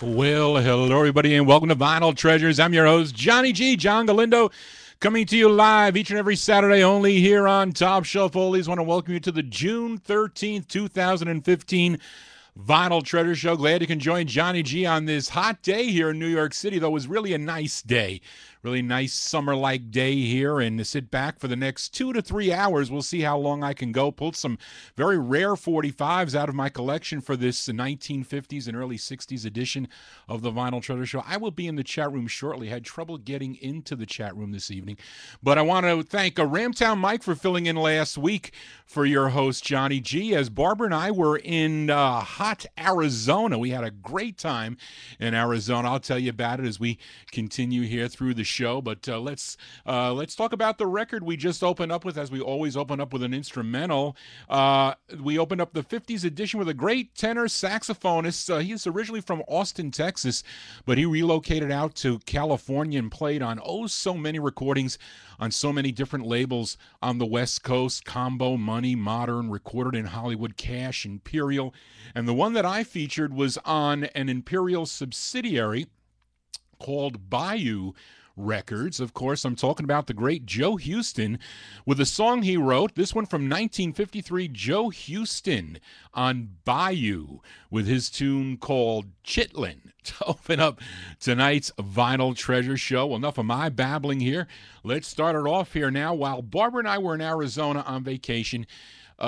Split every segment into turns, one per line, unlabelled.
Well, hello, everybody, and welcome to Vinyl Treasures. I'm your host, Johnny G, John Galindo, coming to you live each and every Saturday only here on Top Shelf Oldies. Want to welcome you to the June 13th, 2015 Vinyl Treasure Show. Glad you can join Johnny G on this hot day here in New York City, though it was really a nice day. Really nice summer-like day here, and to sit back for the next 2 to 3 hours. We'll see how long I can go. Pulled some very rare 45s out of my collection for this 1950s and early 60s edition of the Vinyl Treasure Show. I will be in the chat room shortly. Had trouble getting into the chat room this evening, but I want to thank Ramtown Mike for filling in last week for your host, Johnny G, as Barbara and I were in hot Arizona. We had a great time in Arizona. I'll tell you about it as we continue here through the show, but let's talk about the record we just opened up with, as we always open up with an instrumental. We opened up the 50s edition with a great tenor saxophonist. He's originally from Austin, Texas, but he relocated out to California and played on so many recordings on so many different labels on the West Coast: Combo, Money, Modern, recorded in Hollywood, Cash, Imperial, and the one that I featured was on an Imperial subsidiary called Bayou Records. Of course, I'm talking about the great Joe Houston with a song he wrote, this one from 1953, Joe Houston on Bayou, with his tune called Chitlin, to open up tonight's Vinyl Treasure Show. Well, enough of my babbling here. Let's start it off here now. While Barbara and I were in Arizona on vacation,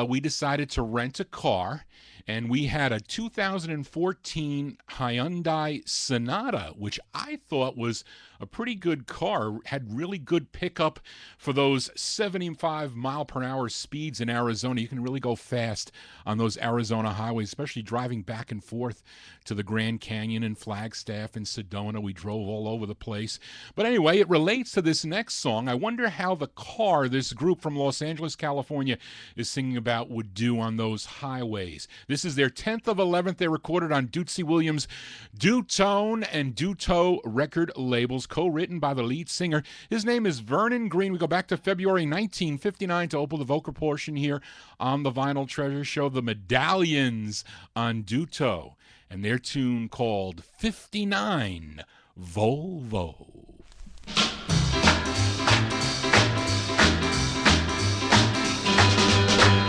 we decided to rent a car, and we had a 2014 Hyundai Sonata, which I thought was a pretty good car. Had really good pickup for those 75 mile per hour speeds in Arizona. You can really go fast on those Arizona highways, especially driving back and forth to the Grand Canyon and Flagstaff and Sedona. We drove all over the place. But anyway, it relates to this next song. I wonder how the car this group from Los Angeles, California is singing about would do on those highways. This is their 10th of 11th. They recorded on Dootsy Williams' Dutone and Duto record labels, co-written by the lead singer. His name is Vernon Green. We go back to February 1959 to open the vocal portion here on the Vinyl Treasure Show. The Medallions on Duto and their tune called 59 Volvo.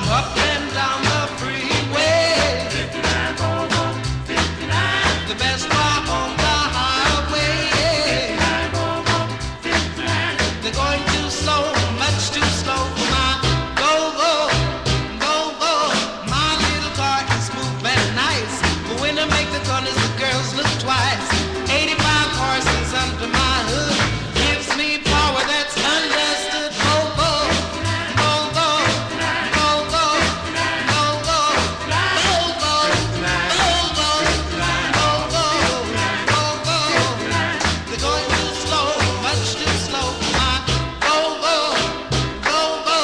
Up and down the freeway, 59 Volvo, 59. The best car on the highway, 59 Volvo, 59. They're going too slow, much too slow for my Volvo, Volvo. My little car is smooth and nice, but when I make the corners, the girls look twice. 85 horses under my hood gives me power that's understood. Volvo, Volvo, Volvo, Volvo, Volvo, Volvo, Volvo, Volvo. They're going too slow, much too slow for my Volvo, Volvo.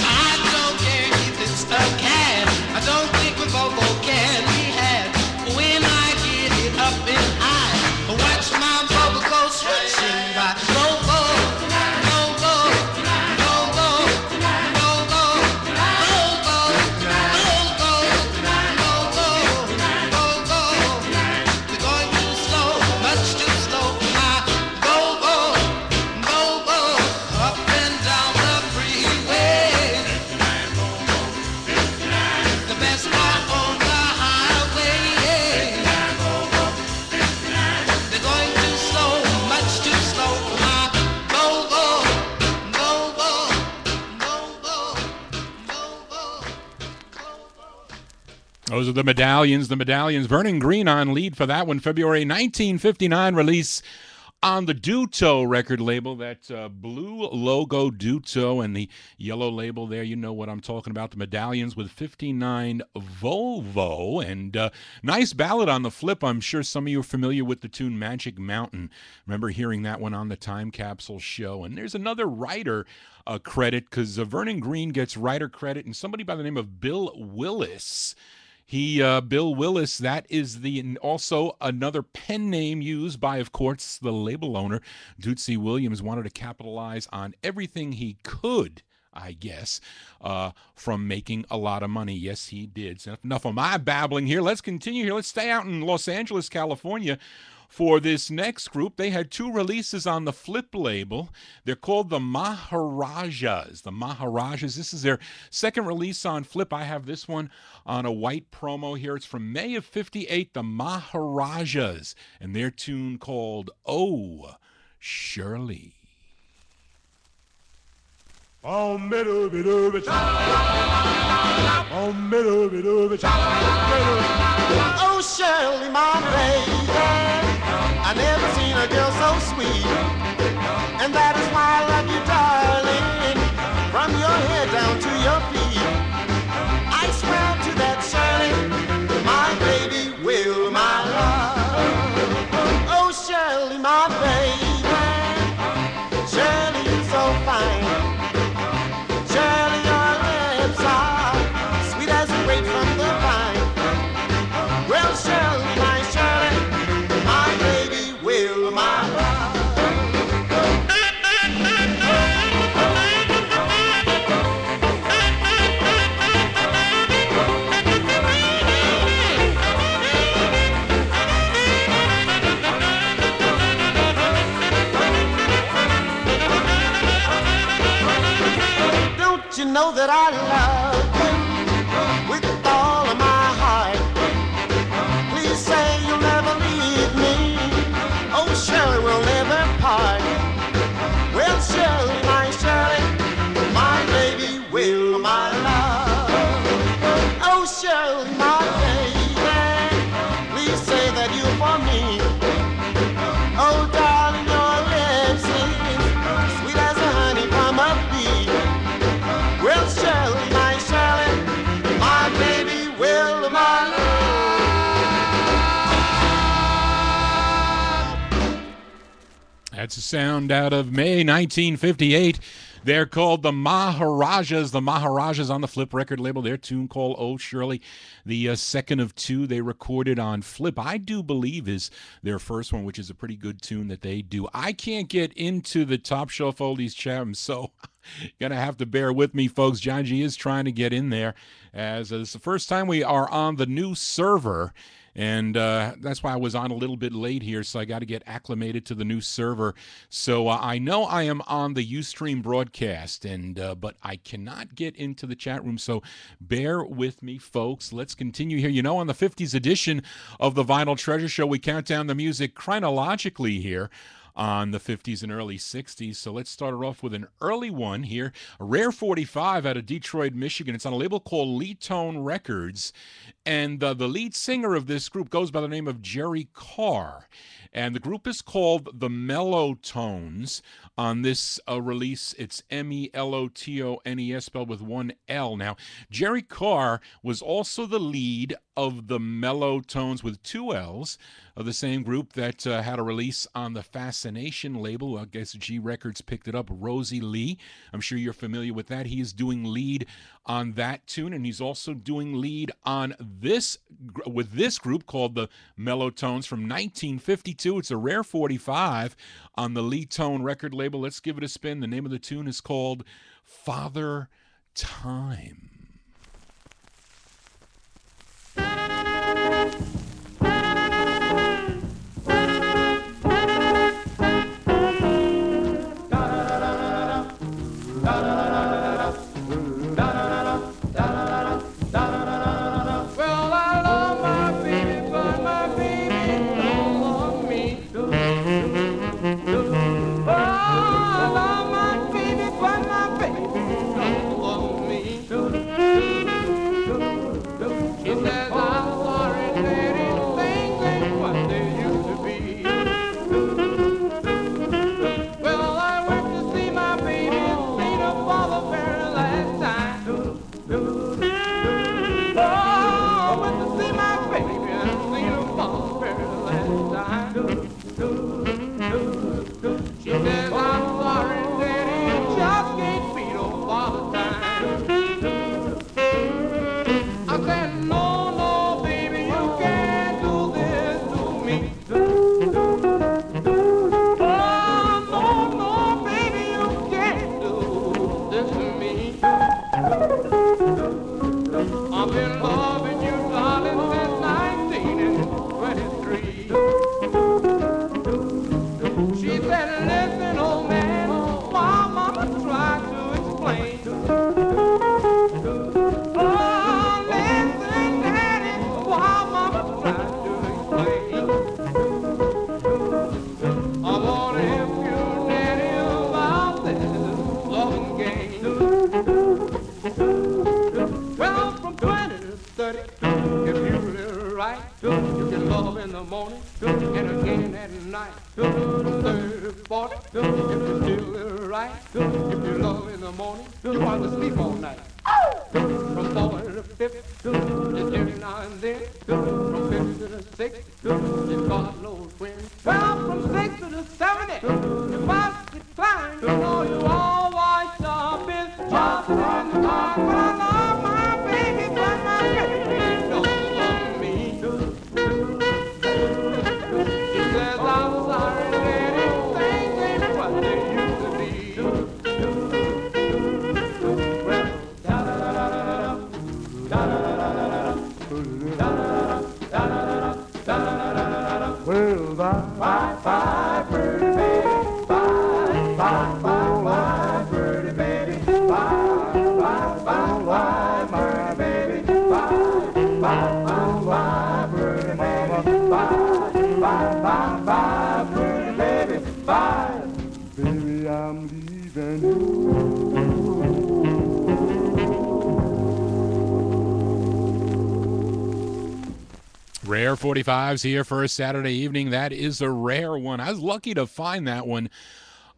I don't care if it's a cab. I don't think a Volvo can be had. When I get it up in high, watch my Volvo go switching by. Volvo, Volvo, Volvo, Volvo, Volvo, Volvo, Volvo. They're going too slow, much too slow for my Volvo, Volvo. Up and down the freeway, the best car on the highway. They're going too slow, much too slow for my Volvo, Volvo, Volvo, Volvo, Volvo.
Those are the Medallions. The Medallions. Vernon Green on lead for that one. February 1959 release on the Duto record label, that blue logo Duto and the yellow label there, you know what I'm talking about, the medallions with 59 Volvo, and nice ballad on the flip. I'm sure some of you are familiar with the tune Magic Mountain. Remember hearing that one on the Time Capsule show. And there's another writer credit, because Vernon Green gets writer credit, and somebody by the name of Bill Willis. Bill Willis, that is also another pen name used by, of course, the label owner. Dootsy Williams wanted to capitalize on everything he could, I guess, from making a lot of money. Yes, he did. So enough of my babbling here. Let's continue here. Let's stay out in Los Angeles, California. For this next group, they had 2 releases on the Flip label. They're called the Maharajahs. The Maharajahs. This is their second release on Flip. I have this one on a white promo here. It's from May of '58, the Maharajahs, and their tune called Oh, Shirley.
Oh, Shirley, my baby, I never seen a girl so sweet, and that is why I love you, darling, from your head down to your feet. I swear to that Shirley, my baby, will my love. Oh, Shirley, my baby, Shirley, you're so fine. Shirley, your lips are sweet as a grape from the vine. Well, Shirley, my Shirley, my baby, will my love. Don't you know that I love you with all of my heart? Please say you'll never leave me. Oh, Shirley, we'll never part. Well, Shirley, my Shirley, my baby, will my love. Oh, Shirley, my baby, please say that you're for me. Oh, darling, your lips is sweet as the honey from a bee. Well, Shirley, my Shirley, my baby, will my love.
That's a sound out of May 1958. They're called the Maharajahs. The Maharajahs on the Flip record label. Their tune called Oh Shirley, the second of 2 they recorded on Flip. I do believe is their first one, which is a pretty good tune that they do. I can't get into the Top Shelf Oldies chat, so gonna have to bear with me, folks. John G is trying to get in there, as it's the first time we are on the new server. And that's why I was on a little bit late here, so I got to get acclimated to the new server. So I know I am on the Ustream broadcast, but I cannot get into the chat room, so bear with me, folks. Let's continue here. You know, on the 50s edition of the Vinyl Treasure Show, we count down the music chronologically here on the 50s and early 60s. So let's start it off with an early one here, a rare 45 out of Detroit, Michigan. It's on a label called Lee Tone Records, and the lead singer of this group goes by the name of Jerry Carr, and the group is called the Mellow Tones. On this release, it's Melotones, spelled with one L. Now, Jerry Carr was also the lead of the Mellow Tones with 2 L's, of the same group that had a release on the Fascination label. I guess G Records picked it up. Rosie Lee, I'm sure you're familiar with that. He is doing lead on that tune, and he's also doing lead on this with this group called the Mellow Tones from 1952. It's a rare 45 on the Lee Tone record label. Let's give it a spin. The name of the tune is called Father Time.
Oh,
I've been loving you, darling, since 1923. She said, listen, old man, while mama tried to explain. Oh, listen, daddy, while mama tried to explain. I want to help you, daddy, about this loving game. Well, from 20 to 30, if you live right, you can love in the morning and again at night. From 30 to 40, if you still live right, if you love in the morning, you want to sleep all night. From 40 to 50, just every now and then. From 50 to 60, just God knows when. Well, from 60 to 70, if I decline, you know you always stop it. Chopping in the dark, but I love my baby, but my baby don't love me. She says I'm sorry, daddy, things ain't what they used to be. Well, da-da-da-da-da-da, da-da-da-da-da-da, da-da-da-da-da-da, da-da-da-da-da-da. Well, bye, bye, pretty baby, bye, bye, bye, bye, pretty baby, bye, bye, bye, bye, my baby, bye, bye, bye, bye, pretty baby, bye, bye, bye, bye, pretty baby, bye. Baby, I'm leaving you.
Rare 45s here for a Saturday evening. That is a rare one. I was lucky to find that one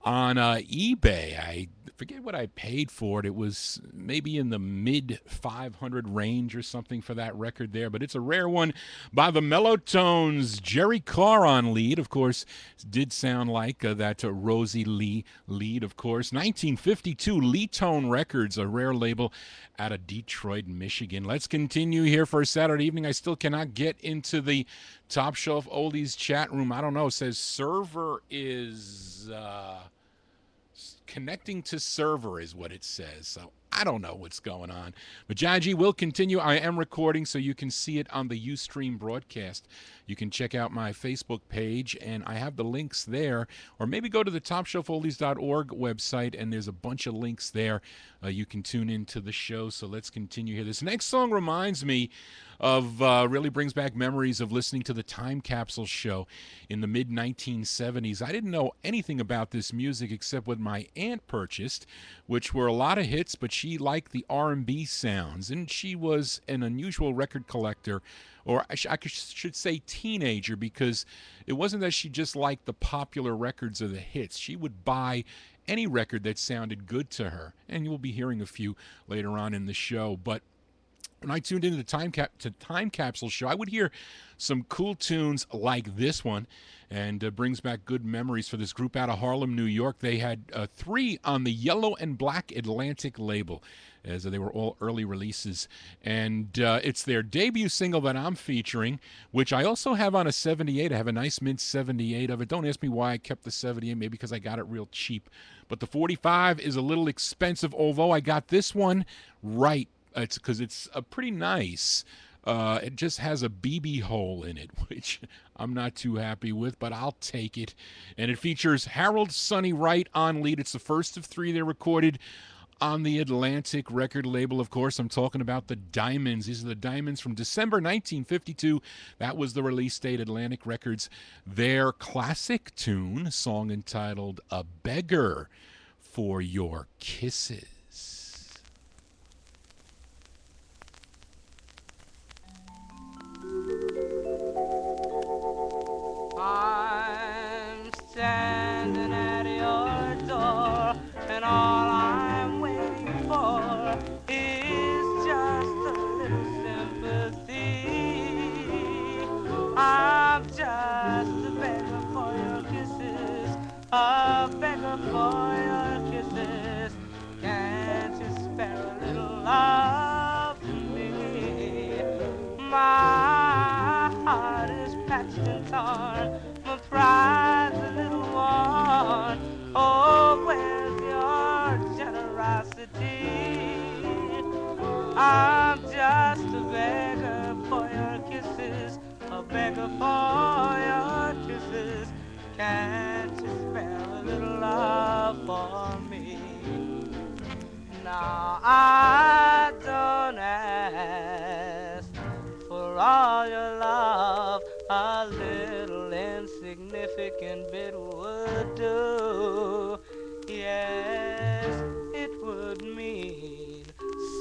on eBay. I forget what I paid for it. It was maybe in the mid 500 range or something for that record there, but it's a rare one by the Mellotones. Jerry Carr on lead, of course, did sound like that Rosie Lee lead, of course. 1952, Lee Tone Records, a rare label out of Detroit, Michigan. Let's continue here for a Saturday evening. I still cannot get into the Top Shelf Oldies chat room. I don't know. It says server is connecting to server is what it says. So I don't know what's going on. But Jaji will continue. I am recording, so you can see it on the Ustream broadcast. You can check out my Facebook page, and I have the links there. Or maybe go to the TopShelfOldies.org website, and there's a bunch of links there. You can tune into the show. So let's continue here. This next song reminds me of, really brings back memories of listening to the Time Capsule show in the mid-1970s. I didn't know anything about this music except what my aunt purchased, which were a lot of hits, but she liked the R&B sounds, and she was an unusual record collector, or I should say teenager, because it wasn't that she just liked the popular records or the hits. She would buy any record that sounded good to her, and you'll be hearing a few later on in the show. But when I tuned into the Time Capsule show, I would hear some cool tunes like this one, and brings back good memories for this group out of Harlem, New York. They had 3 on the Yellow and Black Atlantic label, as they were all early releases. And it's their debut single that I'm featuring, which I also have on a 78. I have a nice mint 78 of it. Don't ask me why I kept the 78, maybe because I got it real cheap. But the 45 is a little expensive, although I got this one right. It's because it's pretty nice. It just has a BB hole in it, which I'm not too happy with, but I'll take it. And it features Harold Sonny Wright on lead. It's the first of 3 they recorded on the Atlantic record label. Of course, I'm talking about the Diamonds. These are the Diamonds from December 1952. That was the release date, Atlantic Records. Their classic tune, song entitled A Beggar for Your Kisses.
I'm standing at your door, and all I'm waiting for is just a little sympathy. I'm just a beggar for your kisses, a beggar for your kisses. Can't you spare a little love from me? My heart is patched and torn, my pride's a little worn. Oh, where's your generosity? I'm just a for all your love, a little insignificant bit would do. Yes, it would mean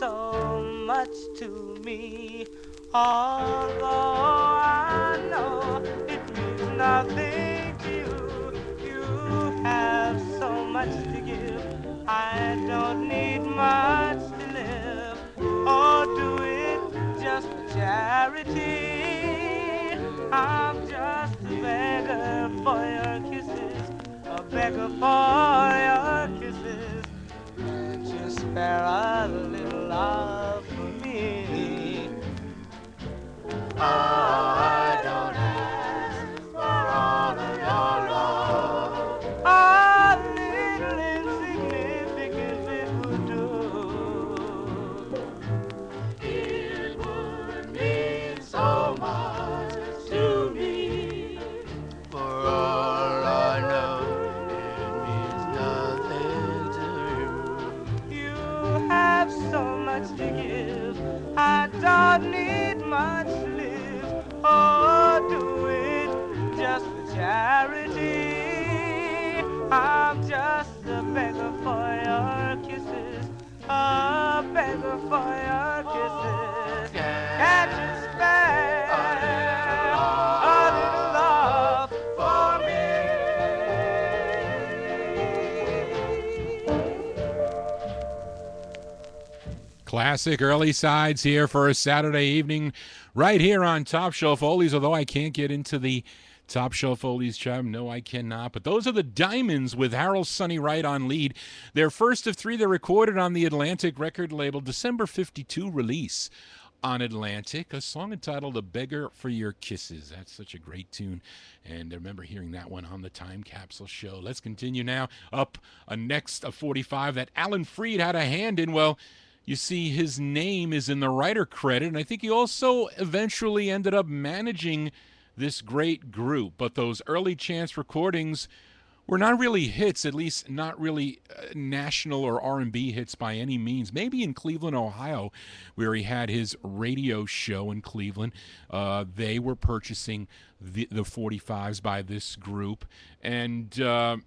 so much to me. Although I know it means nothing to you, you have so much to give. I don't need much to live, or do it just for charity. I'm just a beggar for your kisses, a beggar for your kisses. Can't you spare a little love for me? I don't ask for all of your love. A little insignificant bit would do. It would mean so much to me. For all I know, it means nothing to you. You have so much to give. I don't need much to live, or do it just for charity. I'm just a beggar for your kisses, a beggar for your kisses. Can't you spare a little love for me?
Classic early sides here for a Saturday evening right here on Top Shelf Oldies, although I can't get into the Top Shelf Oldies chart. No, I cannot. But those are the Diamonds with Harold Sonny Wright on lead. Their first of three, they recorded on the Atlantic record label, December 52 release on Atlantic, a song entitled A Beggar for Your Kisses. That's such a great tune, and I remember hearing that one on the Time Capsule show. Let's continue now. Up a next of 45 that Alan Freed had a hand in. Well, you see, his name is in the writer credit, and I think he also eventually ended up managing this great group. But those early Chance recordings were not really hits, at least not really national or R&B hits by any means. Maybe in Cleveland, Ohio, where he had his radio show in Cleveland, they were purchasing the 45s by this group. And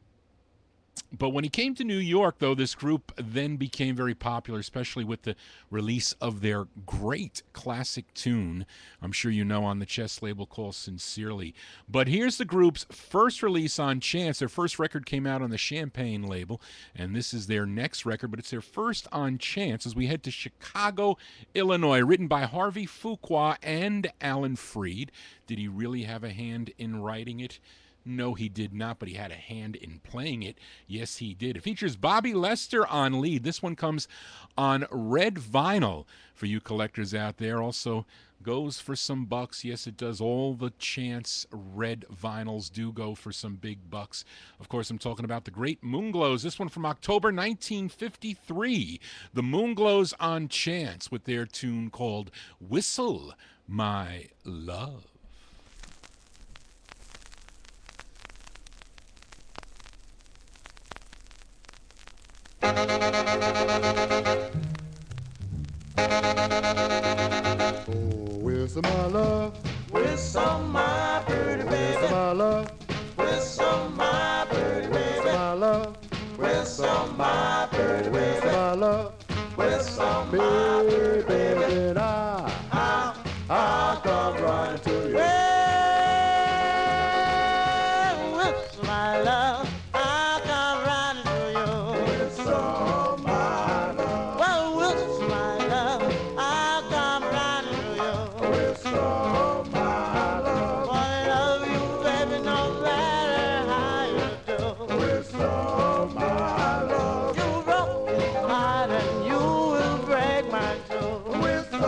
but when he came to New York, though, this group then became very popular, especially with the release of their great classic tune, I'm sure you know, on the Chess label called Sincerely. But here's the group's first release on Chance. Their first record came out on the Champagne label, and this is their next record, but it's their first on Chance as we head to Chicago, Illinois, written by Harvey Fuqua and Alan Freed. Did he really have a hand in writing it? No, he did not, but he had a hand in playing it. Yes, he did. It features Bobby Lester on lead. This one comes on red vinyl for you collectors out there. Also goes for some bucks. Yes, it does. All the Chance red vinyls do go for some big bucks. Of course, I'm talking about the great Moonglows. This one from October 1953. The Moonglows on Chance with their tune called Whistle My Love.
Oh, whistle my love,
Whistle my pretty baby,
whistle my love,
whistle my pretty
whistle
baby,
my love,
whistle my pretty
whistle
baby,
my love,
whistle my
baby,
pretty baby.
then I'll come running to you.
Well, whistle my love, I'll come running to you.
Whistle my love,
Well, whistle my love, I'll come running to you.
whistle my love,
Boy, I love you, baby, no matter how you do.
whistle my love,
You broke my heart and you will break mine too.
whistle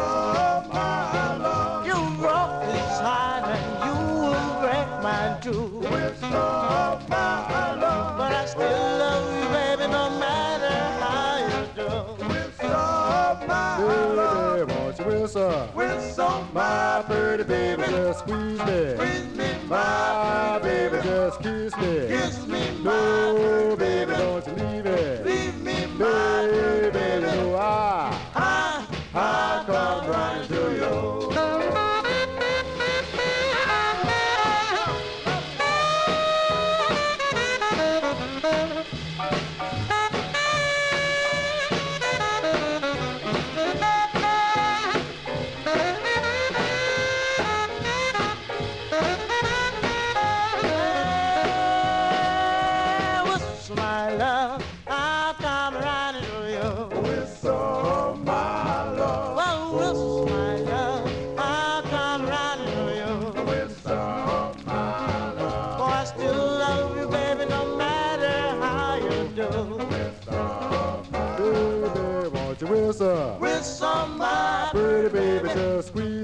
my love,
You broke his heart and you will break mine too.
whistle my love,
But I still love you, baby, no matter how you do.
whistle my love, baby, won't you whistle?
Whistle
My pretty baby, just squeeze me. My baby, just kiss me.
kiss me,
No, baby, don't you leave it.
leave me,
Baby, you know I'll
I
come running to you.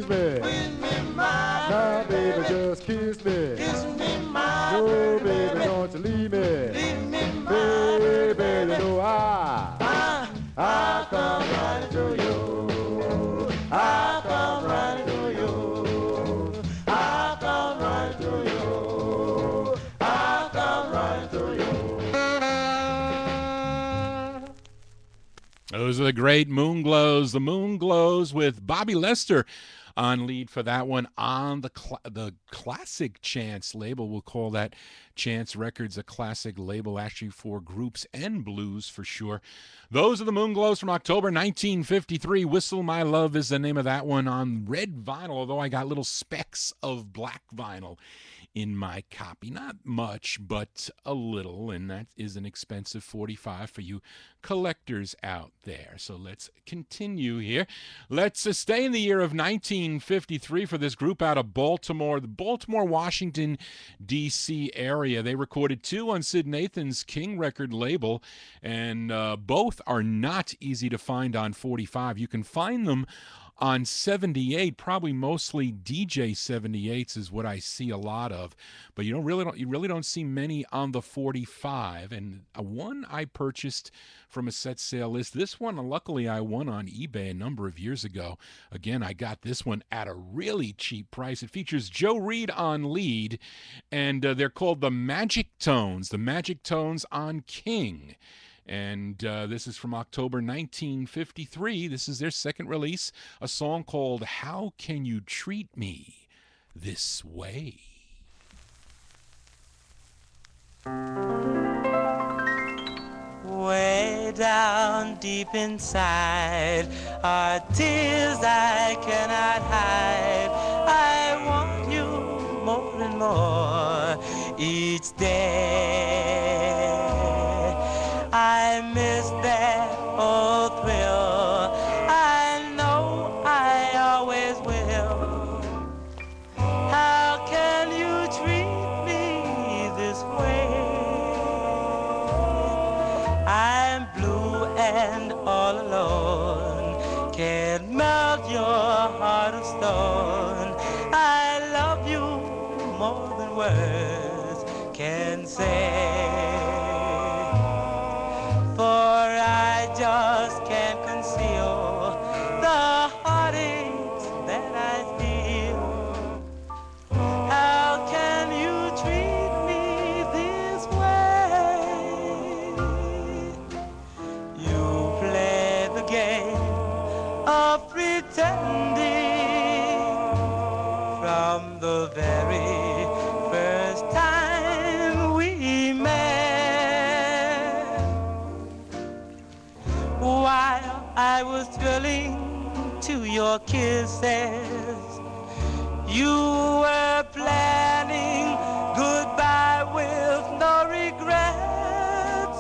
please me.
Please me, my
Now, baby, just kiss me.
kiss me, my
No, baby, don't you leave me.
leave me, my
Baby, you know I come running to you. I come running to you. I come running to you. I come running to you.
Those are the great Moonglows. The Moonglows with Bobby Lester on lead for that one on the classic Chance label. We'll call that Chance Records a classic label, actually, for groups and blues for sure. Those are the Moonglows from October 1953. Whistle My Love is the name of that one on red vinyl, although I got little specks of black vinyl in my copy. Not much, but a little, and that is an expensive 45 for you collectors out there. So let's continue here. Let's stay in the year of 1953 for this group out of Baltimore, the Baltimore, Washington, D.C. area. They recorded two on Sid Nathan's King record label, and both are not easy to find on 45. You can find them on 78, probably mostly DJ 78s is what I see a lot of, but you really don't see many on the 45. And one I purchased from a set sale list. This one, luckily, I won on eBay a number of years ago. Again, I got this one at a really cheap price. It features Joe Reed on lead, and they're called the Magic Tones. The Magic Tones on King. And this is from October 1953. This is their second release, a song called How Can You Treat Me This Way?
Way down deep inside are tears I cannot hide. I want you more and more each day. I miss that old thrill. I know I always will. How can you treat me this way? I'm blue and all alone. Can't melt your heart of stone. I love you more than words can say. For I just can't conceal the heartaches that I feel. How can you treat me this way? You play the game of pretending from the very first time we met. While I was thrilling to your kisses, you were planning goodbye with no regrets.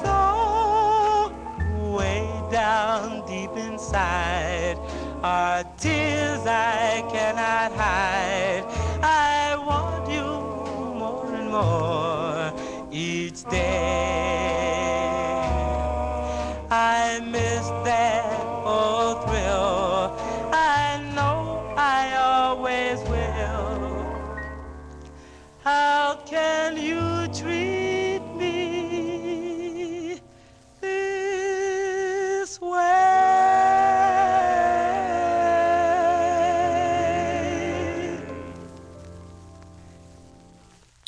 So way down deep inside are tears I cannot hide. I want you more and more each day. I miss that old thrill. I know I always will. How can you treat me this way?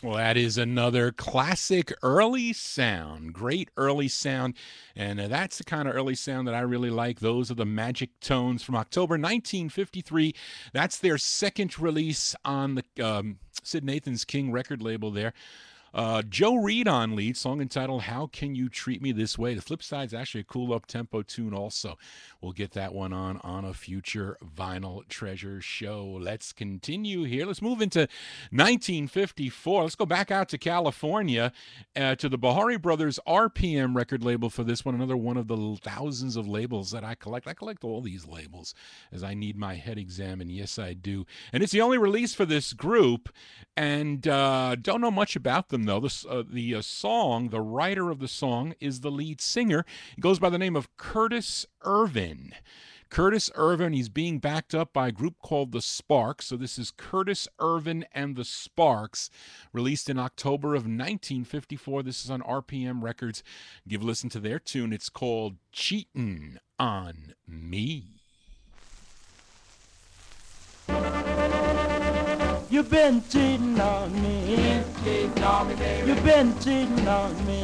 Well, that is another classic early sound, great early sound, and that's the kind of early sound that I really like. Those are the Magic Tones from October 1953. That's their second release on the Sid Nathan's King record label there. Joe Reed on lead, song entitled How Can You Treat Me This Way? The flip side's actually a cool up-tempo tune also. We'll get that one on a future Vinyl Treasure show. Let's continue here. Let's move into 1954. Let's go back out to California to the Bahari Brothers RPM record label for this one, another one of the thousands of labels that I collect. I collect all these labels as I need my head examined. Yes, I do. And it's the only release for this group, and don't know much about them, though. The song, the writer of the song is the lead singer. He goes by the name of Curtis Irvin. Curtis Irvin, he's being backed up by a group called The Sparks. So this is Curtis Irvin and The Sparks, released in October of 1954. This is on RPM Records. Give a listen to their tune. It's called Cheatin' On Me.
You've been cheating on me.
Cheating on me, baby.
You've been cheating on me.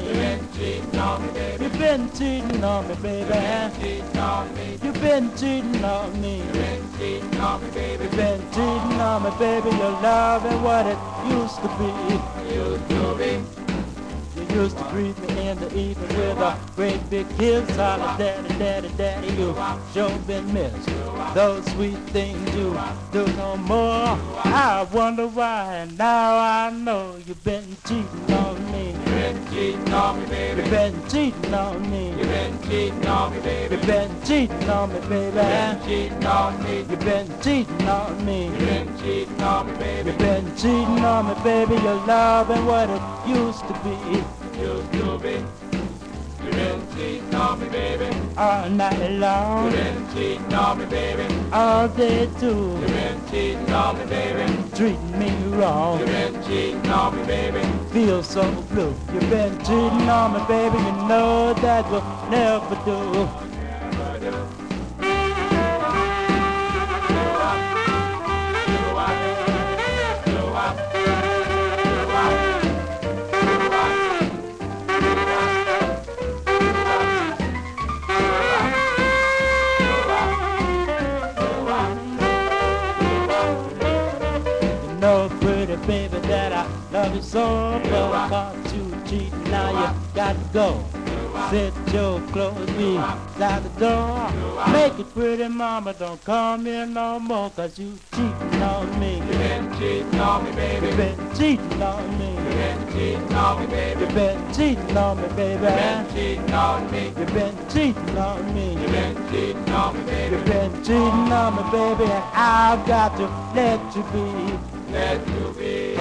Cheating on me, baby.
You've been cheating on me, baby.
Cheating on me.
You've been cheating on me.
Cheating on me, baby.
You've been cheating on me, baby. Your love ain't what it used to be.
Used to be.
You used to greet me in the evening with a great big kiss. Holla, daddy, daddy, daddy, you sure been missed. Those sweet things you do no more. I wonder why, and now I know you've been cheating on me.
You've been cheating on me, baby.
You've been cheating on me.
You've been cheating on me, baby.
You've been cheating on me, baby.
Cheating on me.
You've been cheating on me.
You've been cheating on me, baby.
You've been cheating on me, baby. Your love ain't what it used to be.
Used to be. You've been cheating on me, baby.
All night long,
You've been cheating on me, baby.
all day too.
You've been cheating on me, baby.
Treating me wrong,
You've been cheating on me, baby.
feel so blue. You've been cheating on me, baby. You know that will never do. No, pretty baby, that I love you so, but I caught you cheating, now you got to go. Sit your clothes, be out the door. Make it pretty, mama, don't come here no more, 'cause you cheating on me.
You've been cheating on me, baby.
You've been cheating on me.
You've been cheating on me, baby.
You've been cheating on me, baby.
You've been cheating on me.
You've been cheating on me.
You've been cheating on me, baby.
You've been cheating on me, baby, and I've got to let you be.
Let you be.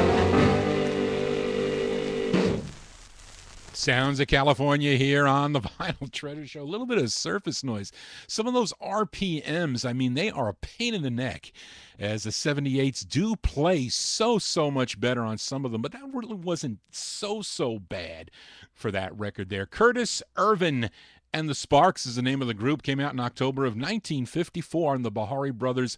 Sounds of California here on the Vinyl Treasure Show. A little bit of surface noise. Some of those RPMs, I mean, they are a pain in the neck, as the 78s do play so much better on some of them, but that really wasn't so bad for that record there. Curtis Irvin and the Sparks is the name of the group. Came out in October of 1954 on the Bahari Brothers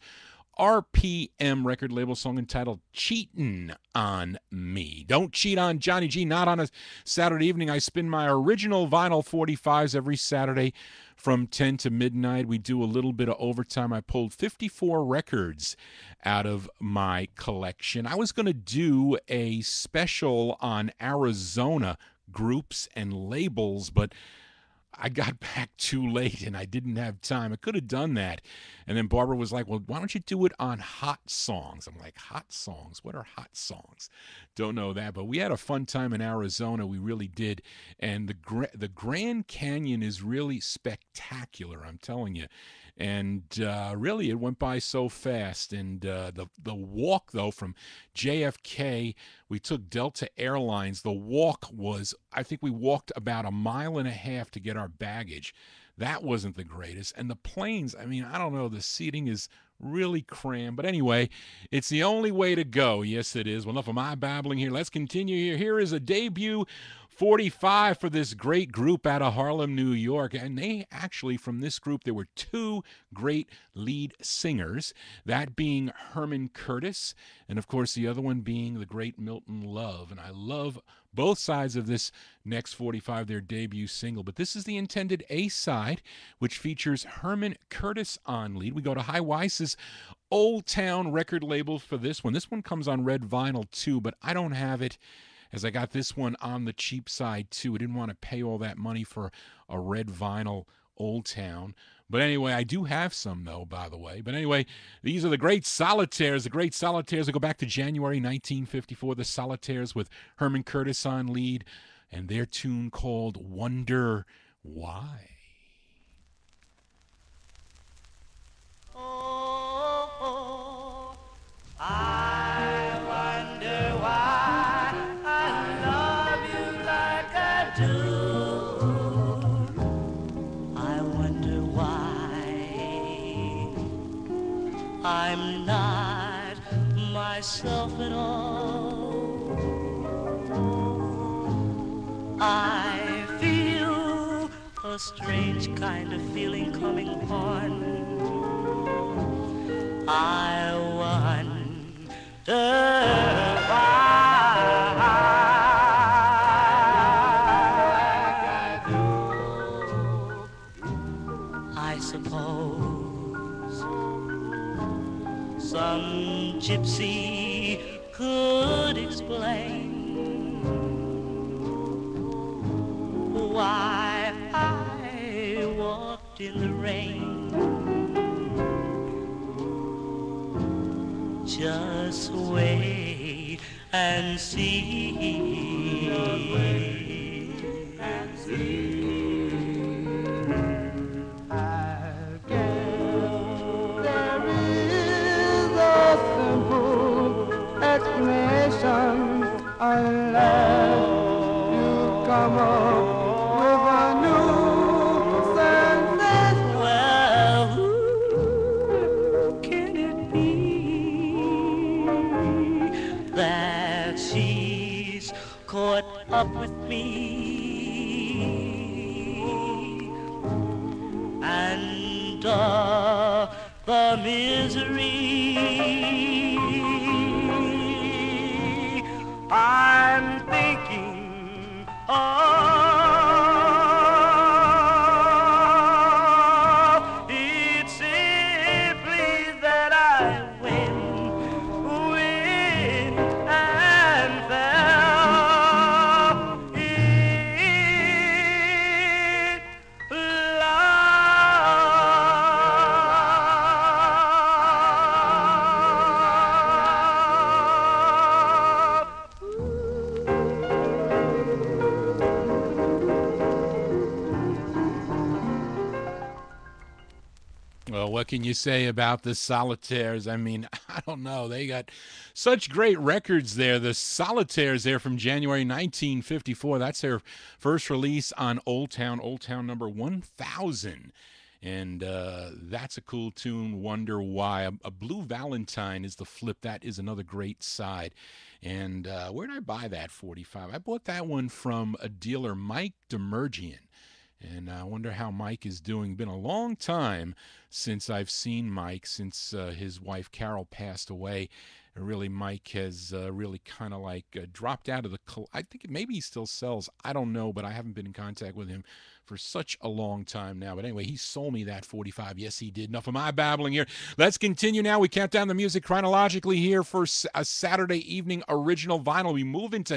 RPM record label, song entitled Cheatin' On Me. Don't cheat on Johnny G, not on a Saturday evening. I spin my original vinyl 45s every Saturday from 10 to midnight. We do a little bit of overtime. I pulled 54 records out of my collection. I was going to do a special on Arizona groups and labels, but I got back too late and I didn't have time. I could have done that. And then Barbara was like, well, why don't you do it on hot songs? I'm like, hot songs? What are hot songs? Don't know that. But we had a fun time in Arizona. We really did. And the Grand Canyon is really spectacular, I'm telling you. And really, it went by so fast. And the walk, though, from JFK, we took Delta Airlines. The walk was, I think we walked about a mile and a half to get our baggage. That wasn't the greatest. And the planes, I mean, I don't know, the seating is really crammed. But anyway, it's the only way to go. Yes, it is. Well, enough of my babbling here. Let's continue here. Here is a debut 45 for this great group out of Harlem, New York. And they actually, from this group, there were two great lead singers, that being Herman Curtis, and of course the other one being the great Milton Love. And I love both sides of this next 45, their debut single. But this is the intended A-side, which features Herman Curtis on lead. We go to High Weiss's Old Town record label for this one. This one comes on red vinyl too, but I don't have it, as I got this one on the cheap side too. I didn't want to pay all that money for a red vinyl Old Town. But anyway, I do have some, though, by the way. But anyway, these are the great Solitaires. The great Solitaires. I go back to January 1954. The Solitaires with Herman Curtis on lead, and their tune called Wonder Why.
Oh, I wonder why I love you like I do. I wonder why
myself at all. I feel a strange kind of feeling coming on. I wonder why. I suppose some gypsy could explain why I walked in the rain. Just wait and see.
I guess there is a simple explanation unless you come up with a new sensation.
Well, who can it be that she's caught up with me? And the misery I'm thinking of, it's simply that I win and fell in love.
Well, what can you say about the Solitaires? I mean, I don't know. They got such great records there. The Solitaires there from January 1954. That's their first release on Old Town number 1000. And that's a cool tune, Wonder Why. A Blue Valentine is the flip. That is another great side. And where did I buy that 45? I bought that one from a dealer, Mike Demergian. And I wonder how Mike is doing. Been a long time since I've seen Mike, since his wife Carol passed away. Really, Mike has really kind of like dropped out of the... I think maybe he still sells. I don't know, but I haven't been in contact with him for such a long time now. But anyway, he sold me that 45. Yes, he did. Enough of my babbling here. Let's continue now. We count down the music chronologically here for a Saturday evening original vinyl. We move into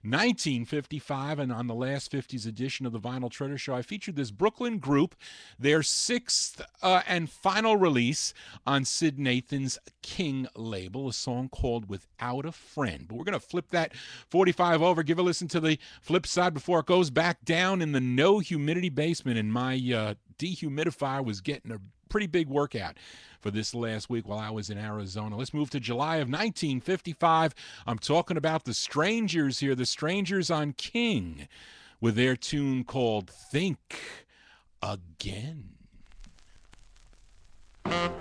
1955, and on the last 50s edition of the Vinyl Treasure Show, I featured this Brooklyn group, their sixth and final release on Sid Nathan's King label, a song called Without a Friend. But we're going to flip that 45 over, give a listen to the flip side before it goes back down in the no humidity basement, and my dehumidifier was getting a pretty big workout for this last week while I was in Arizona. Let's move to July of 1955. I'm talking about the Strangers here, the Strangers on King, with their tune called Think Again.
Well,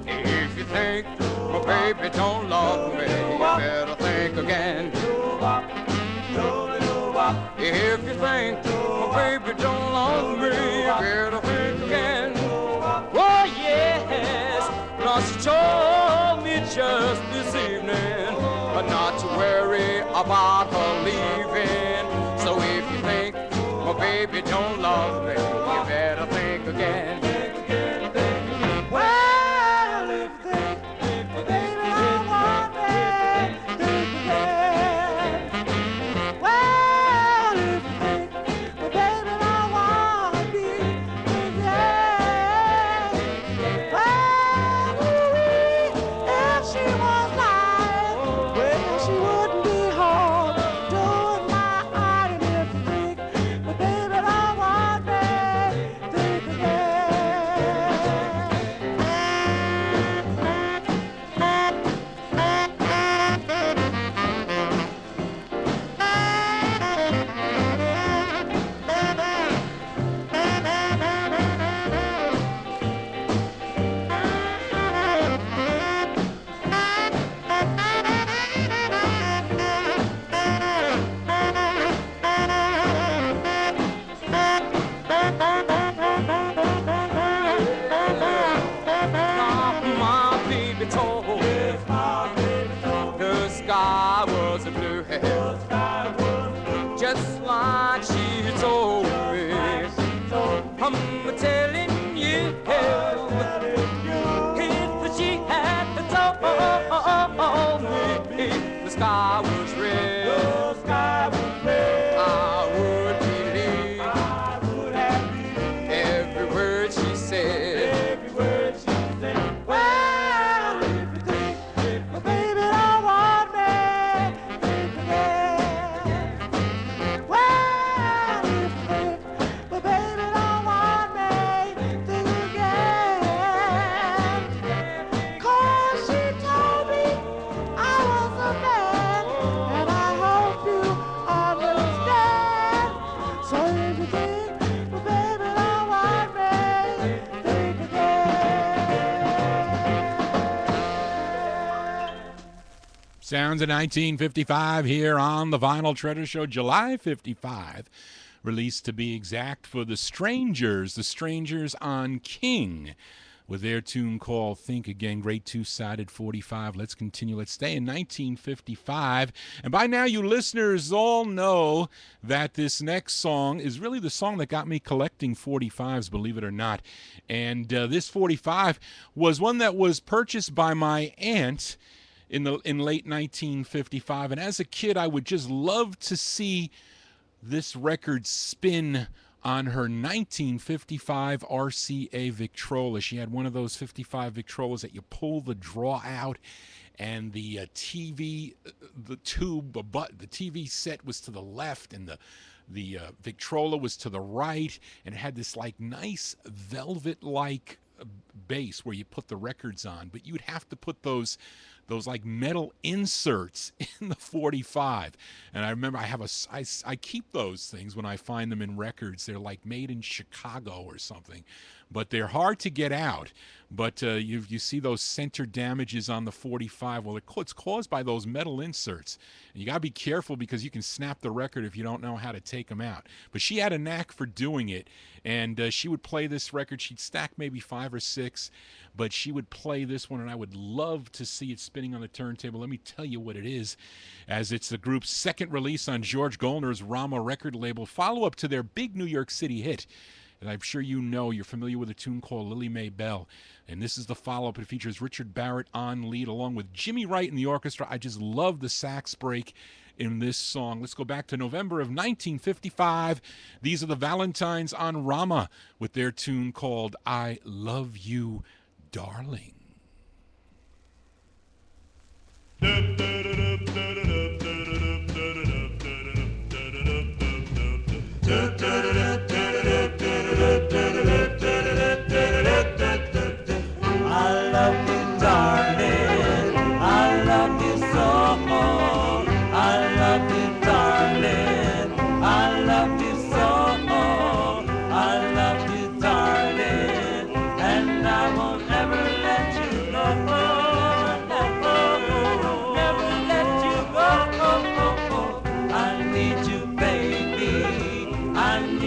if you think my baby don't love me, you better think again. If you think my baby don't love me, you better think again. Oh yes, now she told me just this evening not to worry about her leaving. So if you think my baby don't love me, you better think again.
Well, if you think, baby, I want me, think again. Well, if you think, baby, I want to be again. Well, if she was lying, well, she wouldn't be home doing my iron. If you think, baby, I want me, think again. telling you, if she had told me the sky was red, I would believe every word she said. Well, if you think, baby, don't want me, think again. Well, if you think, baby, don't want me, think again. 'Cause she told me I was a man, and I hope you understand. So if you think, baby, don't want me, think again.
Sounds of 1955 here on the Vinyl Treasure Show, July 55. Released to be exact for the Strangers on King, with their tune called Think Again. Great two-sided 45. Let's continue. Let's stay in 1955. And by now, you listeners all know that this next song is really the song that got me collecting 45s, believe it or not. And this 45 was one that was purchased by my aunt in late 1955. And as a kid, I would just love to see this record spin on her 1955 RCA Victrola. She had one of those 55 Victrolas that you pull the draw out, and the TV, the TV set was to the left, and the Victrola was to the right, and it had this like nice velvet-like base where you put the records on, but you'd have to put those like metal inserts in the 45. And I remember I keep those things when I find them in records. They're like made in Chicago or something, but they're hard to get out. But you see those center damages on the 45. Well, it's caused by those metal inserts. And you got to be careful because you can snap the record if you don't know how to take them out. But she had a knack for doing it, and she would play this record. She'd stack maybe 5 or 6, but she would play this one, and I would love to see it spinning on the turntable. Let me tell you what it is, as it's the group's second release on George Goldner's Rama record label, follow-up to their big New York City hit. And I'm sure you're familiar with a tune called Lily Mae Bell. And this is the follow-up. It features Richard Barrett on lead along with Jimmy Wright in the orchestra. I just love the sax break in this song. Let's go back to November of 1955. These are the Valentines on Rama with their tune called I Love You, Darling.
I love you, darling. I love you so. I love you, darling. I love you so. I love you, darling. And I won't ever let you go. Never let you go. I need you, baby. I need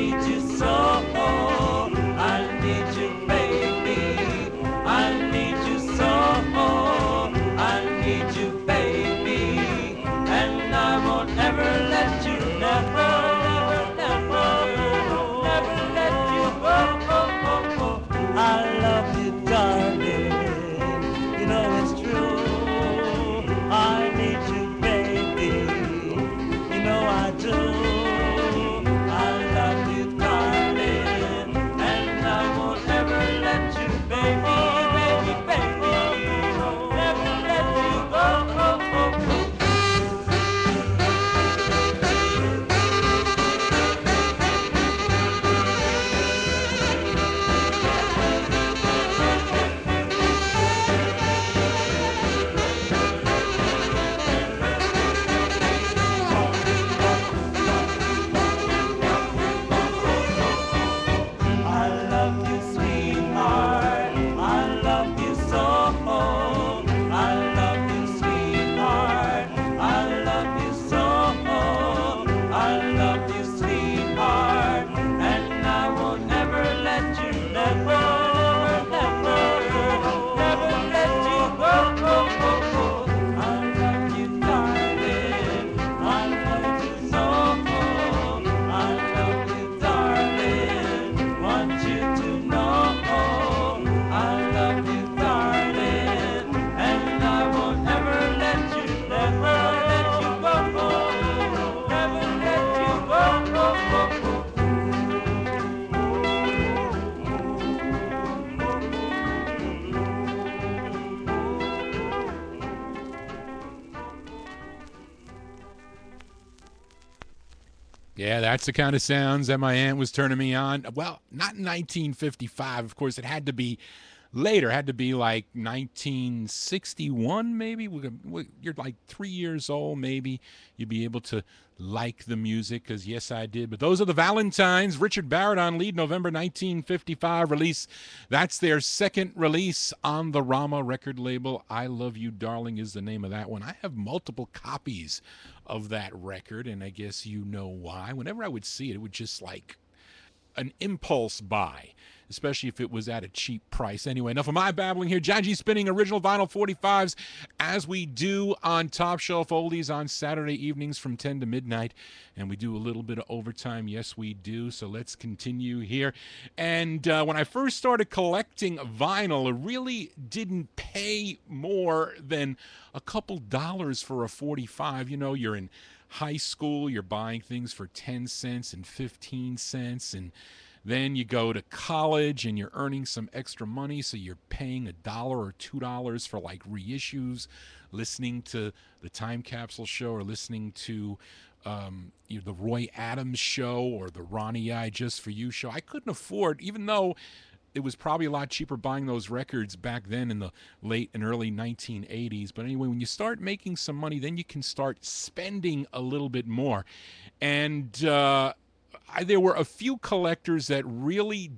Yeah, that's the kind of sounds that my aunt was turning me on. Well, not in 1955. Of course, it had to be later. It had to be like 1961, maybe. You're like 3 years old, maybe. You'd be able to like the music, because yes, I did. But those are the Valentines. Richard Barrett on lead, November 1955 release. That's their second release on the Rama record label. I Love You, Darling is the name of that one. I have multiple copies of that record, and I guess you know why. Whenever I would see it, it would just like an impulse buy, especially if it was at a cheap price. Anyway, enough of my babbling here. John G spinning original vinyl 45s as we do on Top Shelf Oldies on Saturday evenings from 10 to midnight. And we do a little bit of overtime. Yes, we do. So let's continue here. And when I first started collecting vinyl, it really didn't pay more than a couple dollars for a 45. You know, you're in high school, you're buying things for 10 cents and 15 cents, and then you go to college and you're earning some extra money, so you're paying $1 or $2 for like reissues, listening to the Time Capsule Show or listening to the Roy Adams Show or the Ronnie I Just For You show. I couldn't afford, even though it was probably a lot cheaper buying those records back then in the late and early 1980s. But anyway, when you start making some money, then you can start spending a little bit more. And there were a few collectors that really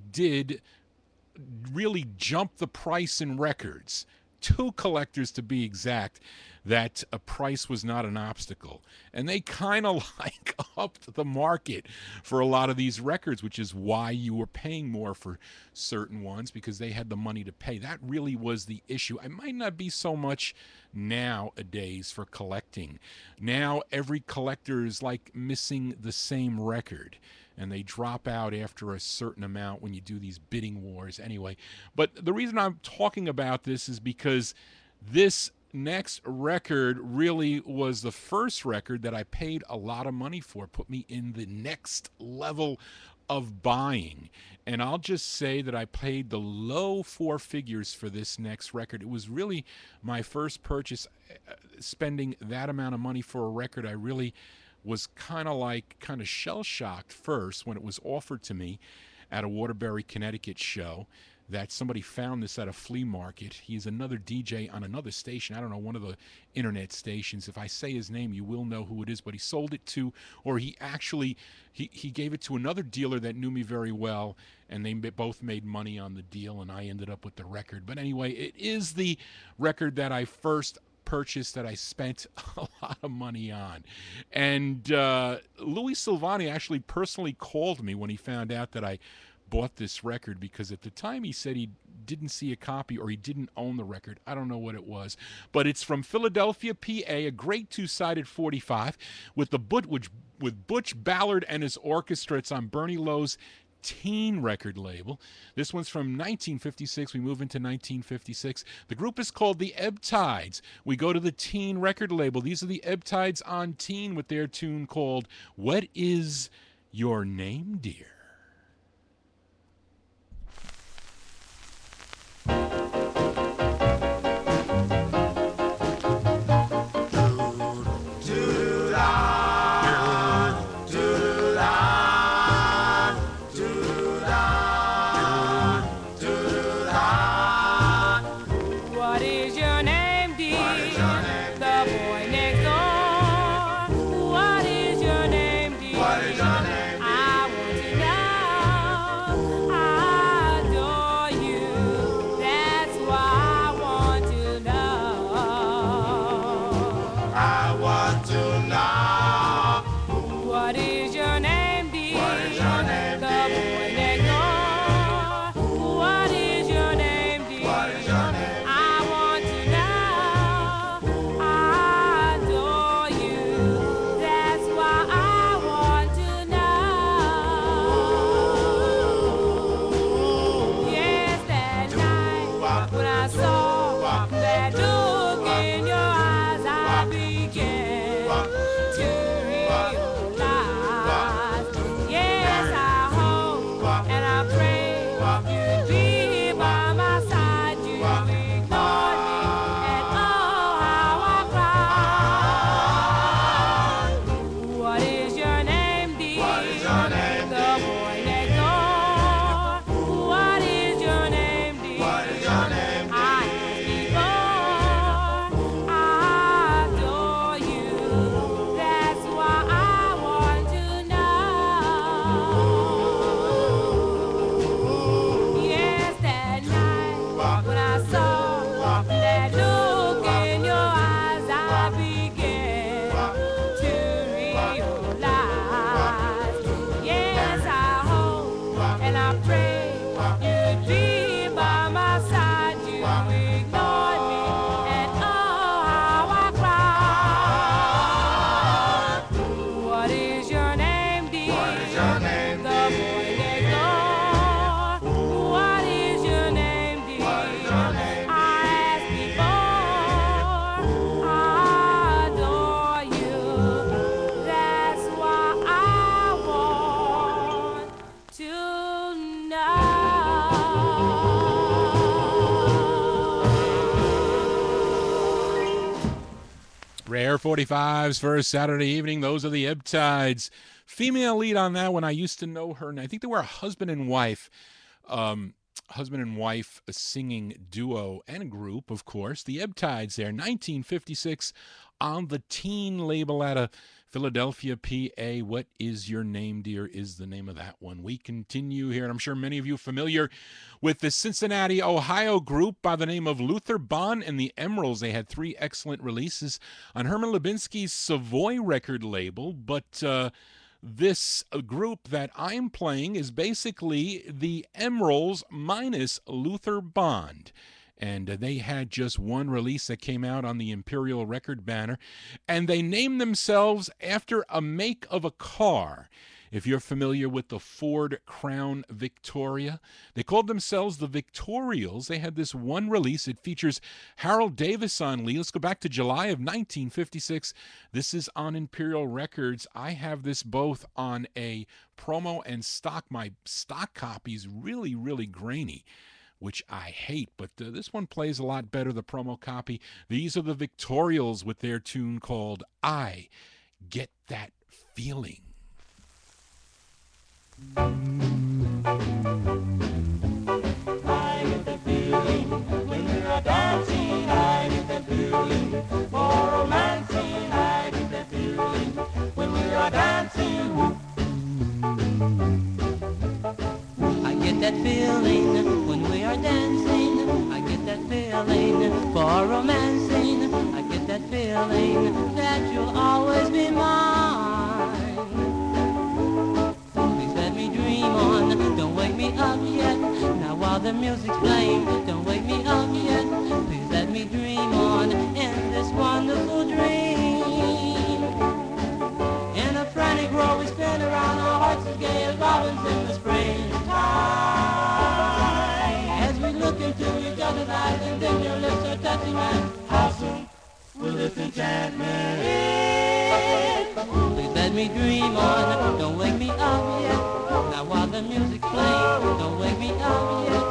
jump the price in records. 2 collectors to be exact, that a price was not an obstacle. And they kind of like upped the market for a lot of these records, which is why you were paying more for certain ones, because they had the money to pay. That really was the issue. It might not be so much nowadays for collecting. Now every collector is like missing the same record, and they drop out after a certain amount when you do these bidding wars anyway. But the reason I'm talking about this is because this next record really was the first record that I paid a lot of money for, put me in the next level of buying. And I'll just say that I paid the low 4 figures for this next record. It was really my first purchase. Spending that amount of money for a record, I really was kind of shell-shocked first when it was offered to me at a Waterbury, Connecticut show, that somebody found this at a flea market. He's another DJ on another station. I don't know, one of the internet stations. If I say his name, you will know who it is. But he sold it to, or he actually, he gave it to another dealer that knew me very well, and they both made money on the deal, and I ended up with the record. But anyway, it is the record that I first purchase that I spent a lot of money on. And Louis Silvani actually personally called me when he found out that I bought this record, because at the time he said he didn't see a copy, or he didn't own the record. I don't know what it was, but it's from Philadelphia, PA, a great 2-sided 45 with Butch Ballard and his orchestra. It's on Bernie Lowe's Teen record label. This one's from 1956. We move into 1956. The group is called the Ebb Tides. We go to the Teen record label. These are the Ebb Tides on Teen with their tune called What Is Your Name, Dear?
What is your name, dear? I want to know.
Rare 45s for a Saturday evening. Those are the Ebb Tides. Female lead on that one. I used to know her, and I think they were a husband and wife. A singing duo and group, of course. The Ebb Tides there, 1956, on the Teen label out of Philadelphia, PA. What Is Your Name, Dear, is the name of that one. We continue here, and I'm sure many of you are familiar with the Cincinnati, Ohio group by the name of Luther Bond and the Emeralds. They had 3 excellent releases on Herman Lubinsky's Savoy record label, but this group that I'm playing is basically the Emeralds minus Luther Bond. And they had just one release that came out on the Imperial record banner. And they named themselves after a make of a car. If you're familiar with the Ford Crown Victoria, they called themselves the Victorials. They had this one release. It features Harold Davis on lead. Let's go back to July of 1956. This is on Imperial Records. I have this both on a promo and stock. My stock copy's really, really grainy, which I hate, but this one plays a lot better, the promo copy. These are the Victorials with their tune called I Get That Feeling.
I get that feeling when we are dancing. I get that feeling for romancing. I get that feeling when we are dancing. I get that feeling when we are dancing. I get that feeling for romancing. I get that feeling that you'll always be mine. Please let me dream on, don't wake me up yet. Now while the music's playing, don't wake me up yet. Please let me dream on in this wonderful dream. In a frantic world we spin around, our hearts as gay as robins in the springtime. As we look into each other's eyes and then your lips are touching mine, how soon will this enchantment end? Please let me dream on, don't wake me up yet. Now while the music's playing, don't wake me up yet.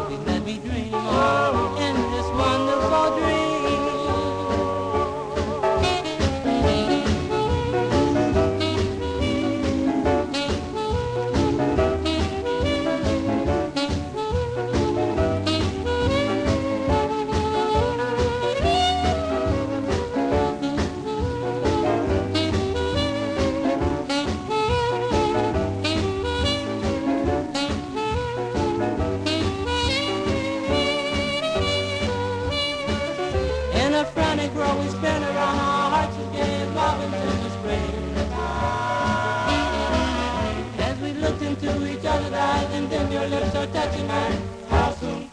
Please let me dream on in this wonderful dream. We spin around our hearts as gay as robins in the springtime. As we look into each other's eyes and then your lips are touching mine, how soon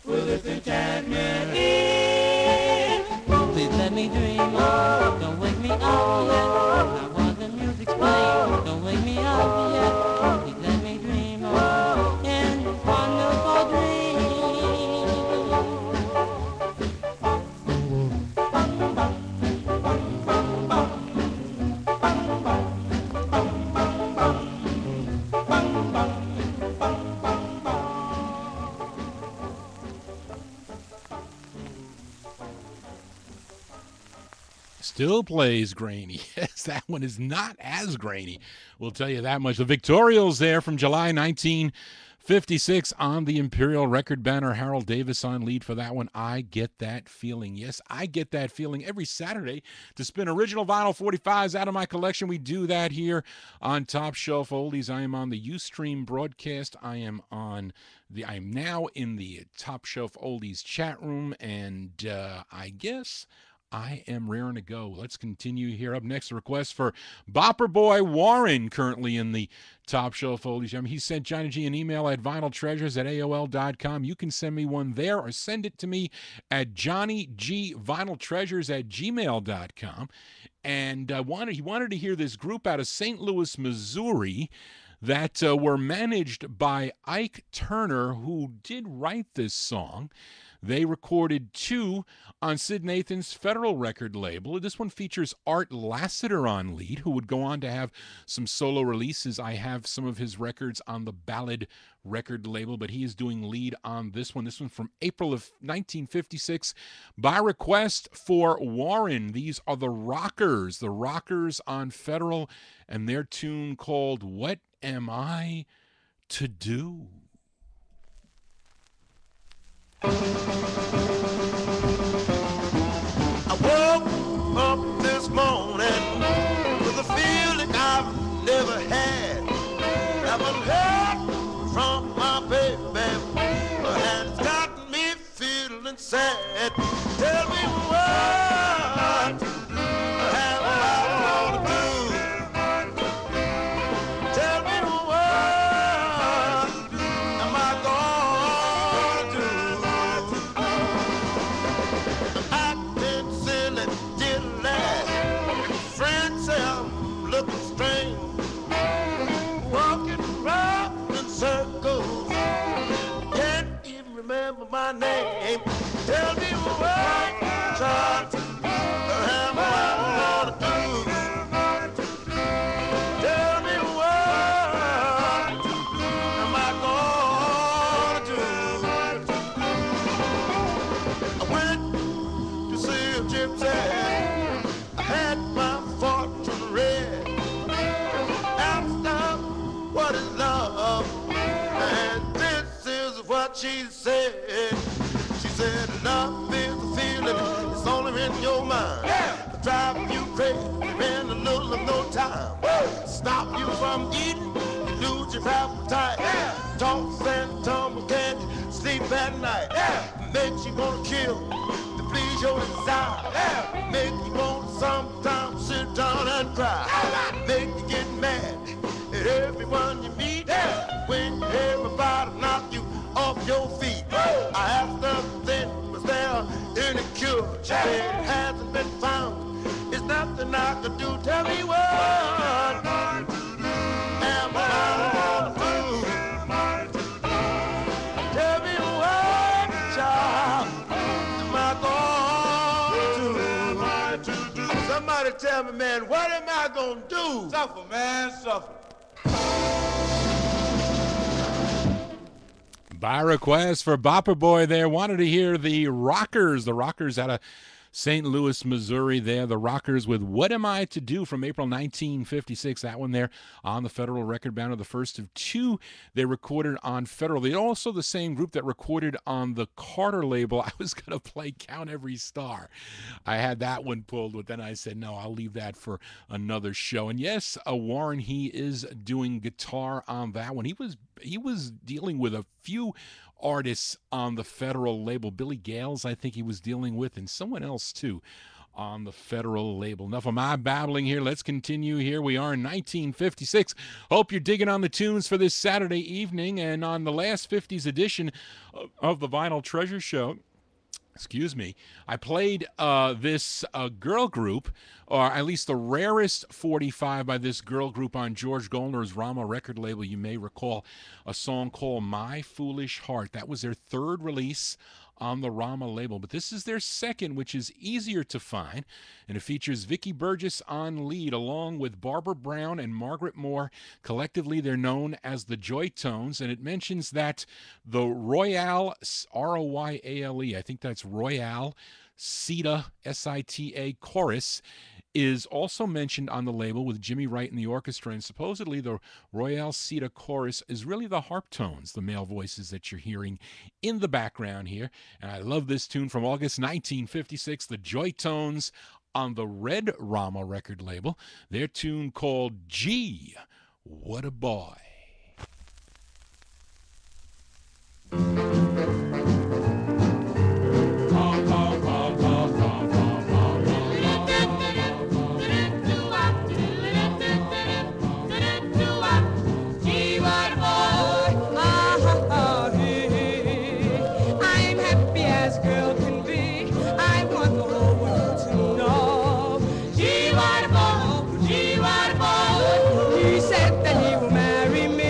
will this enchantment end? Please let me dream on, don't wake me up yet. Now while the music's playing, don't wake me up yet. Please let me dream on in this wonderful dream.
Still plays grainy. Yes, that one is not as grainy. We'll tell you that much. The Victorials there from July 1956 on the Imperial record banner. Harold Davis on lead for that one. I Get That Feeling. Yes, I get that feeling every Saturday to spin original vinyl 45s out of my collection. We do that here on Top Shelf Oldies. I am on the Ustream broadcast. I am now in the Top Shelf Oldies chat room, and I guess I am raring to go. Let's continue here. Up next, a request for Bopper Boy Warren, currently in the Top Shelf Oldies. He sent Johnny G an email at vinyltreasures@aol.com. You can send me one there or send it to me at johnnygvinyltreasures@gmail.com. And he wanted to hear this group out of St. Louis, Missouri. that were managed by Ike Turner, who did write this song. They recorded 2 on Sid Nathan's Federal record label. This one features Art Lassiter on lead, who would go on to have some solo releases. I have some of his records on the Ballad record label, but he is doing lead on this one. This one from April of 1956 by request for Warren. These are the Rockers on Federal, and their tune called What Am I to Do?
I woke up this morning with a feeling I've never had. Haven't heard from my baby, and it's got me feeling sad. Tell me what have I to do? Tell me what am I gonna do? Acting silly, dilly. Friends say I'm looking strange. Walking around in circles. Can't even remember my name. Tell me what, child, am I gonna do? Tell me what am I gonna do? I went to see a gypsy. I had my fortune read. Asked her what is love, and this is what she said. She said, love is a feeling, it's only in your mind. Driving you crazy in a little of no time. Stop you from eating, you lose your appetite. Toss and tumble, can't sleep at night. Makes you wanna kill to please your desire. Make you want to sometimes sit down and cry. Make you get mad at everyone you meet. When everybody knock you off your feet. I asked her then, was there any cure? She said it hasn't been found. It's nothing I could do. Tell me what am I gonna do? Tell me what, child, am I gonna do? Somebody tell me, man, what am I gonna do?
Suffer, man, suffer.
By request for Bopper Boy there, wanted to hear the Rockers out of St. Louis, Missouri there. The Rockers with What Am I to Do from April 1956. That one there on the Federal record banner, the first of 2 they recorded on Federal. They're also the same group that recorded on the Carter label. I was going to play Count Every Star. I had that one pulled, but then I said, no, I'll leave that for another show. And yes, Warren, he is doing guitar on that one. He was dealing with a few artists on the Federal label. Billy Gales, I think he was dealing with, and someone else too on the Federal label. Enough of my babbling here. Let's continue. Here we are in 1956. Hope you're digging on the tunes for this Saturday evening. And on the last 50s edition of the Vinyl Treasure Show, I played this girl group, or at least the rarest 45 by this girl group on George Goldner's Rama record label. You may recall a song called My Foolish Heart. That was their 3rd release on the Rama label, but this is their 2nd, which is easier to find, and it features Vicki Burgess on lead along with Barbara Brown and Margaret Moore. Collectively, they're known as the Joy Tones, and it mentions that the Royale, R-O-Y-A-L-E, I think that's Royale Sita, S-I-T-A chorus, is also mentioned on the label with Jimmy Wright in the orchestra, and supposedly the Royale Sita chorus is really the harp tones, the male voices that you're hearing in the background here. And I love this tune from August 1956, the Joy Tones on the Red Rama record label. Their tune called Gee, What a Boy.
He said that he will marry me.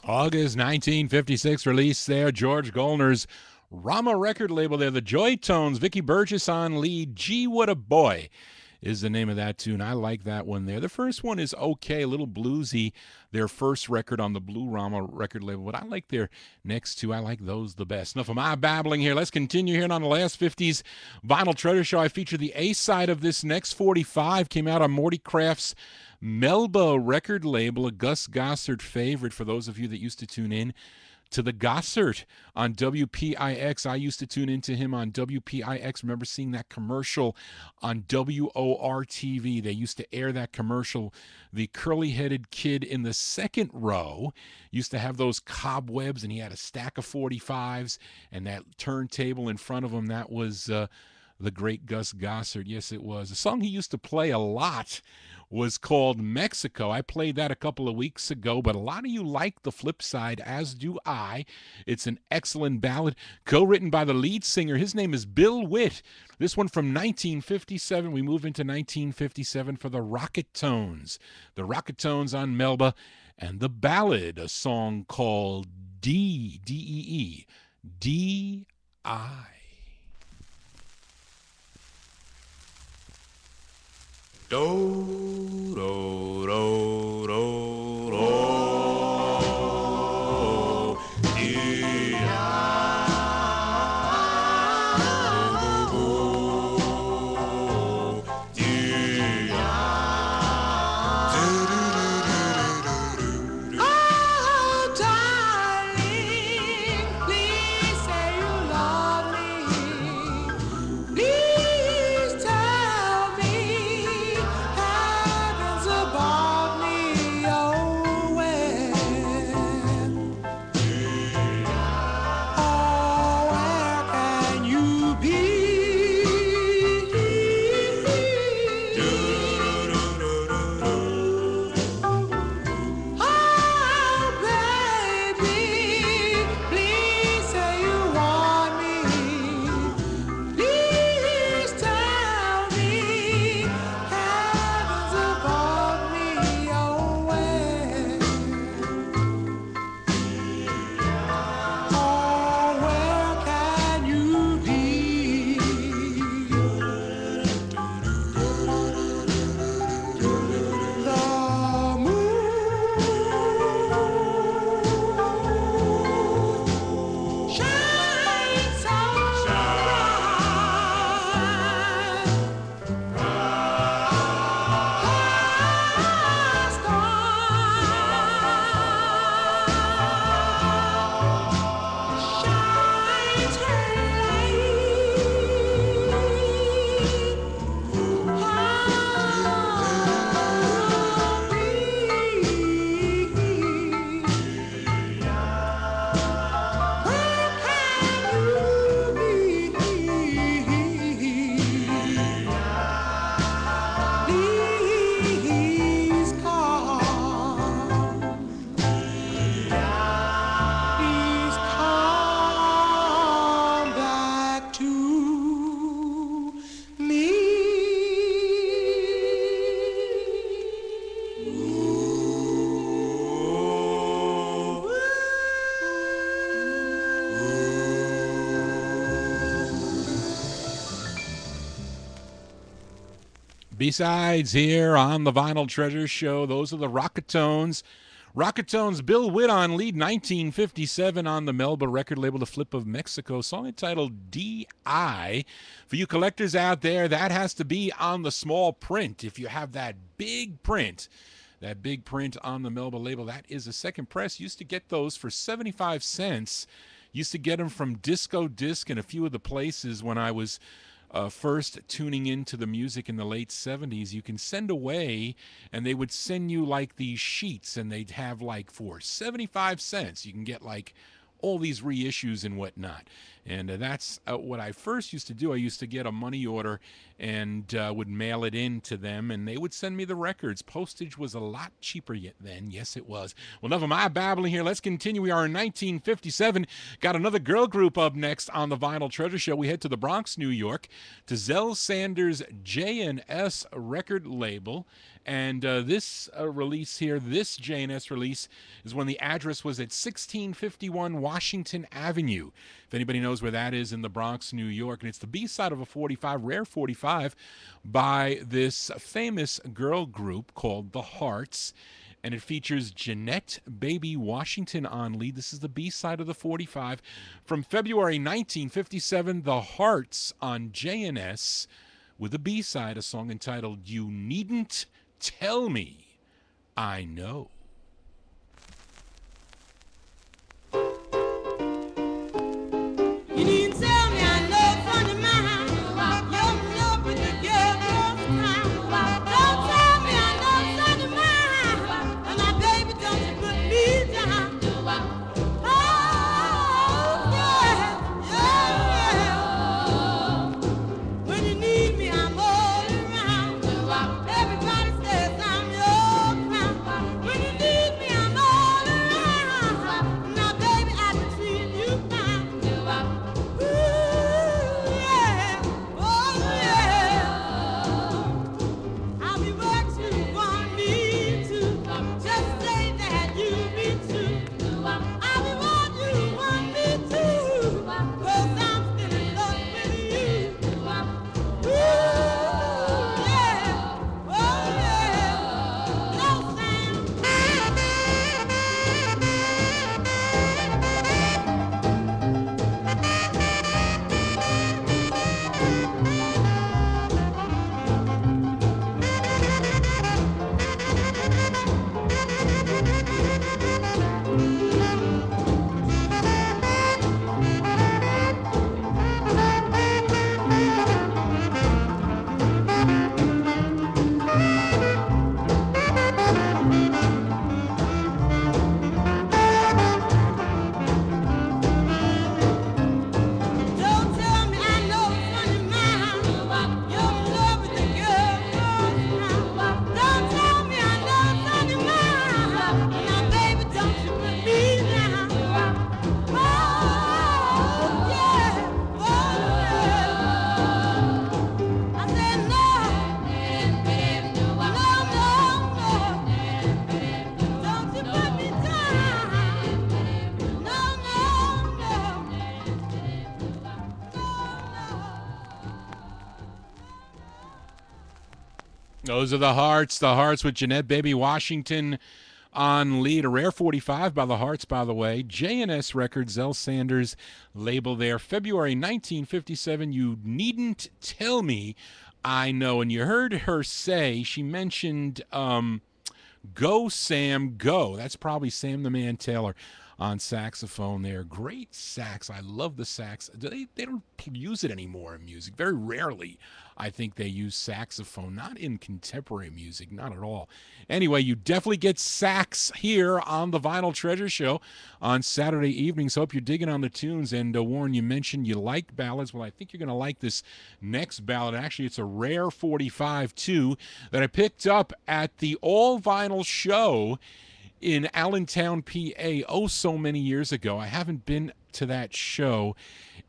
August 1956 release there, George Gollner's Rama record label there, the Joy Tones, Vicky Burgess on lead, Gee What a Boy is the name of that tune. I like that one there. The first one is okay, a little bluesy, their first record on the Blue Rama record label, but I like their next two. I like those the best. Enough of my babbling here. Let's continue here on the Last 50s Vinyl Treasure Show. I feature the A-side of this next 45, came out on Morty Craft's Melba record label, a Gus Gossard favorite for those of you that used to tune in to the Gossard on WPIX. I used to tune into him on WPIX. Remember seeing that commercial on WOR-TV. They used to air that commercial. The curly-headed kid in the second row used to have those cobwebs, and he had a stack of 45s and that turntable in front of him. That was the great Gus Gossard. Yes, it was. A song he used to play a lot was called Mexico. I played that a couple of weeks ago, but a lot of you like the flip side, as do I. It's an excellent ballad, co-written by the lead singer. His name is Bill Witt. This one from 1957. We move into 1957 for the Rocket Tones. The Rocket Tones on Melba, and the ballad, a song called D-E-E, D-I. Do, do, do, do, do, dee, dee,
Oh, darling, please say you love me. Please tell me heaven's above me. Oh, where? Oh, where can you be? Oh, baby, please say you want me. Please tell me heaven's above me. Oh, where? Oh, where can you be? The moon shines so shines her Please come back to me.
B-sides here on the Vinyl Treasure Show. Those are the Rocketones. Rocketones, Bill Witt on lead, 1957 on the Melba record label, The Flip of Mexico. Song entitled D.I. For you collectors out there, that has to be on the small print. If you have that big print on the Melba label, that is a second press. Used to get those for 75 cents. Used to get them from Disco Disc and a few of the places when I was first tuning into the music in the late 70s. You can send away, and they would send you like these sheets, and they'd have like for 75 cents, you can get like all these reissues and whatnot. And that's what I first used to do. I used to get a money order and would mail it in to them, and they would send me the records. Postage was a lot cheaper yet then. Yes, it was. Well, enough of my babbling here. Let's continue. We are in 1957. Got another girl group up next on the Vinyl Treasure Show. We head to the Bronx, New York, to Zell Sanders' J&S record label. And this release here, this J&S release, is when the address was at 1651 Washington Avenue. If anybody knows where that is in the Bronx, New York. And it's the B-side of a 45, rare 45, by this famous girl group called The Hearts. And it features Jeanette Baby Washington on lead. This is the B-side of the 45. From February 1957, The Hearts on J&S with a B-side, a song entitled You Needn't Tell Me I Know.
You needn't tell me I know from your mind. You're in love with the girl most time. Don't tell me I know from your mind. And my baby, don't you put me down. Oh, yeah, yeah, yeah. When you need me, I'm all around. Everybody says I'm your crown. When you need me, I'm all around. Now, baby, I can treat you fine. Ooh, yeah, oh, yeah. I'll be what you want me to. Just say that you be true. I'll be what you want me to. 'Cause I'm still in love with you. Ooh, yeah, oh, yeah. No, Sam. Don't tell me I know from your mind. You're in love with the girl most time. Don't tell me I know from your mind. Now, baby, don't you put me down. Oh, yeah, oh, yeah. I said no, no, no, no. Don't you put me down. No, no, no.
Those are the Hearts with Jeanette Baby Washington on lead. A rare 45 by the Hearts, by the way. J&S Records, Zell Sanders label there. February 1957, You Needn't Tell Me I Know. And you heard her say, she mentioned Go Sam Go. That's probably Sam the Man Taylor on saxophone there. Great sax. I love the sax. They don't use it anymore in music. Very rarely, I think they use saxophone. Not in contemporary music, not at all. Anyway, you definitely get sax here on the Vinyl Treasure Show on Saturday evenings. Hope you're digging on the tunes. And Warren, you mentioned you like ballads. Well, I think you're going to like this next ballad. Actually, it's a rare 45 too that I picked up at the All Vinyl Show in Allentown, PA, oh so many years ago. I haven't been to that show,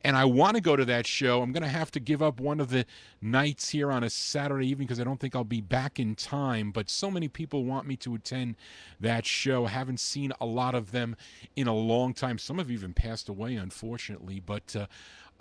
and I want to go to that show. I'm going to have to give up one of the nights here on a Saturday evening because I don't think I'll be back in time, but so many people want me to attend that show. I haven't seen a lot of them in a long time. Some have even passed away, unfortunately, but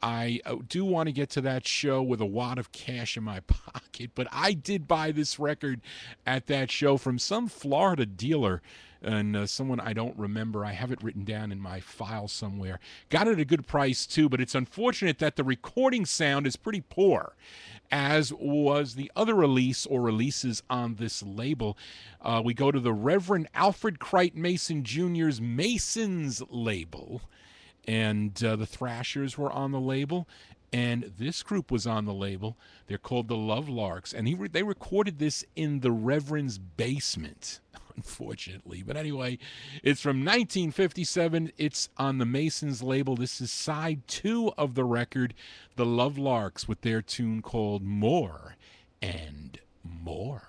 I do want to get to that show with a wad of cash in my pocket, but I did buy this record at that show from some Florida dealer and someone I don't remember. I have it written down in my file somewhere. Got it at a good price, too, but it's unfortunate that the recording sound is pretty poor, as was the other release or releases on this label. We go to the Reverend Alfred Crichton Mason Jr.'s Masons label, and the Thrashers were on the label, and this group was on the label. They're called the Lovelarks, and they recorded this in the Reverend's basement. unfortunately. But anyway, it's from 1957. It's on the Masons label. This is side 2 of the record, the Lovelarks, with their tune called More and More.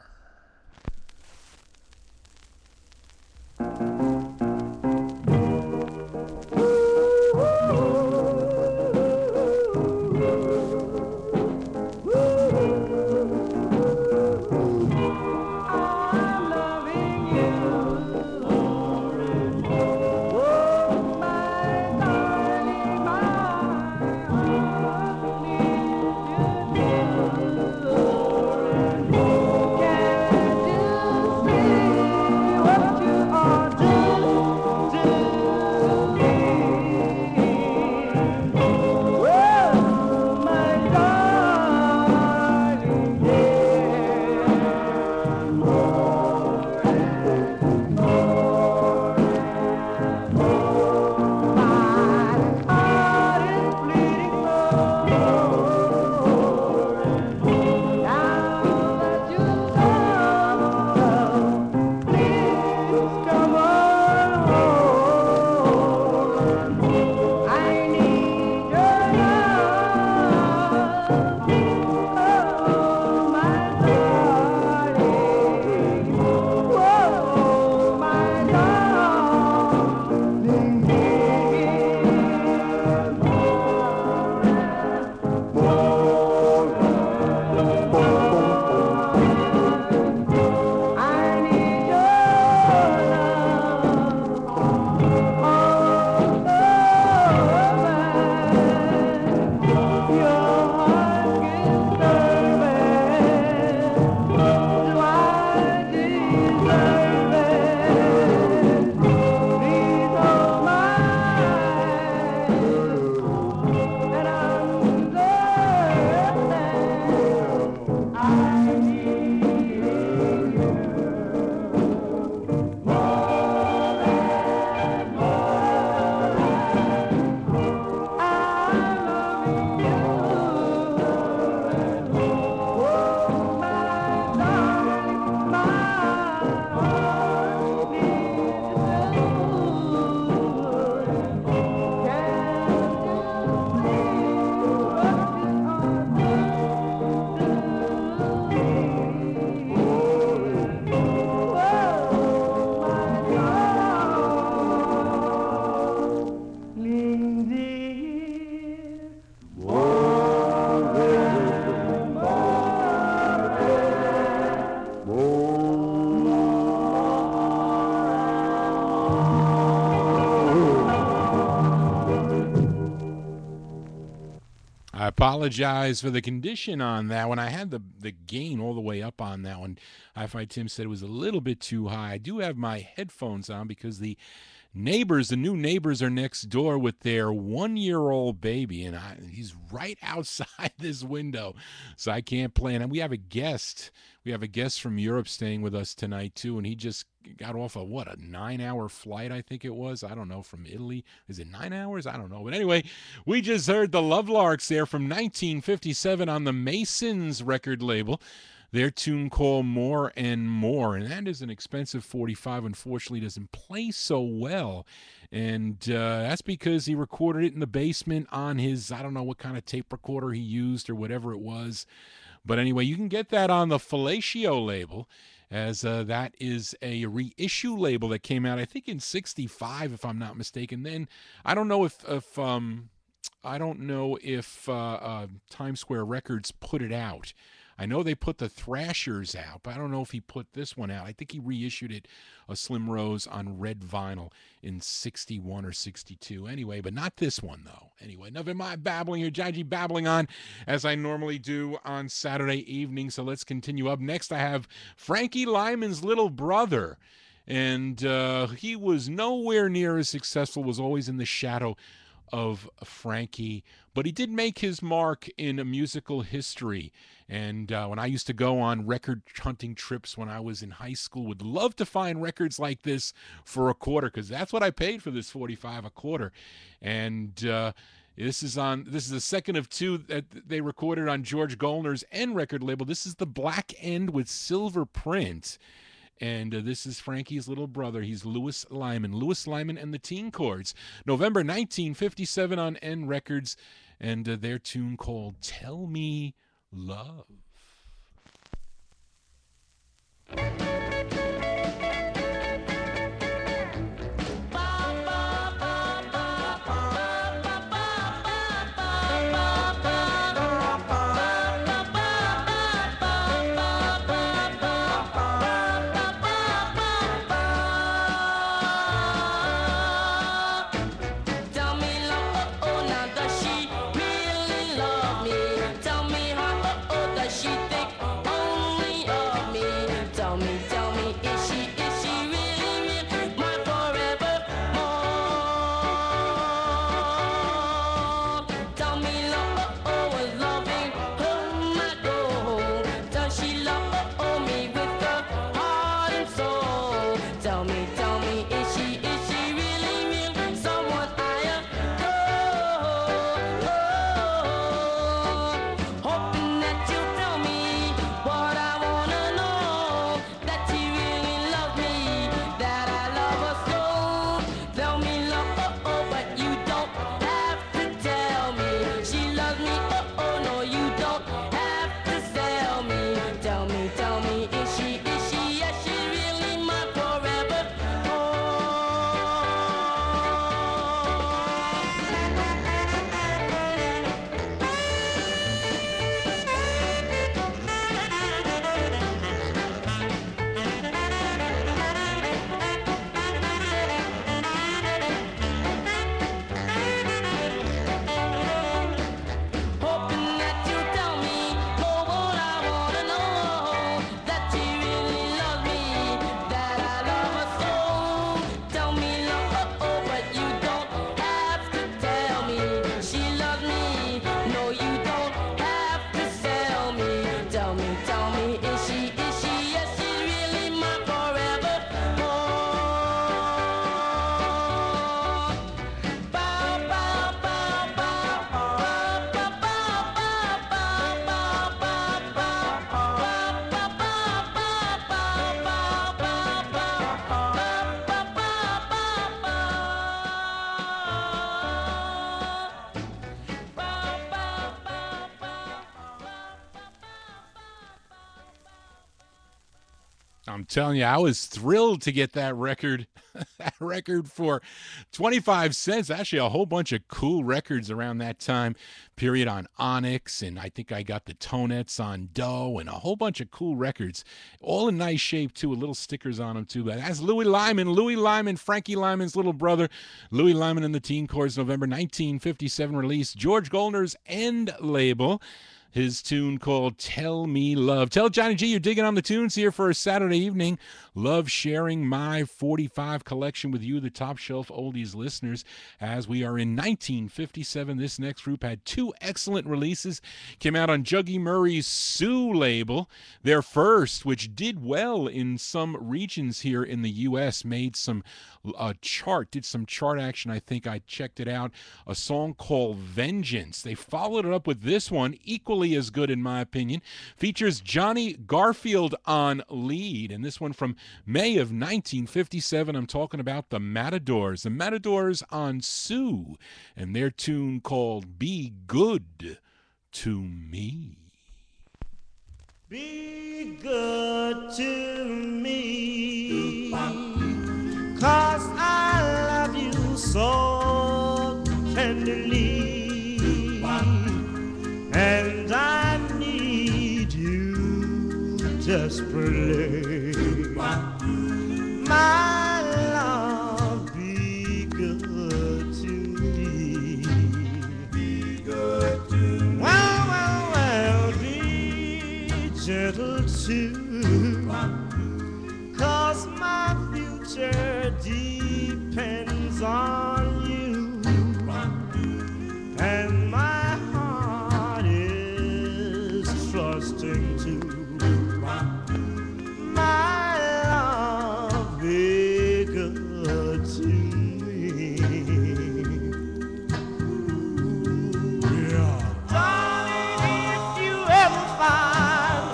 Apologize for the condition on that one. I had the gain all the way up on that one. Hi-Fi Tim said it was a little bit too high. I do have my headphones on because the new neighbors are next door with their 1-year-old baby, and he's right outside this window, so I can't play. And we have a guest. We have a guest from Europe staying with us tonight too, and he just got off a 9-hour flight, I think it was. I don't know, from Italy. Is it 9 hours? I don't know. But anyway, we just heard the Lovelarks there from 1957 on the Masons record label. Their tune called More and More, and that is an expensive 45. Unfortunately, doesn't play so well, and that's because he recorded it in the basement on his, I don't know what kind of tape recorder he used or whatever it was. But anyway, you can get that on the Fellatio label, as that is a reissue label that came out, I think, in '65, if I'm not mistaken. Then I don't know if Times Square Records put it out. I know they put the Thrashers out, but I don't know if he put this one out. I think he reissued it, a Slim Rose, on red vinyl in '61 or '62. Anyway, but not this one, though. Anyway, enough of my babbling here. Jaji babbling on, as I normally do on Saturday evening. So let's continue. Up next, I have Frankie Lyman's little brother. And he was nowhere near as successful, was always in the shadow of Frankie, but he did make his mark in musical history. And when I used to go on record hunting trips when I was in high school, would love to find records like this for a quarter, because that's what I paid for this 45, a quarter. And this is the second of two that they recorded on George Gollner's End record label. This is the Black End with silver print. And this is Frankie's little brother. He's Louis Lyman. Louis Lyman and the Teen Chords. November 1957 on N Records. And their tune called Tell Me Love. I'm telling you, I was thrilled to get that record, that record for 25 cents. Actually, a whole bunch of cool records around that time period on Onyx, and I think I got the Tonettes on Doe, and a whole bunch of cool records, all in nice shape too, with little stickers on them too. But that's Louis Lyman, Frankie Lyman's little brother. Louis Lyman and the Teen Chords, November 1957 release, George Goldner's End label. His tune called Tell Me Love. Tell Johnny G you're digging on the tunes here for a Saturday evening. Love sharing my 45 collection with you, the Top Shelf Oldies listeners, as we are in 1957. This next group had two excellent releases. Came out on Juggy Murray's Sue label. Their first, which did well in some regions here in the U.S., made some did some chart action. I think I checked it out. A song called Vengeance. They followed it up with this one, equally as good in my opinion. Features Johnny Garfield on lead, and this one from May of 1957. I'm talking about the Matadors. The Matadors on Sue, and their tune called Be Good to Me.
Be good to me, 'cause I love you so tenderly, and I need you desperately. My love, be good to me. Be good to me. Well, be gentle too, 'cause my future depends on you, and my heart is trusting too. My love, be good to me. Yeah. Darling, if you ever find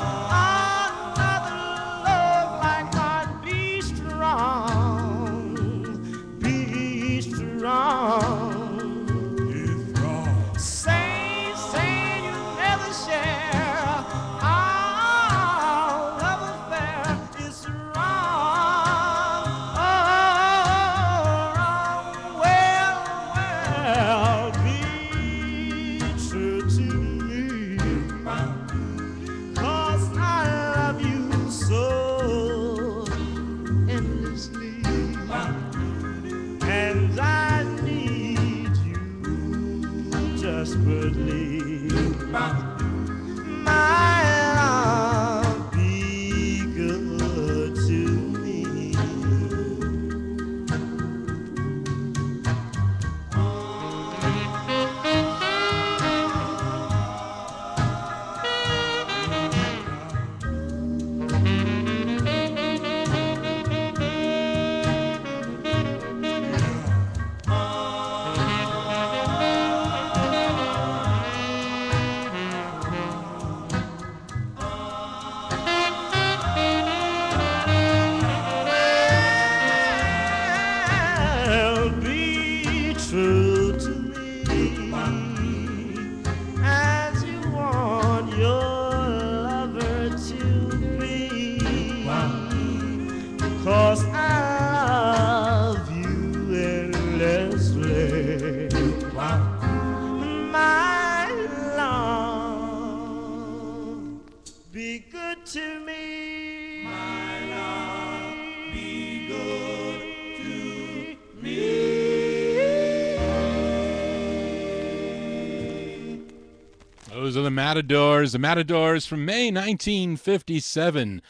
Those are the Matadors. The Matadors from May 1957.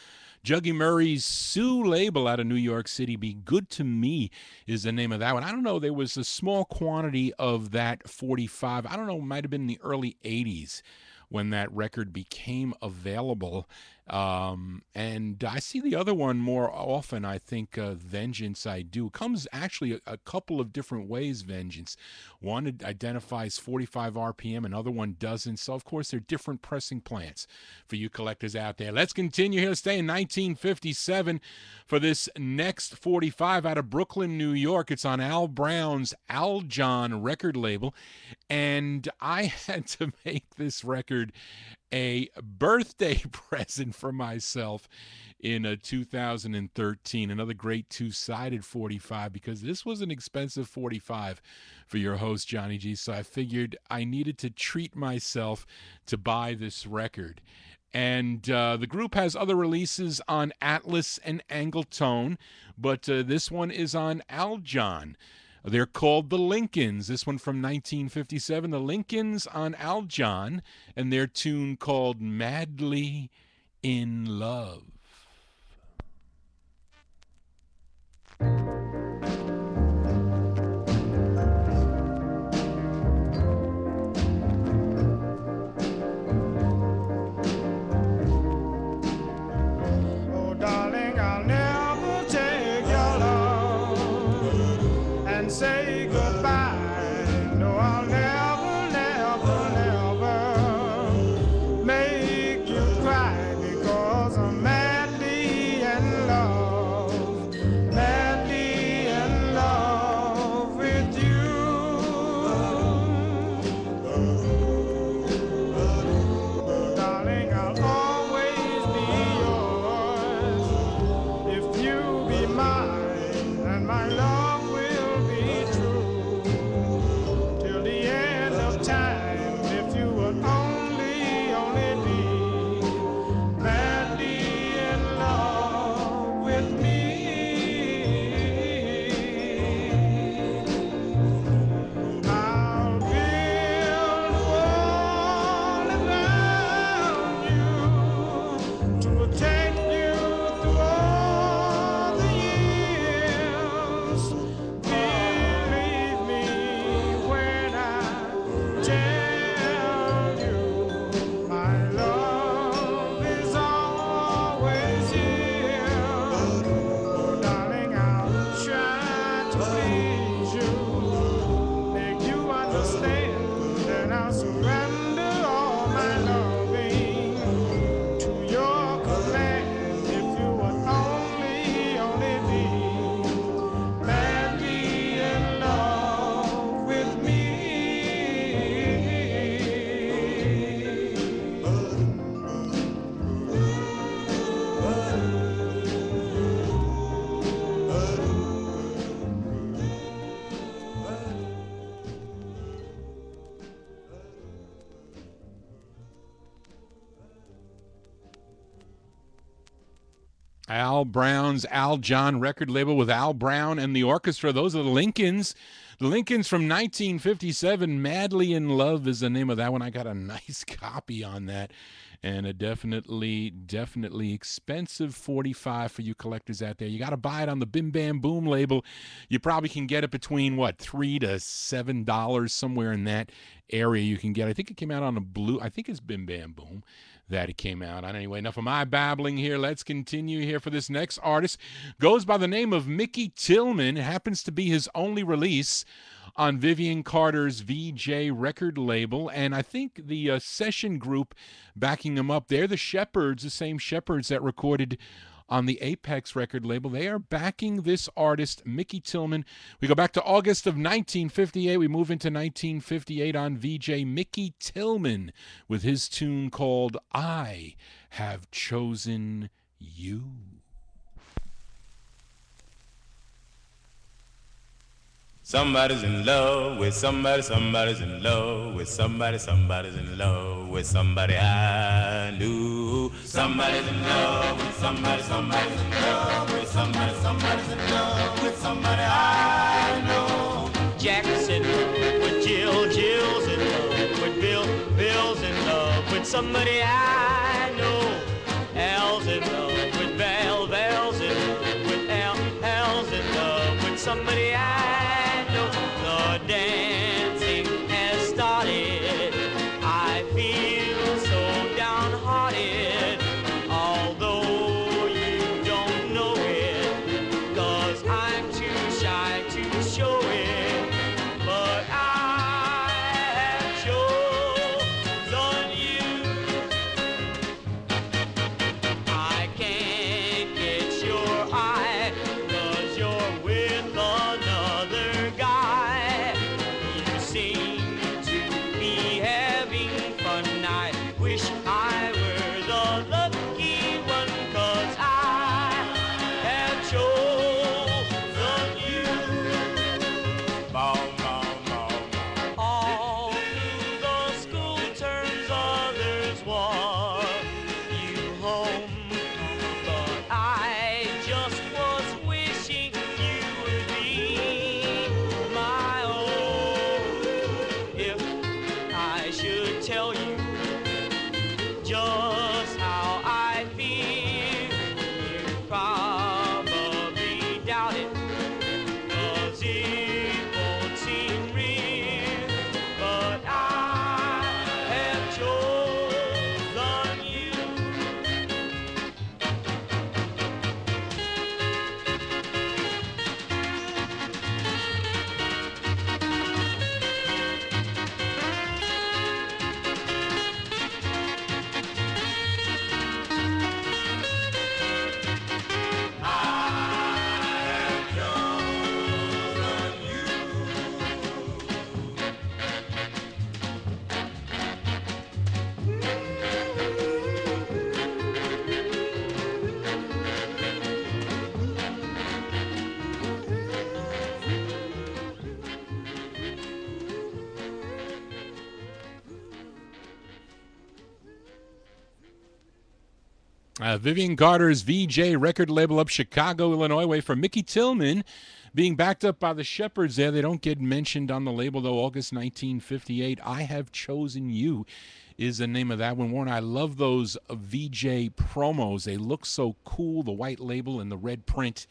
Juggy Murray's Sue label out of New York City. Be Good to Me is the name of that one. I don't know. There was a small quantity of that 45. I don't know. It might have been in the early 80s when that record became available. And I see the other one more often. I think Vengeance I Do. It comes actually a couple of different ways, Vengeance. One identifies 45 RPM, another one doesn't. So, of course, they're different pressing plants for you collectors out there. Let's continue here. Stay in 1957 for this next 45 out of Brooklyn, New York. It's on Al Brown's Al John record label. And I had to make this record a birthday present for myself in 2013. Another great two-sided 45, because this was an expensive 45 for your host, Johnny G. So I figured I needed to treat myself to buy this record. And the group has other releases on Atlas and Angletone, but this one is on Al John. They're called the Lincolns. This one from 1957. The Lincolns on Al John, and their tune called Madly in Love.
Oh, darling, I'll never take your love and say goodbye. No, I'll never, never, never make you cry, because I'm madly in love, madly in love with you. Darling, I'll always be yours if you be mine, and my love will be true till the end of time. If you would only, only be madly in love with me. I'll build a wall around you to protect you through all the years. Believe me when I tell you my love is always here. Oh, darling, I'll try to please you, make you understand, then I'll surrender all my loving to your command. If you would only, only be madly in love with me.
Al Brown's Al John record label with Al Brown and the orchestra. Those are the Lincolns. The Lincolns from 1957. Madly in Love is the name of that one. I got a nice copy on that, and a definitely expensive 45 for you collectors out there. You got to buy it on the Bim Bam Boom label. You probably can get it between $3 to $7, somewhere in that area. You can get. I think it came out on a blue. I think it's Bim Bam Boom that it came out on. Anyway, enough of my babbling here. Let's continue here for this next artist. Goes by the name of Mickey Tillman. It happens to be his only release on Vivian Carter's VJ record label, and I think the session group backing him up, they're the Shepherds, the same Shepherds that recorded on the Apex record label. They are backing this artist, Mickey Tillman. We go back to August of 1958. We move into 1958 on VJ. Mickey Tillman with his tune called I Have Chosen You.
Somebody's in love with somebody, somebody's in love with somebody, somebody's in love with somebody I knew. Somebody's in love with somebody, somebody's in love with somebody, somebody's in love with somebody I know.
Jack's in love with Jill, Jill's in love with Bill, Bill's in love somebody I know. Al's in love with Val, Val's in love with Al, Al's in love with somebody I know. The dancing has started. I feel so downhearted, although you don't know it, 'cause I'm too shy to show it. But I have chosen you. I can't get your eye, 'cause you're with another guy. You seem to be having fun. I wish I were the lucky one, 'cause I have chosen you.
Boom, boom, boom, boom.
All through the school terms others walk you home, but I just was wishing you would be my own. If I should tell you just how I feel, you probably doubt it, 'cause it won't seem real. But I have chosen you.
Vivian Carter's VJ record label up Chicago, Illinois way from Mickey Tillman, being backed up by the Shepherds there. They don't get mentioned on the label, though. August 1958, I Have Chosen You is the name of that one. Warren, I love those VJ promos. They look so cool, the white label and the red print.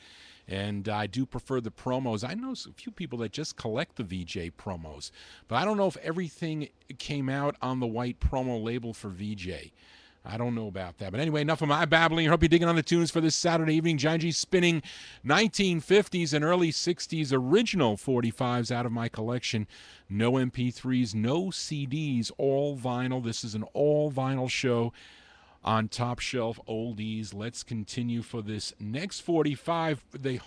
And I do prefer the promos. I know a few people that just collect the VJ promos, but I don't know if everything came out on the white promo label for VJ. I don't know about that. But anyway, enough of my babbling. I hope you're digging on the tunes for this Saturday evening. John G spinning 1950s and early 60s original 45s out of my collection. No MP3s, no CDs, all vinyl. This is an all vinyl show on Top Shelf Oldies. Let's continue for this next 45. The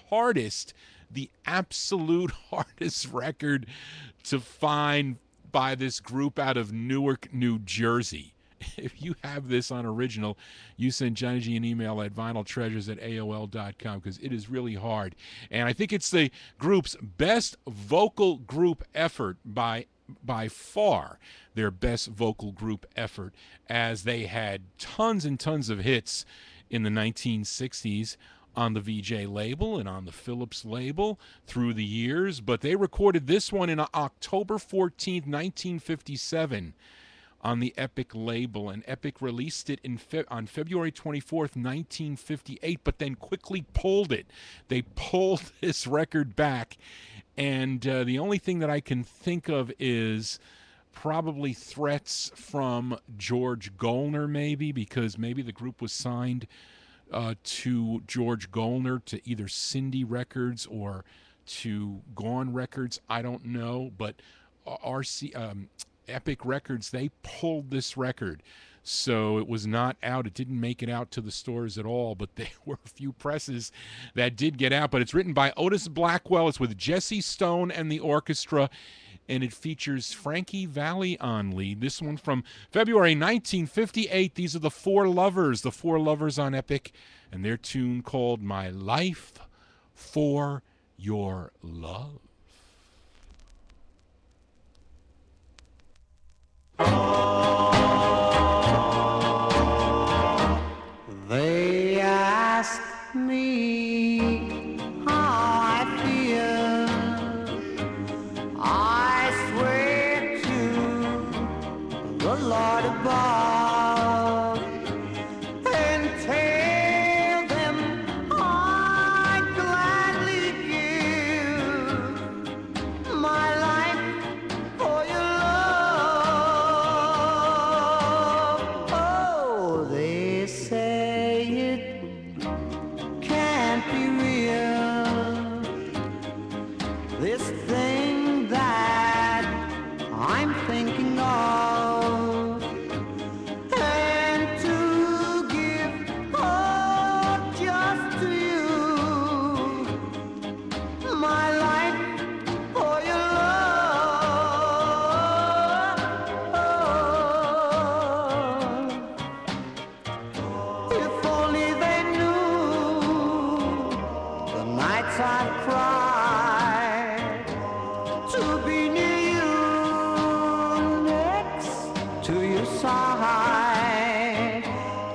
absolute hardest record to find by this group out of Newark, New Jersey. If you have this on original, you send Johnny G an email at vinyltreasures@aol.com, because it is really hard. And I think it's the group's best vocal group effort by far, their best vocal group effort, as they had tons and tons of hits in the 1960s on the VJ label and on the Philips label through the years. But they recorded this one in October 14th, 1957. On the Epic label, and Epic released it on February 24th, 1958, but then quickly pulled it. They pulled this record back, and the only thing that I can think of is probably threats from George Golner, maybe, because maybe the group was signed to George Golner, to either Cindy Records or to Gone Records. I don't know, but Epic Records, they pulled this record. So it was not out. It didn't make it out to the stores at all, but there were a few presses that did get out. But it's written by Otis Blackwell. It's with Jesse Stone and the orchestra, and it features Frankie Valli on lead. This one from February 1958. These are the Four Lovers on Epic, and their tune called My Life for Your Love.
They ask me how I feel. I swear to the Lord above, Nights I've cried to be near you, next to your side.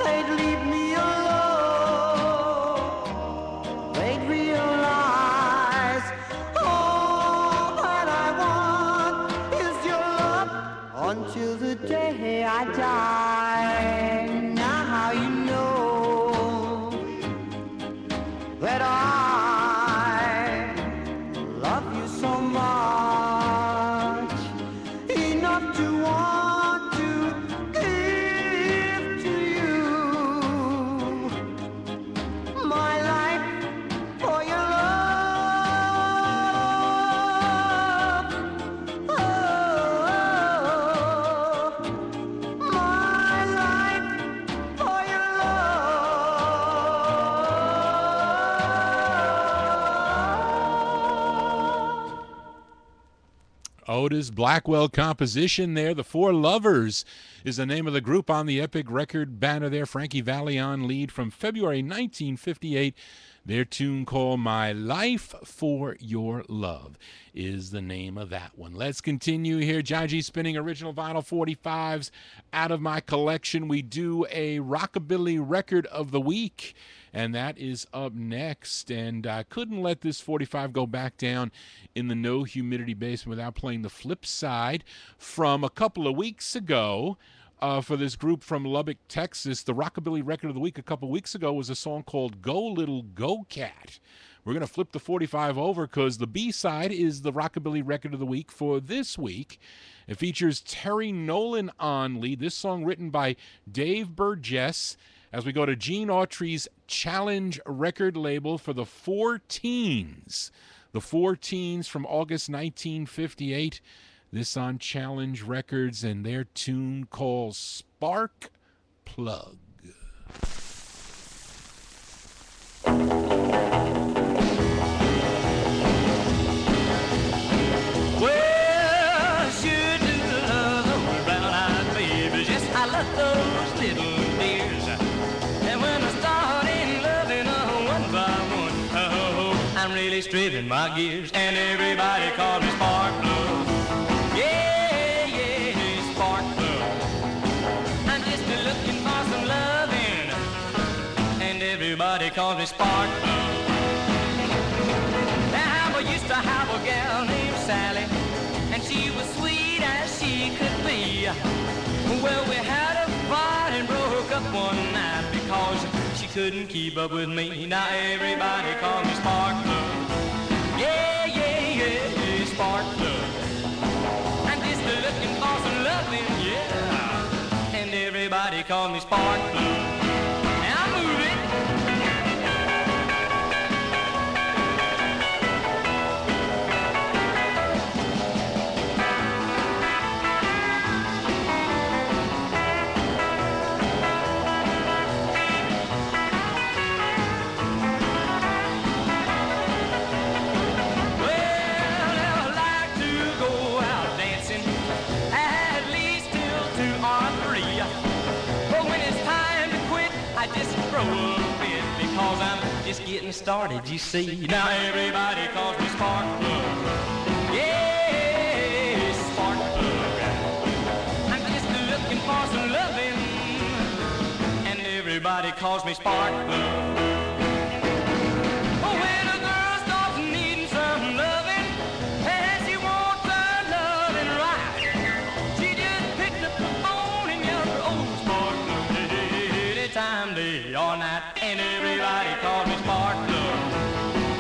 They'd leave me alone, they'd realize all that I want is your love until the day I die. Now how you know that I love you so much, enough to want to give to you my life for your love. Oh, my life for your love.
Otis Blackwell composition there. The Four Lovers is the name of the group on the Epic record banner there. Frankie Valli on lead from February 1958. Their tune called My Life for Your Love is the name of that one. Let's continue here. Jaji spinning original vinyl 45s out of my collection. We do a Rockabilly Record of the Week, and that is up next. And I couldn't let this 45 go back down in the no humidity basement without playing the flip side from a couple of weeks ago. For this group from Lubbock, Texas. The Rockabilly Record of the Week a couple weeks ago was a song called Go Little Go Cat. We're going to flip the 45 over because the B-side is the Rockabilly Record of the Week for this week. It features Terry Nolan on lead. This song written by Dave Burgess as we go to Gene Autry's Challenge record label for the Four Teens. The Four Teens from August 1958. This on Challenge Records and their tune called Spark Plug.
Well, sure do love those brown-eyed babies. Yes, I love those little dears. And when I start in loving one by one, oh, I'm really stripping my gears. And everybody calls me Spark Plug. Yeah, yeah, Spark Plug. I'm just looking for some loving, and everybody calls me Spark Plug. Now, I used to have a gal named Sally, and she was sweet as she could be. Well, we had a fight and broke up one night because she couldn't keep up with me. Now everybody calls me Spark Plug. Yeah, yeah, yeah, Spark Plug. I'm just looking for some loving, yeah. And everybody calls me Spark Plug. And I'm moving. Because I'm just getting started, you see. Now everybody calls me Spark Plug. Yeah, Spark Plug. I'm just looking for some loving, and everybody calls me Spark Plug. When a girl starts needing some loving, and she wants her loving right, she just picks up the phone and yells, oh, Spark Plug, anytime, day or night. And everybody calls me Spark Plug.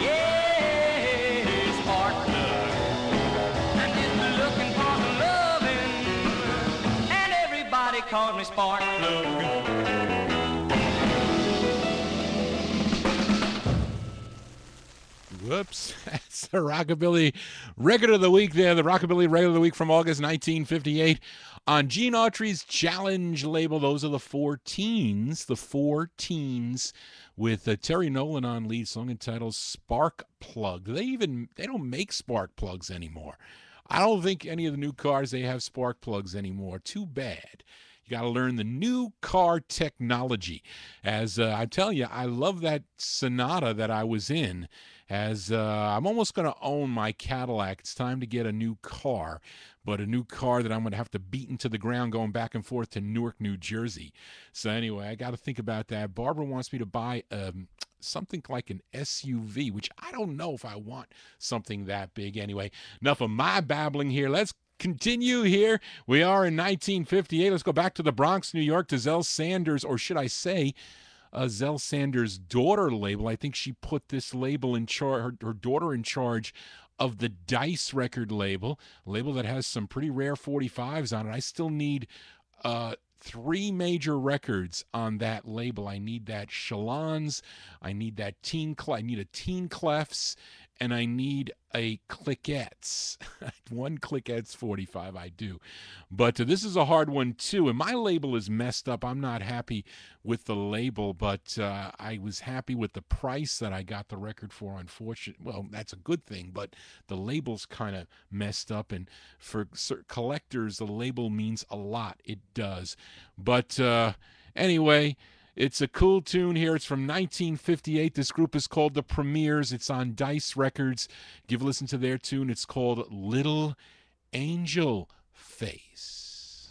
Yeah, Spark Plug. I'm just looking for some loving, and everybody calls me Spark Plug.
Whoops. That's the Rockabilly Record of the Week there. The Rockabilly Record of the Week from August 1958. On Gene Autry's Challenge label, those are the Four Teens. The Four Teens with Terry Nolan on lead, song entitled Spark Plug. They don't make spark plugs anymore. I don't think any of the new cars, they have spark plugs anymore. Too bad. You got to learn the new car technology. As I tell you, I love that Sonata that I was in. As I'm almost going to own my Cadillac. It's time to get a new car, but a new car that I'm going to have to beat into the ground going back and forth to Newark, New Jersey. So anyway, I got to think about that. Barbara wants me to buy something like an SUV, which I don't know if I want something that big. Anyway, enough of my babbling here. Let's continue here. We are in 1958. Let's go back to the Bronx, New York, to Zell Sanders, or should I say, Zell Sanders' daughter label. I think she put this label in charge, her daughter in charge of the Dice record label, a label that has some pretty rare 45s on it. I still need 3 major records on that label. I need that Shalons, I need that I need a Teen Clefs, and I need a Clickettes. One Clickettes 45, I do. But this is a hard one, too. And my label is messed up. I'm not happy with the label, but I was happy with the price that I got the record for, unfortunately. Well, that's a good thing, but the label's kind of messed up. And for collectors, the label means a lot. It does. But anyway, it's a cool tune here. It's from 1958. This group is called The Premiers. It's on Dice Records. Give a listen to their tune. It's called Little Angel Face.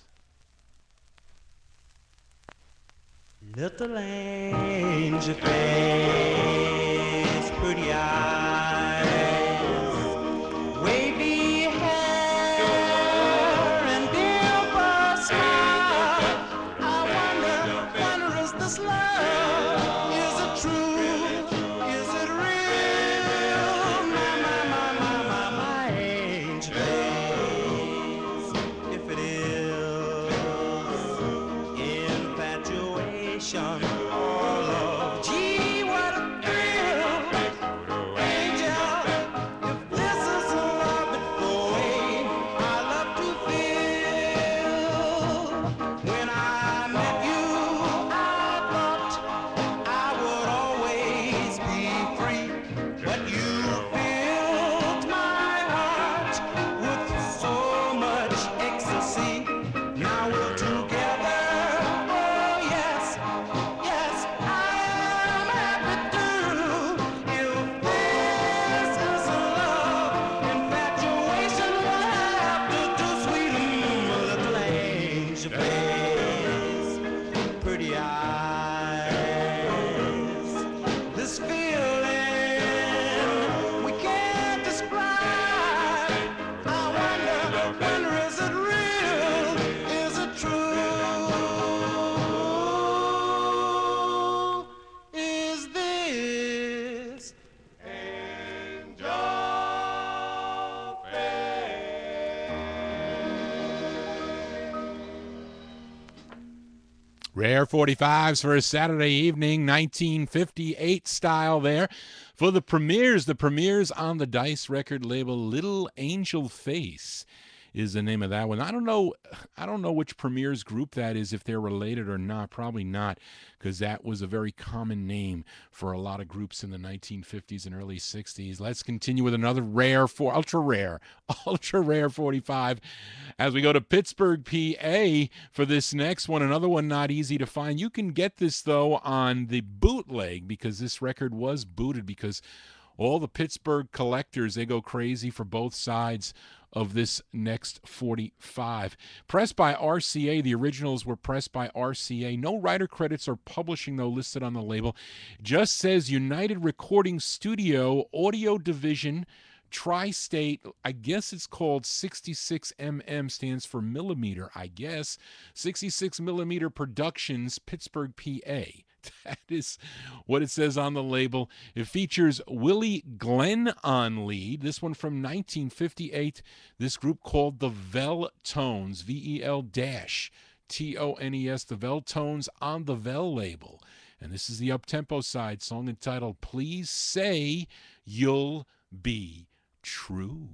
Little angel face, pretty eyes, wavy hair, and dimple smile. I wonder is this love? Is it true? Is it real? My angel face. If it is infatuation or love, gee, what a thrill! Angel, if this is love, the way I love to feel. When I met you, I thought I would always be free, but you filled my heart with so much ecstasy. Now we're together. Oh yes, yes, I'm happy too. If this is love, infatuation will have to do. Sweet little angel face, pretty eyes. This feeling we can't describe. I wonder is it real? Is it true? Is this angel
Rare 45s for a Saturday evening, 1958 style there. For the Premiers on the Dice record label, Little Angel Face is the name of that one. I don't know which Premiers group that is, if they're related or not. Probably not, because that was a very common name for a lot of groups in the 1950s and early 60s. Let's continue with another ultra rare 45 as we go to Pittsburgh, PA for this next one. Another one not easy to find. You can get this, though, on the bootleg, because this record was booted, because all the Pittsburgh collectors, they go crazy for both sides of this next 45. Pressed by RCA. The originals were pressed by RCA. No writer credits or publishing, though, listed on the label. Just says United Recording Studio, Audio Division, Tri-State. I guess it's called 66 mm, stands for millimeter, I guess. 66 millimeter Productions, Pittsburgh, PA. That is what it says on the label. It features Willie Glenn on lead. This one from 1958. This group called the Veltones, VEL-TONES, the Veltones on the Vel label. And this is the up-tempo side, song entitled Please Say You'll Be True.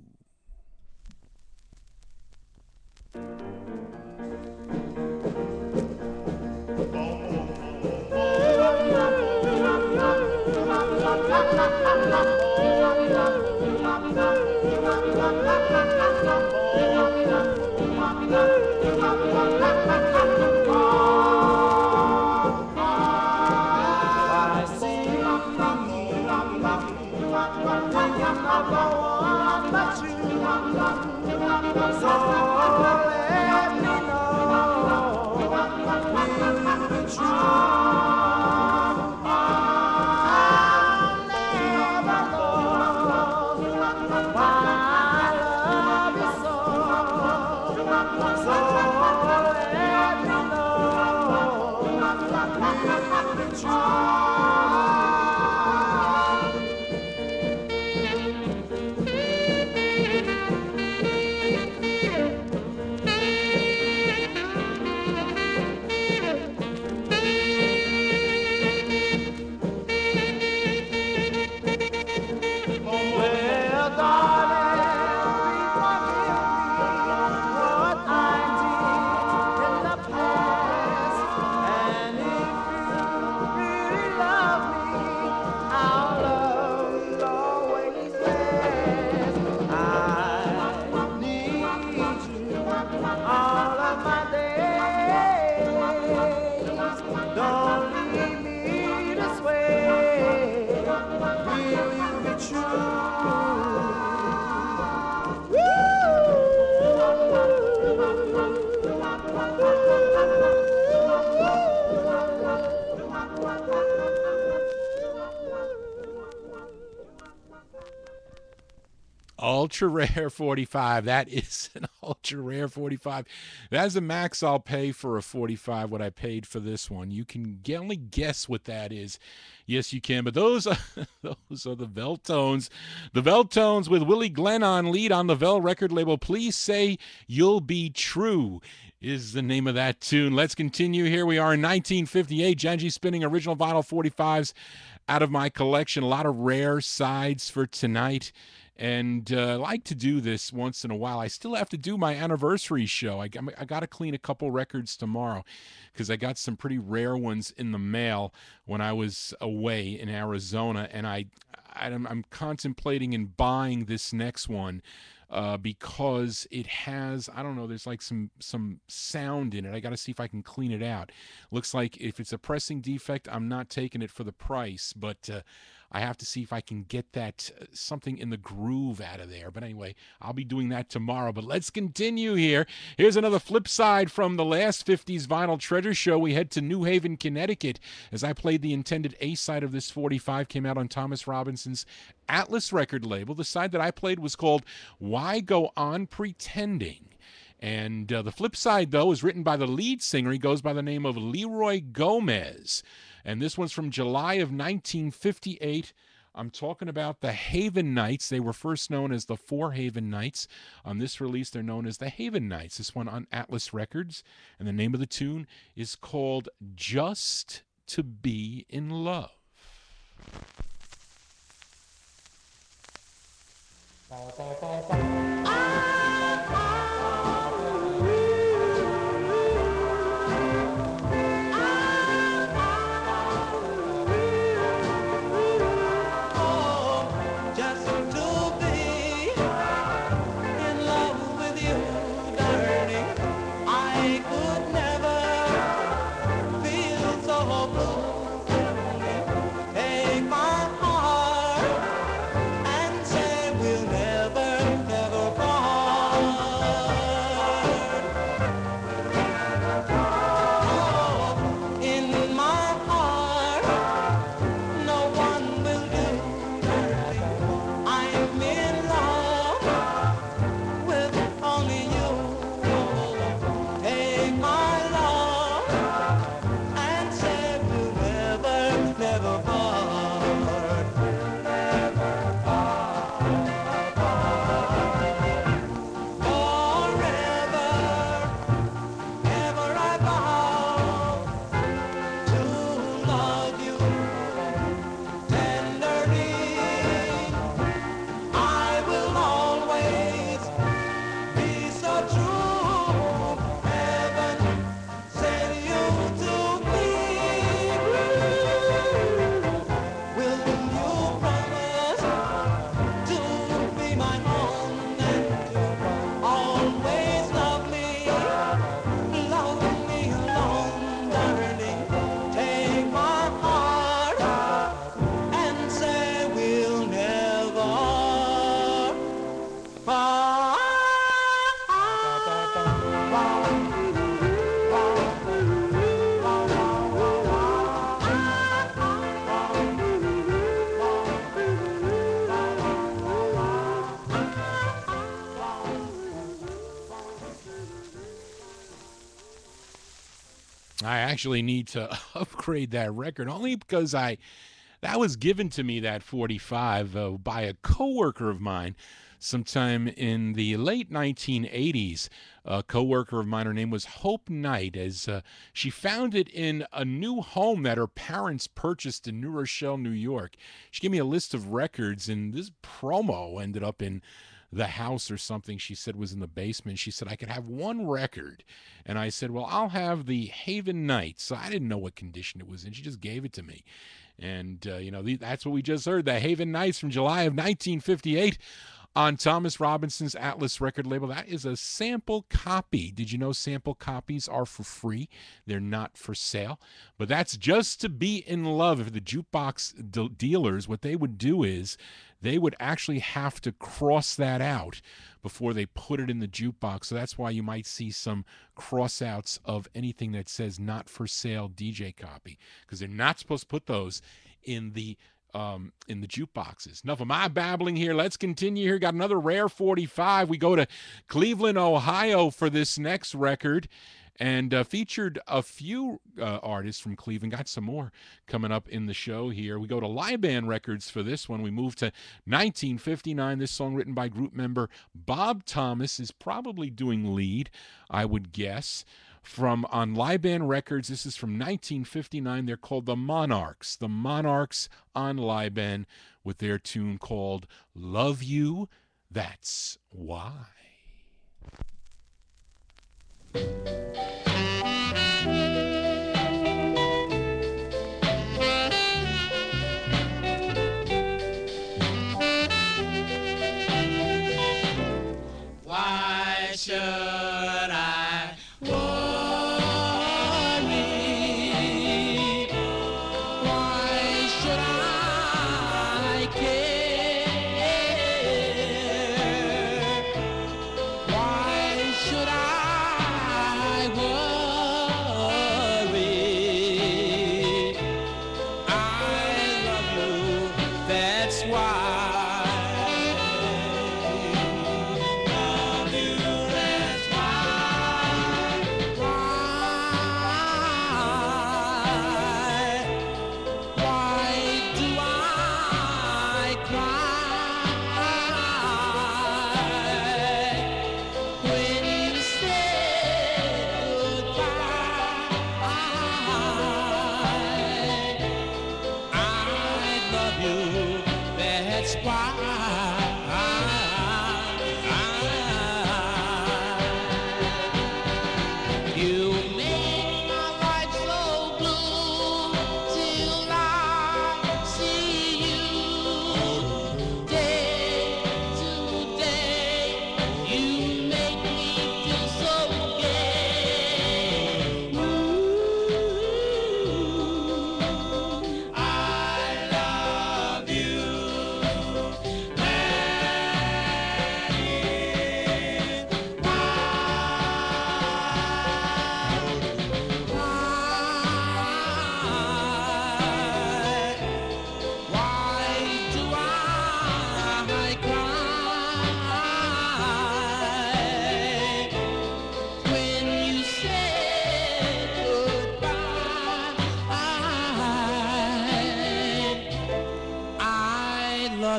thinking of the one but you. So let me know, will you be true? I'll never know why I love you so. So let me know, will you be true? Well, darling, forgive me what I did in the past. And if you really love me, our love will always last. I need you all of my days. Don't leave me this way. Will you be true?
Ultra rare 45. That is an ultra rare 45. That's the max I'll pay for a 45, what I paid for this one. You can only guess what that is. Yes, you can. But those are the Veltones. The Veltones with Willie Glenn on lead on the Vel record label. Please Say You'll Be True is the name of that tune. Let's continue. Here we are in 1958. Genji spinning original vinyl 45s out of my collection. A lot of rare sides for tonight. And I like to do this once in a while. I still have to do my anniversary show. I got to clean a couple records tomorrow because I got some pretty rare ones in the mail when I was away in Arizona. And I'm contemplating in buying this next one because it has, I don't know, there's like some sound in it. I got to see if I can clean it out. Looks like if it's a pressing defect, I'm not taking it for the price, but I have to see if I can get that something in the groove out of there. But anyway, I'll be doing that tomorrow. But let's continue here. Here's another flip side from the last 50s Vinyl Treasure Show. We head to New Haven, Connecticut, as I played the intended A side of this 45. Came out on Thomas Robinson's Atlas record label. The side that I played was called Why Go On Pretending. And the flip side, though, is written by the lead singer. He goes by the name of Leroy Gomez. And this one's from July of 1958. I'm talking about the Haven Knights. They were first known as the Four Haven Knights. On this release, they're known as the Haven Knights. This one on Atlas Records. And the name of the tune is called Just to Be in Love.
I'm
I actually need to upgrade that record only because that was given to me, that 45, by a coworker of mine sometime in the late 1980s. A coworker of mine, her name was Hope Knight, as she found it in a new home that her parents purchased in New Rochelle, New York. She gave me a list of records, and this promo ended up in the house or something. She said was in the basement. She said I could have one record, and I said, well, I'll have the Haven Knights. So I didn't know what condition it was in. She just gave it to me. And, that's what we just heard, the Haven Knights from July of 1958 on Thomas Robinson's Atlas record label. That is a sample copy. Did you know sample copies are for free? They're not for sale. But that's Just to Be in Love. If the jukebox dealers, what they would do is they would actually have to cross that out before they put it in the jukebox. So that's why you might see some cross-outs of anything that says not for sale DJ copy, because they're not supposed to put those in the jukeboxes. Enough of my babbling here. Let's continue here. Got another rare 45. We go to Cleveland, Ohio for this next record, and featured a few artists from Cleveland. Got some more coming up in the show here. We go to Liban Records for this one. We move to 1959. This song, written by group member Bob Thomas, is probably doing lead, I would guess. From on Liban Records, this is from 1959. They're called the Monarchs. The Monarchs on Liban with their tune called Love You, That's Why.
Why should I worry? Why should I care? Why should I worry? I love you, that's why.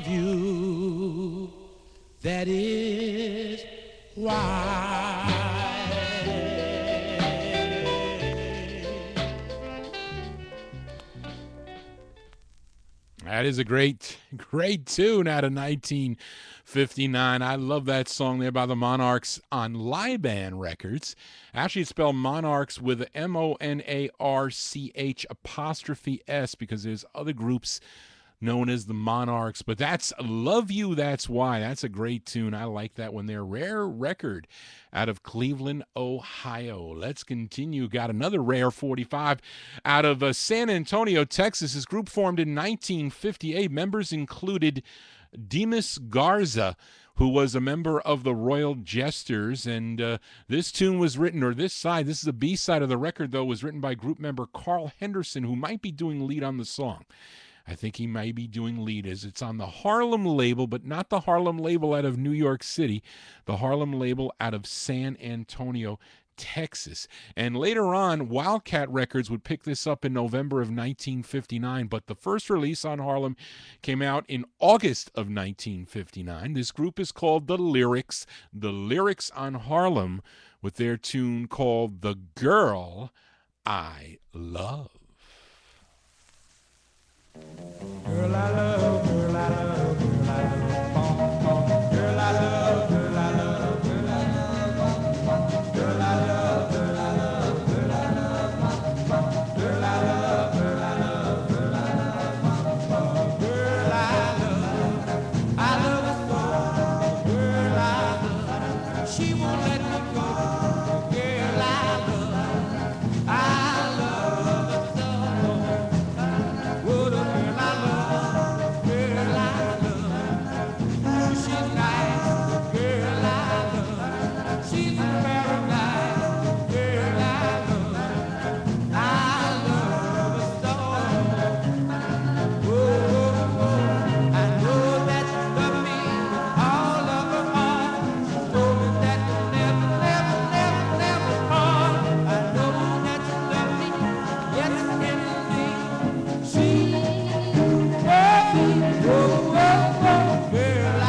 You, that is why.
That is a great tune out of 1959. I love that song there by the Monarchs on Liban Records. Actually, it's spelled Monarchs with MONARCH''S because there's other groups known as the Monarchs, but that's Love You, That's Why. That's a great tune. I like that one there. Rare record out of Cleveland, Ohio. Let's continue. Got another rare 45 out of San Antonio, Texas. This group formed in 1958. Members included Demas Garza, who was a member of the Royal Jesters, and this tune was written, or this is the B-side of the record, though, was written by group member Carl Henderson, who might be doing lead on the song. I think he may be doing lead, as it's on the Harlem label, but not the Harlem label out of New York City, the Harlem label out of San Antonio, Texas. And later on, Wildcat Records would pick this up in November of 1959, but the first release on Harlem came out in August of 1959. This group is called The Lyrics. The Lyrics on Harlem with their tune called The Girl I Love.
Girl I love, girl I love, girl I love, girl I love, girl I love, girl I love, girl I love, girl I love, girl I love, girl I love, girl I love, girl I love, girl I love her so, girl I love, she won't let me go, girl I love her so. What a girl I love, girl I love. She's nice, girl I love. She's in paradise, girl I love. I love her so. Oh, I know that you love me with all of her heart. She told me that you never, never, never, never part. I know that you love me, yes, indeed. She, oh, oh, oh, girl I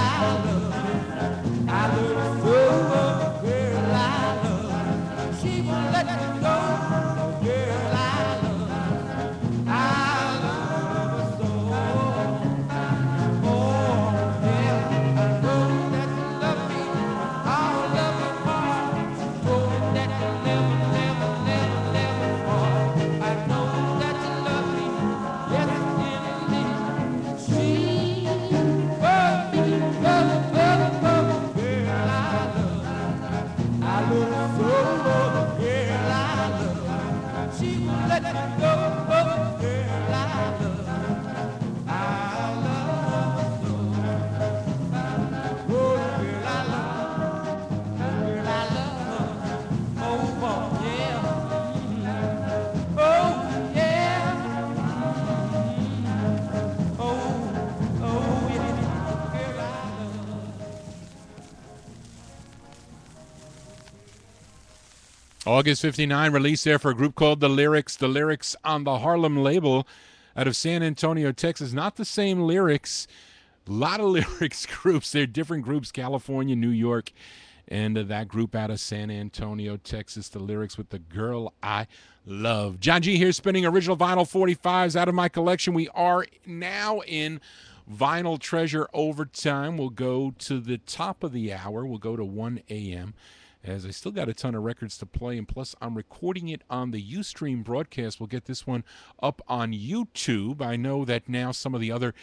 love her so, girl I love. She won't let me go, girl I love her so. Oh, yeah, I know that you love me, all of your heart. She told me that you never, never, never, never part. I know that you love me, yes, indeed. She, oh, oh, oh, oh, girl I love her so, girl I love. She won't let me go, oh, girl I love her so. Oh, girl I love her, oh, oh, yeah, oh, yeah, oh, yeah, girl I love.
August 59, released there for a group called The Lyrics. The Lyrics on the Harlem label out of San Antonio, Texas. Not the same Lyrics. A lot of Lyrics groups. They're different groups, California, New York, and that group out of San Antonio, Texas. The Lyrics with The Girl I Love. John G here spinning original vinyl 45s out of my collection. We are now in Vinyl Treasure Overtime. We'll go to the top of the hour. We'll go to 1 a.m. as I still got a ton of records to play, and plus I'm recording it on the Ustream broadcast. We'll get this one up on YouTube. I know that now some of the other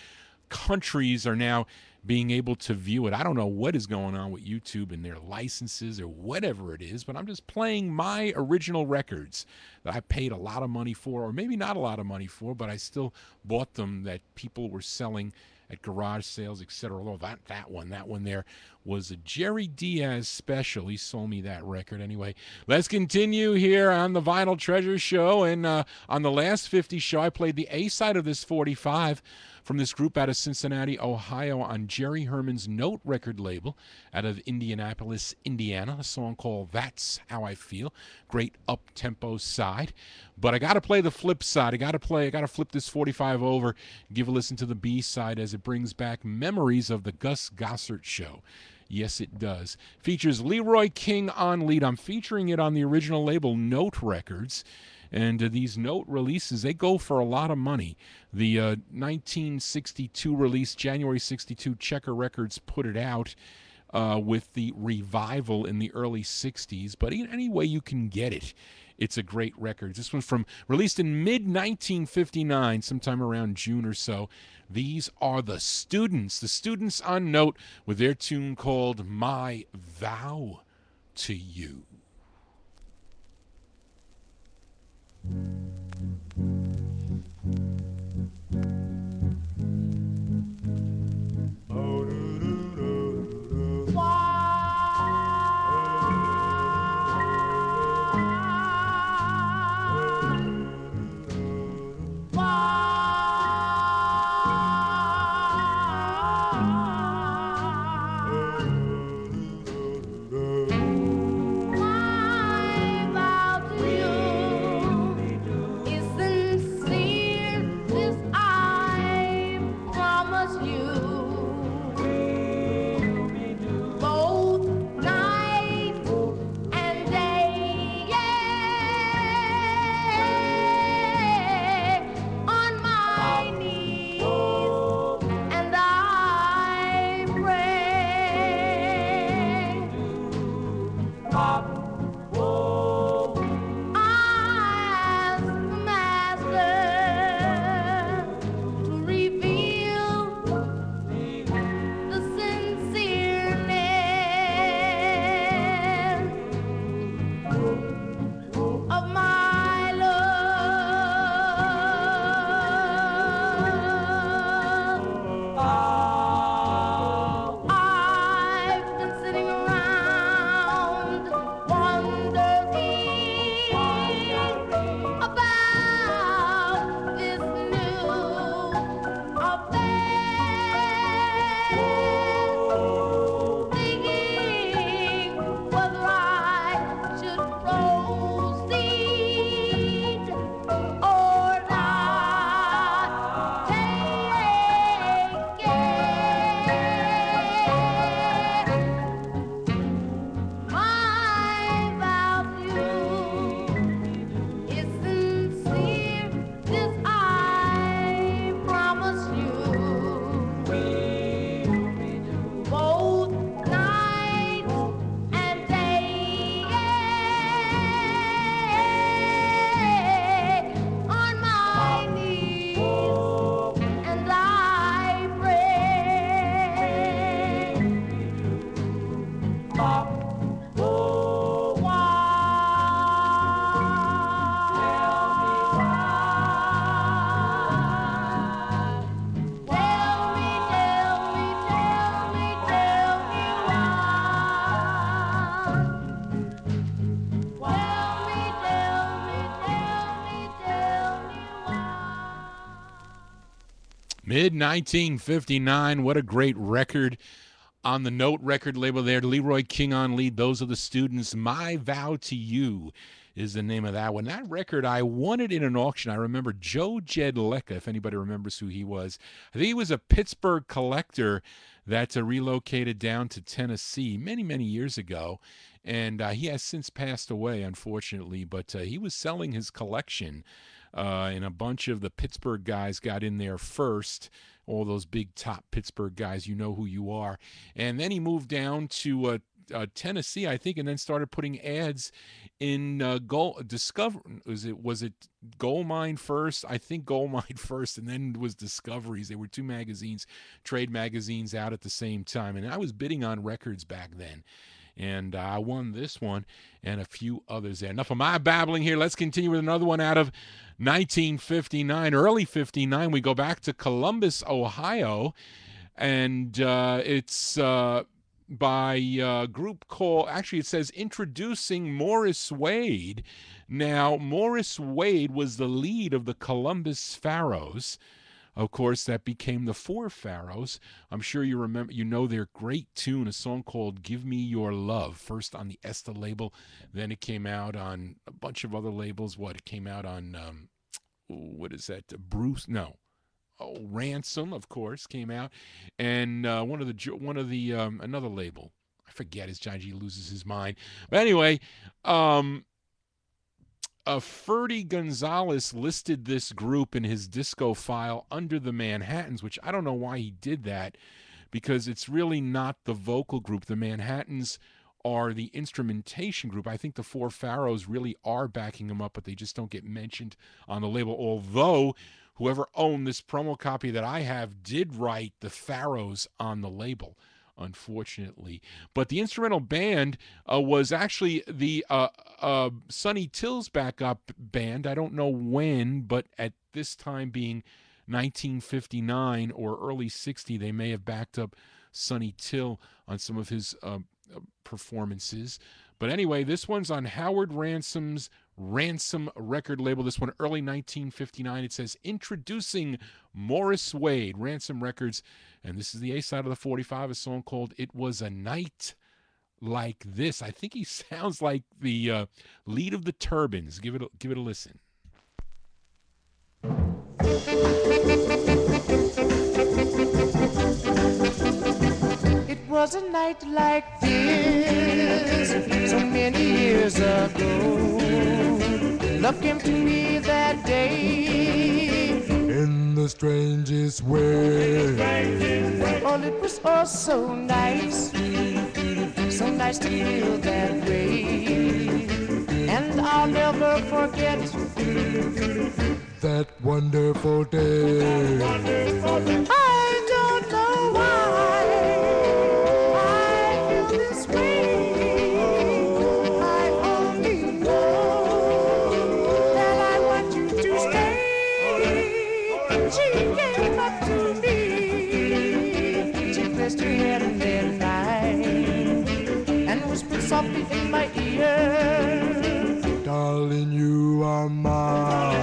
countries are now being able to view it. I don't know what is going on with YouTube and their licenses or whatever it is, but I'm just playing my original records that I paid a lot of money for, or maybe not a lot of money for, but I still bought them, that people were selling at garage sales, etc. Although that one there was a Jerry Diaz special. He sold me that record. Anyway, let's continue here on the Vinyl Treasure Show. And on the last 50 show, I played the A side of this 45 from this group out of Cincinnati, Ohio, on Jerry Herman's Note record label out of Indianapolis, Indiana. A song called That's How I Feel. Great up-tempo side. But I got to play the flip side. I got to flip this 45 over, give a listen to the B side as it brings back memories of the Gus Gossett Show. Yes, it does. Features Leroy King on lead. I'm featuring it on the original label, Note Records. And these Note releases, they go for a lot of money. The 1962 release, January 62, Checker Records put it out with the revival in the early 60s. But any way you can get it, it's a great record. This one's released in mid-1959, sometime around June or so. These are the Students on Note with their tune called My Vow to You. Mid 1959. What a great record. On the Note record label there, Leroy King on lead. Those are the Students. My Vow to You is the name of that one. That record, I won it in an auction. I remember Joe Jedlecka, if anybody remembers who he was. I think he was a Pittsburgh collector that relocated down to Tennessee many, many years ago. And he has since passed away, unfortunately. But he was selling his collection, and a bunch of the Pittsburgh guys got in there first. All those big top Pittsburgh guys, you know who you are. And then he moved down to Tennessee, I think, and then started putting ads in Discover. Was it Gold Mine first? I think Gold Mine first, and then it was Discoveries. They were two magazines, trade magazines, out at the same time. And I was bidding on records back then. And I won this one and a few others there. Enough of my babbling here. Let's continue with another one out of 1959, early 59. We go back to Columbus, Ohio, and it's by a group called, actually it says Introducing Morris Wade. Now, Morris Wade was the lead of the Columbus Pharaohs. Of course, that became the Four Pharaohs. I'm sure you remember, you know their great tune, a song called Give Me Your Love, first on the Esta label, then it came out on a bunch of other labels. It came out on, what is that, Ransom, of course, came out, and another label, I forget, as John G loses his mind. But anyway, Ferdy Gonzalez listed this group in his disco file under the Manhattans, which I don't know why he did that, because it's really not the vocal group. The Manhattans are the instrumentation group. I think the Four Pharaohs really are backing them up, but they just don't get mentioned on the label, although whoever owned this promo copy that I have did write the Pharaohs on the label, unfortunately. But the instrumental band was actually the Sonny Till's backup band. I don't know when, but at this time being 1959 or early 60, they may have backed up Sonny Till on some of his performances. But anyway, this one's on Howard Ransom's Ransom record label. This one, early 1959. It says Introducing Morris Wade, Ransom Records. And this is the A side of the 45, a song called It Was a Night Like This. I think he sounds like the lead of the Turbans. Give it a listen.
It was a night like this, so many years ago. Love came to me that day in the strangest way. Oh, it was all so nice to feel that way. And I'll never forget that wonderful day. I don't know why I feel this way. I only know that I want you to stay. She came up to me, she placed her head in there night and whispered softly in my ear, darling, you are mine.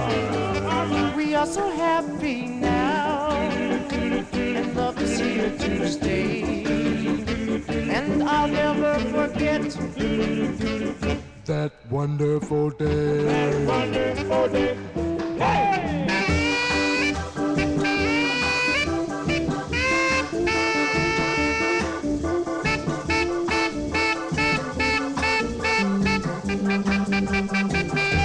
We are so happy now, and love is here to stay. And I'll never forget that wonderful day. That wonderful day.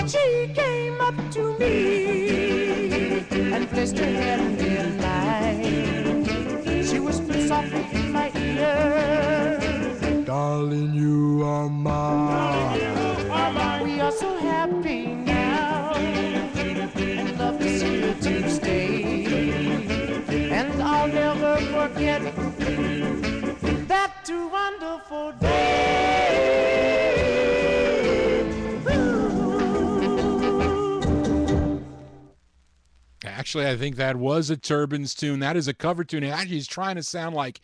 She came up to me and placed her head in mine. She whispered softly in my ear, darling, you are mine. We are so happy now, and love is here to stay. And I'll never forget that wonderful day.
Actually, I think that was a Turbans tune. That is a cover tune. It actually is trying to sound like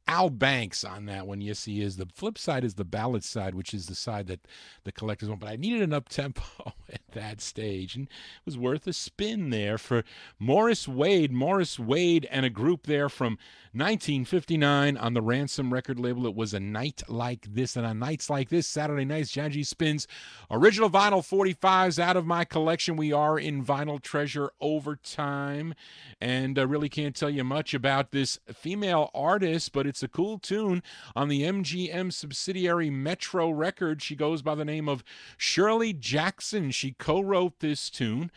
Al Banks on that one. Yes, he is. The flip side is the ballad side, which is the side that the collectors want. But I needed an up-tempo at that stage, and it was worth a spin there for Morris Wade. Morris Wade and a group there from 1959 on the Ransom record label. It was A Night Like This. And on nights like this, Saturday nights, John G spins original vinyl 45s out of my collection. We are in Vinyl Treasure Overtime, and I really can't tell you much about this female artist, but it's a cool tune on the MGM subsidiary Metro Records. She goes by the name of Shirley Jackson. She co-wrote this tune.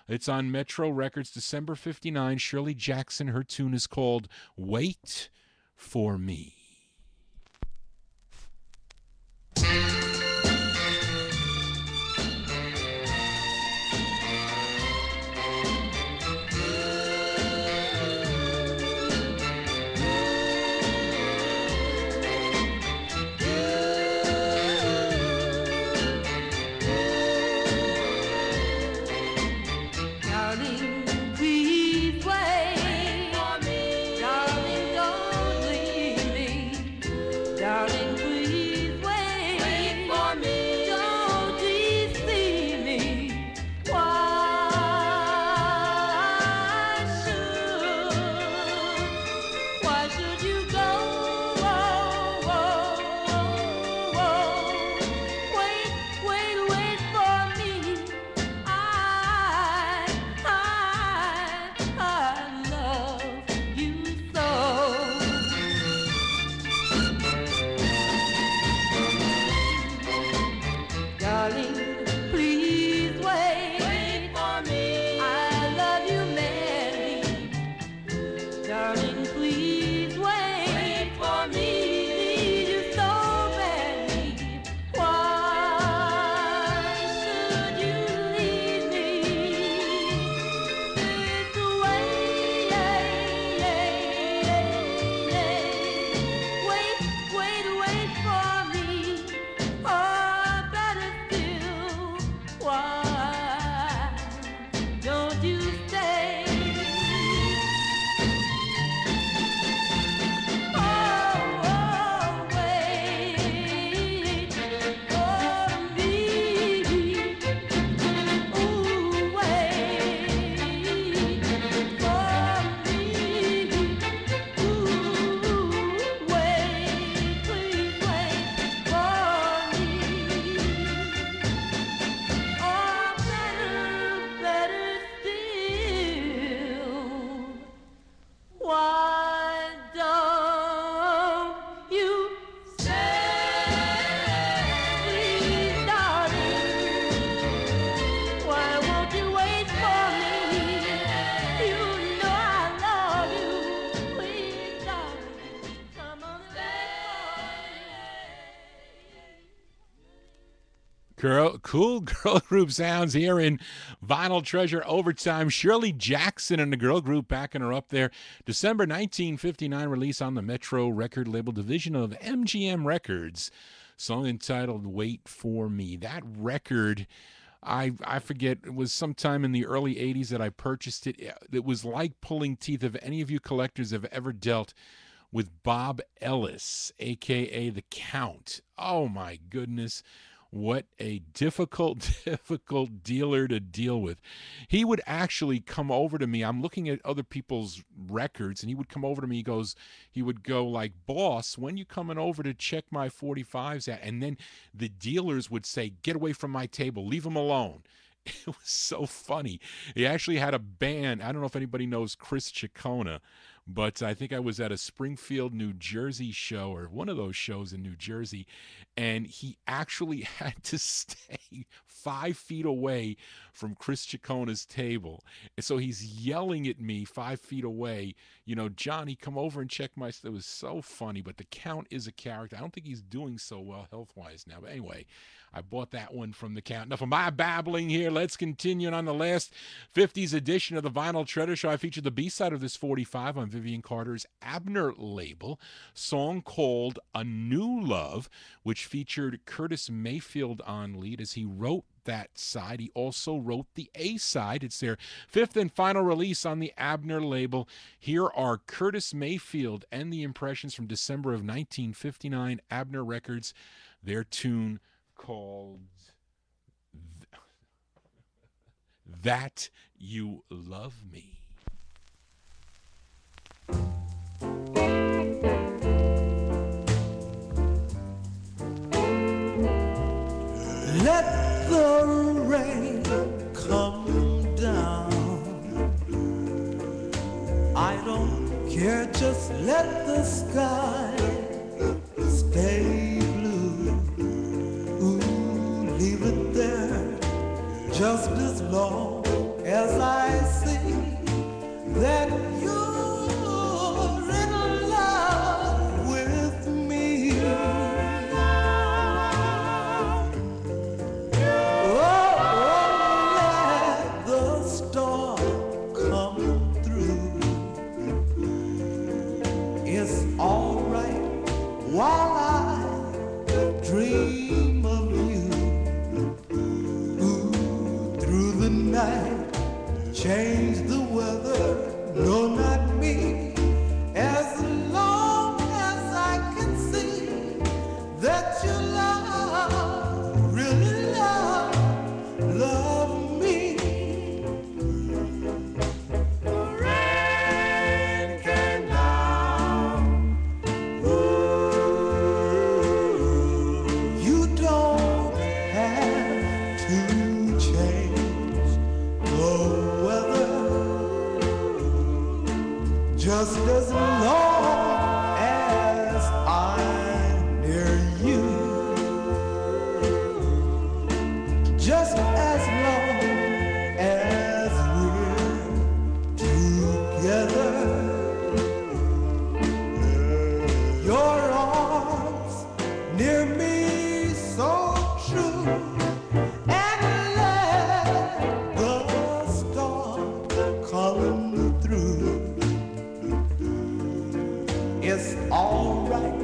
It's on Metro Records, December 59. Shirley Jackson, her tune is called Wait for Me. Cool girl group sounds here in Vinyl Treasure Overtime. Shirley Jackson and the girl group backing her up there. December 1959 release on the Metro record label division of MGM Records. Song entitled Wait for Me. That record, I forget, it was sometime in the early 80s that I purchased it. It was like pulling teeth. If any of you collectors have ever dealt with Bob Ellis, a.k.a. The Count. Oh, my goodness. What a difficult dealer to deal with. He would actually come over to me. I'm looking at other people's records, and he would come over to me. He would go like, "Boss, when you coming over to check my 45s at?" And then the dealers would say, "Get away from my table. Leave him alone." It was so funny. He actually had a band. I don't know if anybody knows Chris Ciccone, but I think I was at a Springfield, New Jersey show, or one of those shows in New Jersey, and he actually had to stay 5 feet away from Chris Ciccone's table. And so he's yelling at me 5 feet away, "Johnny, come over and check my..." It was so funny, but the Count is a character. I don't think he's doing so well health-wise now. But anyway, I bought that one from the Count. Enough of my babbling here. Let's continue on the last 50s edition of the Vinyl Treasure Show. I featured the B-side of this 45 on Vivian Carter's Abner label, song called A New Love, which featured Curtis Mayfield on lead as he wrote that side. He also wrote the A side. It's their fifth and final release on the Abner label. Here are Curtis Mayfield and the Impressions from December of 1959, Abner Records, their tune called That You Love Me.
Let the rain come down. I don't care, just let the sky stay blue. Ooh, leave it there just as long as I see that you're in love with me. While I dream of you, ooh, through the night, change the weather, no, not me, as long as I can see that you love, really love me. Rain came down. Just as long as I'm near you, just as long as we're together, your arms near me so true, and let the storm come through. It's all right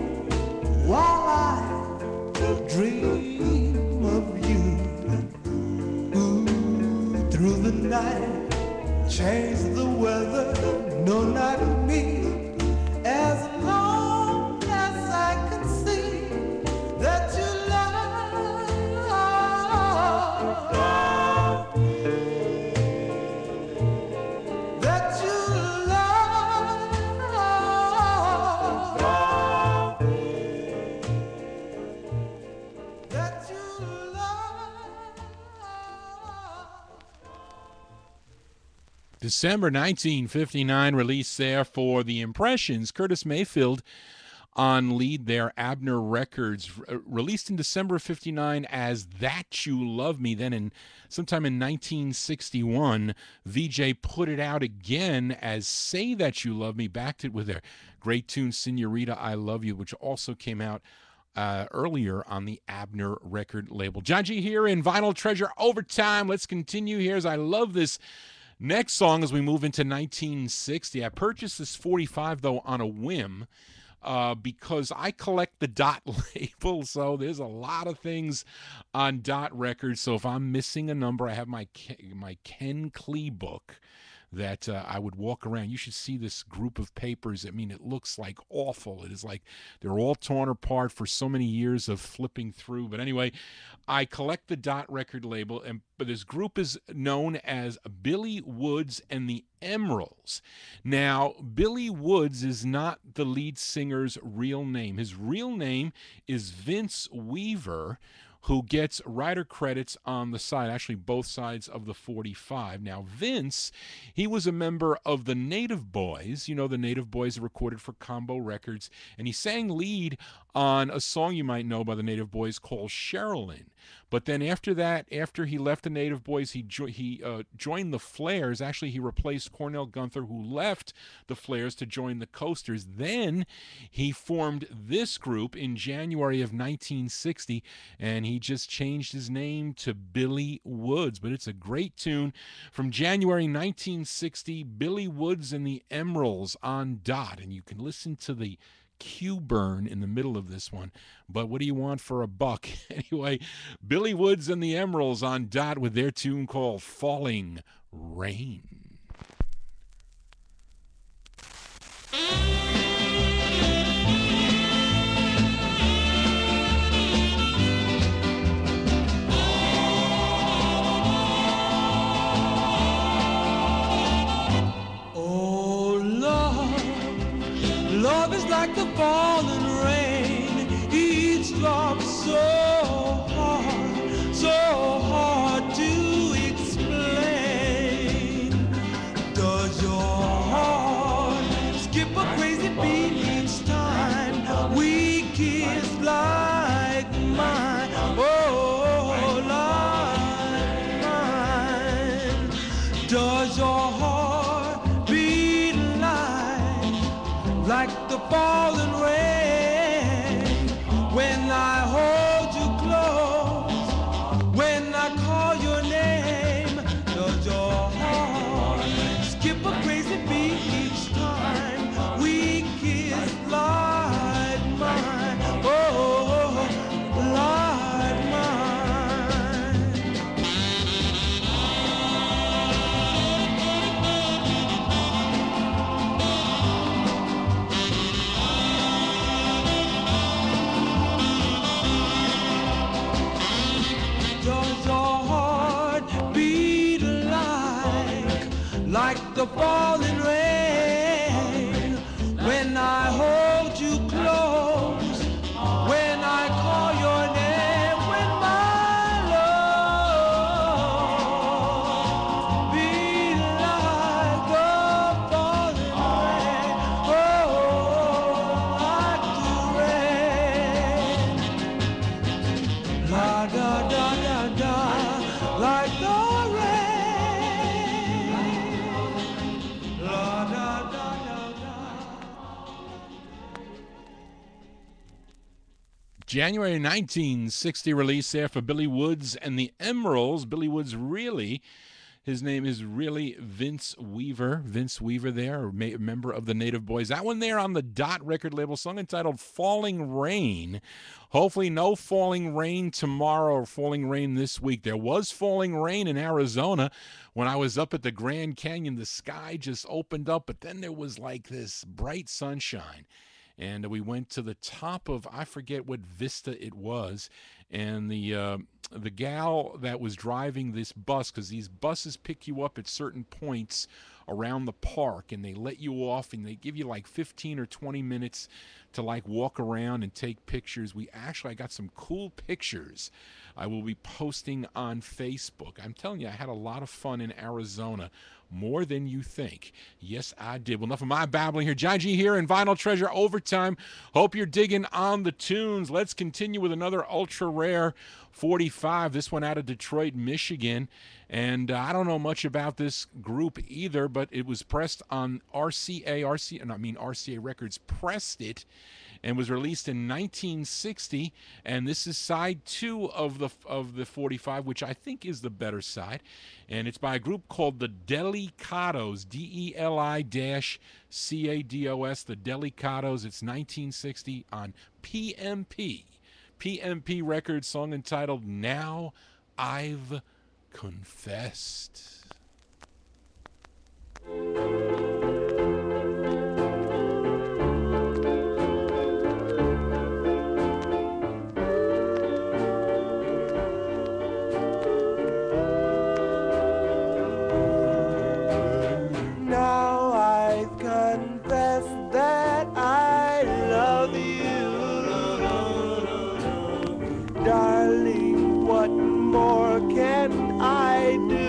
while I dream of you. Ooh, through the night, change the weather, no, not me. As long as I can see that you love, that you love.
December 1959 release there for the Impressions. Curtis Mayfield on lead there, Abner Records, released in December of 59 as That You Love Me. Then sometime in 1961, VJ put it out again as Say That You Love Me, backed it with their great tune Senorita I Love You, which also came out earlier on the Abner record label. John G here in Vinyl Treasure Overtime. Let's continue here as I love this next song as we move into 1960. I purchased this 45, though, on a whim because I collect the Dot label, so there's a lot of things on Dot Records. So if I'm missing a number, I have my Ken Klee book that I would walk around. You should see this group of papers. I mean, it looks like awful. It is like they're all torn apart for so many years of flipping through. But anyway, I collect the Dot record label, but this group is known as Billy Woods and the Emeralds. Now, Billy Woods is not the lead singer's real name. His real name is Vince Weaver, who gets writer credits on the side, actually both sides of the 45. Now, Vince, he was a member of the Native Boys. You know, the Native Boys are recorded for Combo Records, and he sang lead on a song you might know by the Native Boys called Sherilyn. But then after that, after he left the Native Boys, he joined the Flares. Actually, he replaced Cornell Gunther, who left the Flares to join the Coasters. Then he formed this group in January of 1960, and he just changed his name to Billy Woods. But it's a great tune from January 1960, Billy Woods and the Emeralds on Dot. And you can listen to the Q burn in the middle of this one. But what do you want for a buck? Anyway, Billy Woods and the Emeralds on dot with their tune called Falling Rain.
Oh, love is like the falling rain. Each drop so hard to explain. Does your heart skip a crazy beat each time we kiss like mine? Oh, like mine. Does your heart beat like the falling rain when I hold you close, when I call your name? Does your heart skip a crazy beat each time we kiss like mine? Oh, like mine. Does your heart beat like the falling rain when I hold you close, when I call your name, when my love beat like the falling rain, oh, like the rain, la da da da da, like the rain, la da da da da.
January 1960 release there for Billy Woods and the Emeralds. Billy Woods really, his name is really Vince Weaver. Vince Weaver there, a member of the Native Boys. That one there on the Dot record label, song entitled Falling Rain. Hopefully no falling rain tomorrow or falling rain this week. There was falling rain in Arizona when I was up at the Grand Canyon. The sky just opened up, but then there was like this bright sunshine. And we went to the top of, I forget what vista it was, and the gal that was driving this bus, because these buses pick you up at certain points around the park, and they let you off, and they give you like 15 or 20 minutes to like walk around and take pictures. I got some cool pictures I will be posting on Facebook. I'm telling you, I had a lot of fun in Arizona. More than you think. Yes, I did. Well, enough of my babbling here. John G here in Vinyl Treasure Overtime. Hope you're digging on the tunes. Let's continue with another ultra rare 45. This one out of Detroit, Michigan. And I don't know much about this group either, but it was pressed on RCA Records pressed it and was released in 1960. And this is side 2 of the 45, which I think is the better side. And it's by a group called the Delicados, Deli-Cados, the Delicados. It's 1960 on PMP. PMP Records, song entitled Now I've Confessed.
Now I've confessed that I love you, darling. What more can I do?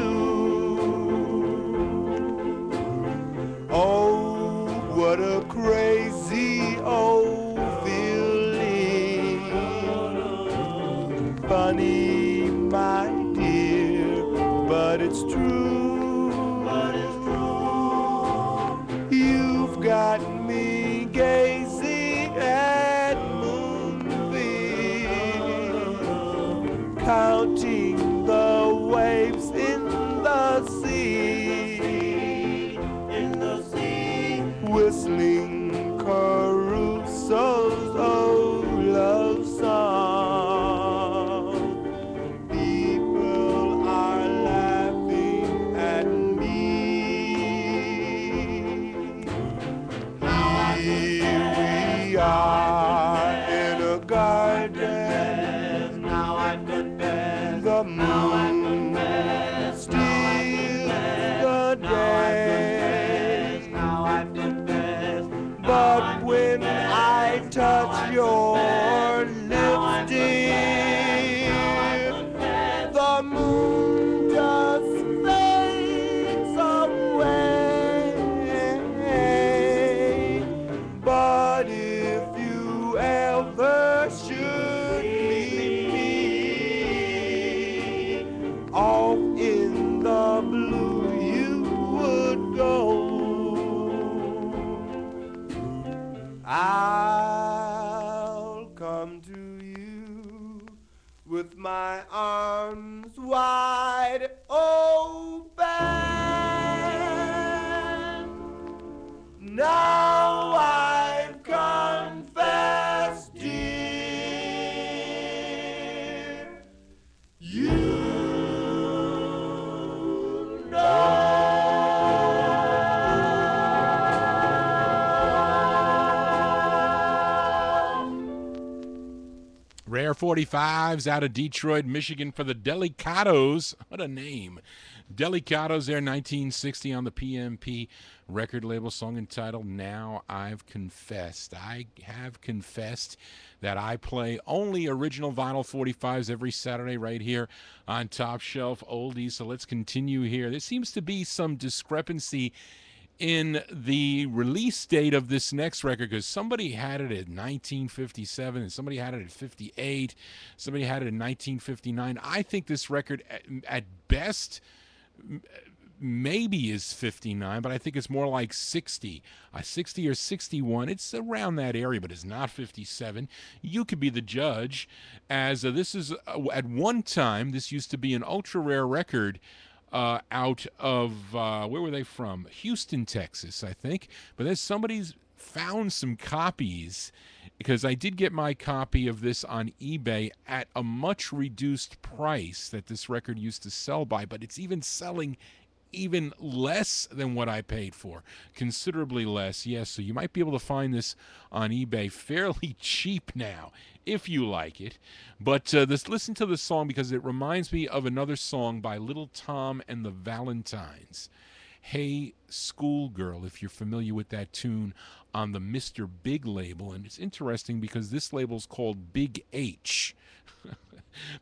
Oh, what a crazy old feeling. Funny, my dear, but it's true. You've got me gazing at moonbeams, counting the waves in the sea, whistling Caruso
dance. Now I confess. The moon steals the dance. Now I confess. But when I touch your lips, dear, the moon just fades away. But if you ever should leave me, off in the blue you would go. I'll come to you with my arms wide open. Now I've confessed, dear, you know.
Rare 45s out of Detroit, Michigan for the Delicatos. What a name. Delicatos there, 1960 on the PMP record label, song entitled Now I've Confessed. I have confessed that I play only original vinyl 45s every Saturday right here on Top Shelf Oldies. So let's continue here. There seems to be some discrepancy in the release date of this next record, because somebody had it at 1957 and somebody had it at 58, somebody had it in 1959. I think this record at best maybe is 59, but I think it's more like 60 or 61. It's around that area, but it's not 57. You could be the judge, as this is at one time, this used to be an ultra rare record out of where were they from? Houston, Texas, I think. But then somebody's found some copies, because I did get my copy of this on eBay at a much reduced price that this record used to sell by, but it's even selling even less than what I paid for, considerably less. Yes, so you might be able to find this on eBay fairly cheap now if you like it. But listen to the song, because it reminds me of another song by Little Tom and the Valentines. Hey Schoolgirl, if you're familiar with that tune on the Mr. Big label. And it's interesting because this label's called Big H.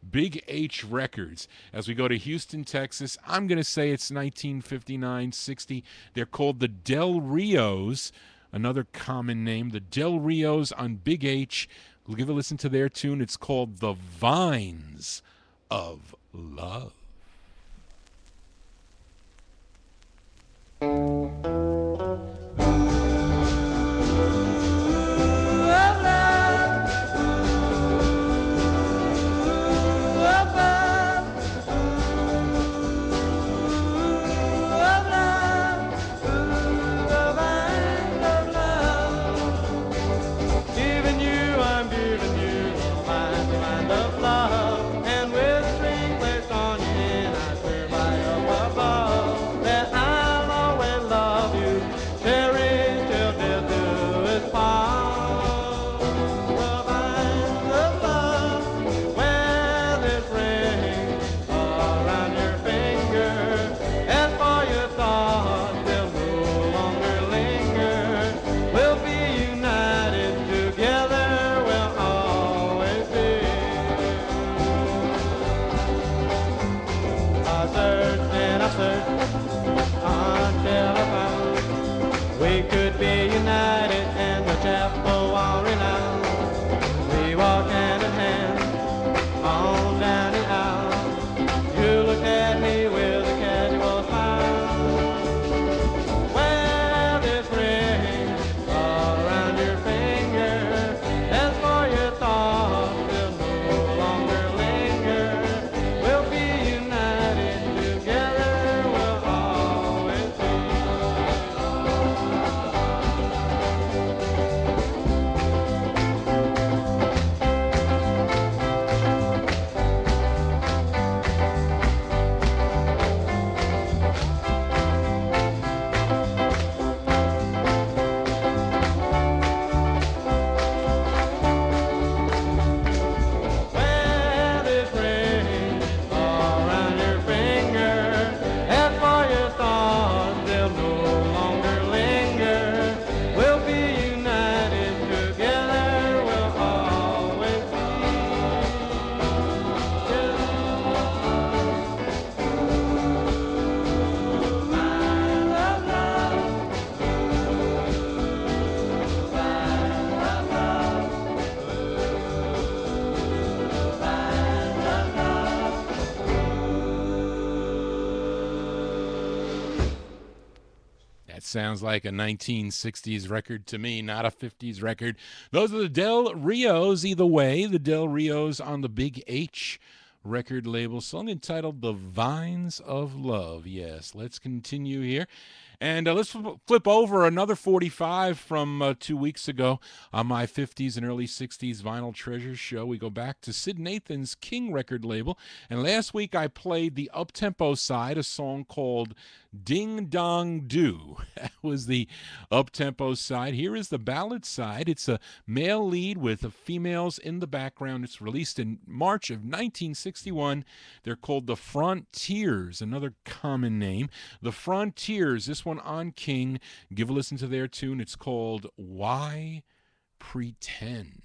Big H Records. As we go to Houston, Texas, I'm going to say it's 1959-60. They're called the Del Rios, another common name, the Del Rios on Big H. We'll give a listen to their tune. It's called The Vines of Love.
Love
sounds like a 1960s record to me, not a 50s record. Those are the Del Rios, either way. The Del Rios on the Big H record label, song entitled The Vines of Love. Yes, let's continue here. And let's flip over another 45 from 2 weeks ago on my 50s and early 60s Vinyl Treasures show. We go back to Sid Nathan's King record label. And last week I played the up-tempo side, a song called Ding Dong Do. That was the up-tempo side. Here is the ballad side. It's a male lead with females in the background. It's released in March of 1961. They're called the Frontiers, another common name. The Frontiers, this one on King. Give a listen to their tune. It's called Why Pretend?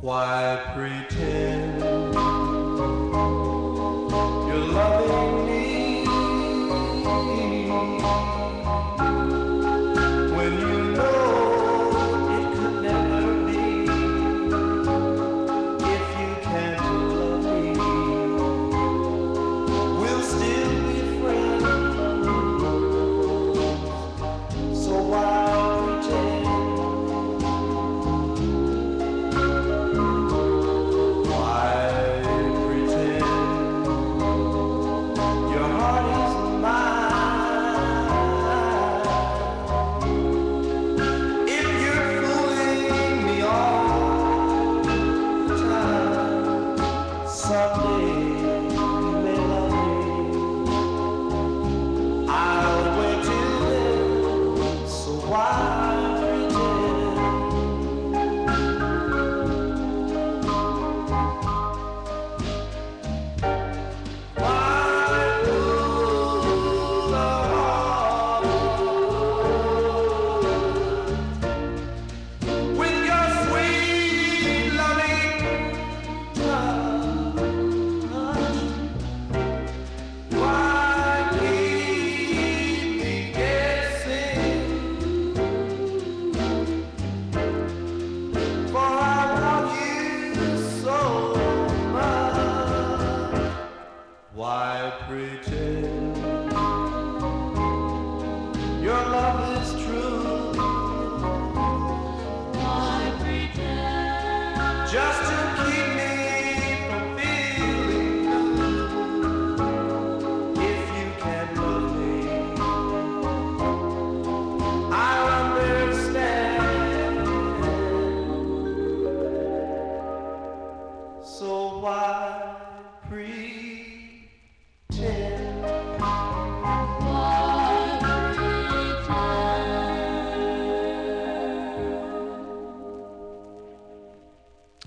Why pretend you're loving me when you know it could never be? If you can't love me, we'll still be friends. So why pretend?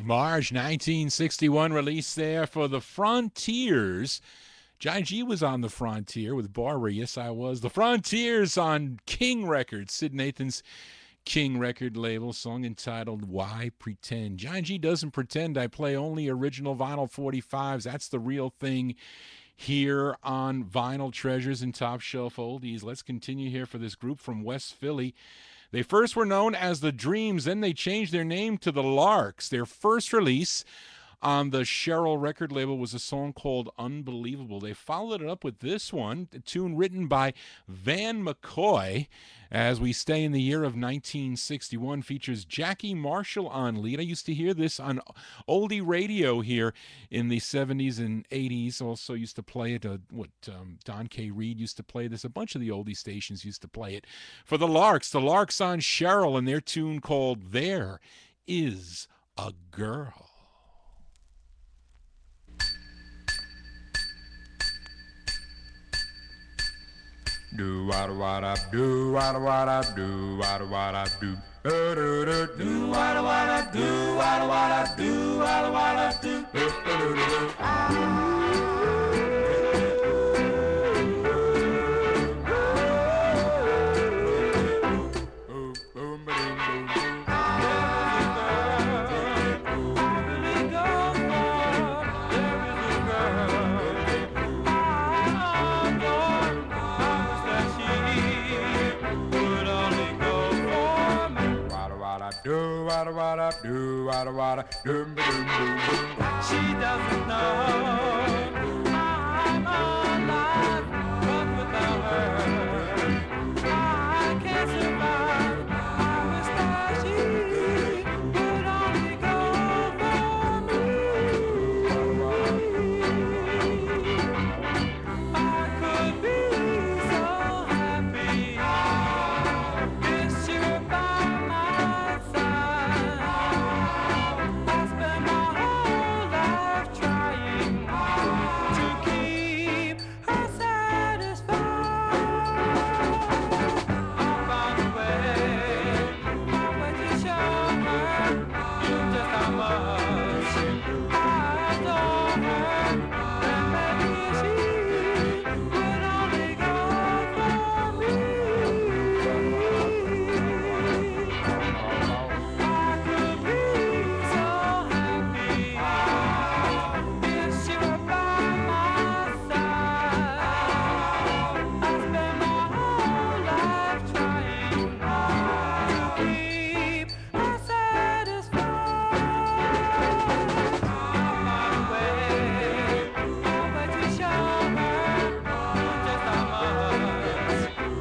March 1961 release there for the Frontiers. Johnny G was on the Frontier with Barbara. Yes, I was. The Frontiers on King Records, Sid Nathan's King record label, song entitled Why Pretend? Johnny G doesn't pretend. I play only original vinyl 45s. That's the real thing here on Vinyl Treasures and Top Shelf Oldies. Let's continue here for this group from West Philly. They first were known as the Dreams, then they changed their name to the Larks. Their first release on the Cheryl record label was a song called Unbelievable. They followed it up with this one, a tune written by Van McCoy. As we stay in the year of 1961, features Jackie Marshall on lead. I used to hear this on oldie radio here in the 70s and 80s. Also used to play it, Don K. Reed used to play this. A bunch of the oldie stations used to play it. For the Larks on Cheryl and their tune called There Is a Girl.
Do what I do, what I do, what I do. Do what I do, what I do, what I do. Do wada wada do wada wada doom doom doom doom.
She doesn't know I'm alive, but without her, I can't survive. I wish that she would only go for me. I could be so happy if she were by my side. I spend my whole life trying to keep her satisfied. I found a way to show her just how much I adore her, and maybe she would only go for me. I could be so happy if she were by my side. I spend my whole life trying to keep her satisfied. I found a way to show her just how much I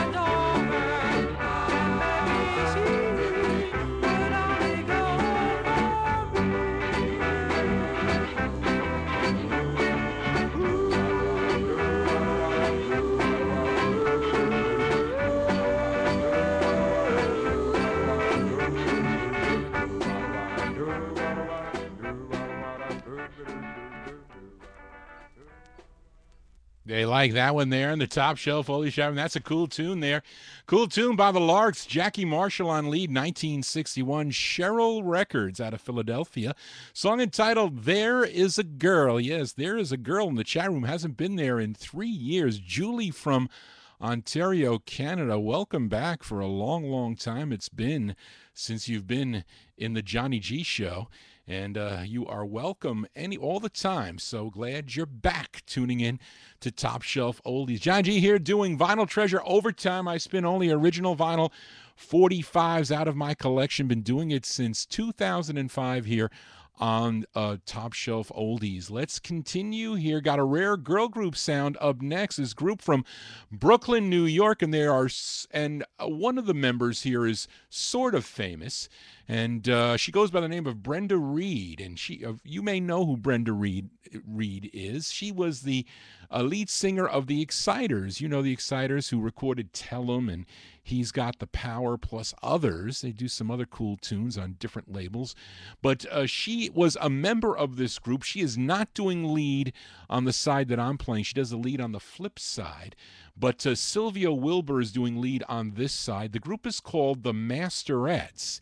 adore her, and maybe she would only go for me.
They like that one there in the top shelf Holy Shower. That's a cool tune there. Cool tune by the Larks. Jackie Marshall on lead, 1961. Cheryl Records out of Philadelphia. Song entitled There Is a Girl. Yes, there is a girl in the chat room. Hasn't been there in 3 years. Julie from Ontario, Canada. Welcome back for a long, long time. It's been since you've been in the Johnny G show. And you are welcome all the time. So glad you're back tuning in to Top Shelf Oldies. John G here doing Vinyl Treasure Overtime. I spin only original vinyl 45s out of my collection. Been doing it since 2005 here on Top Shelf Oldies. Let's continue here. Got a rare girl group sound up next. This group from Brooklyn, New York, and one of the members here is sort of famous, and she goes by the name of Brenda Reed. And you may know who Brenda Reed is. She was the lead singer of the Exciters. You know the Exciters, who recorded Tell 'Em and He's Got the Power, plus others. They do some other cool tunes on different labels. But she was a member of this group. She is not doing lead on the side that I'm playing. She does the lead on the flip side. But Sylvia Wilbur is doing lead on this side. The group is called the Masterettes.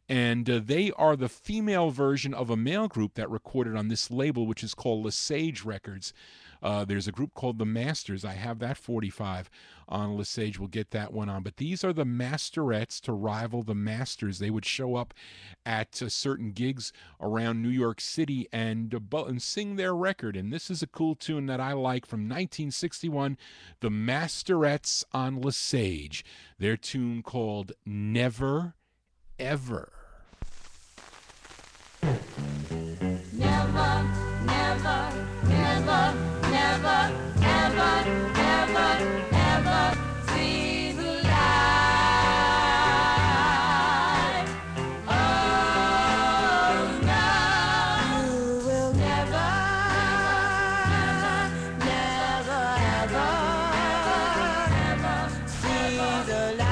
And they are the female version of a male group that recorded on this label, which is called Lesage Records. There's a group called the Masters. I have that 45 on Lesage. We'll get that one on. But these are the Masterettes to rival the Masters. They would show up at certain gigs around New York City and sing their record. And this is a cool tune that I like from 1961, the Masterettes on Lesage. Their tune called Never Ever.
Never, never, never, never, ever, ever, ever see the light. Oh, no, you will never, never, ever, ever see the light.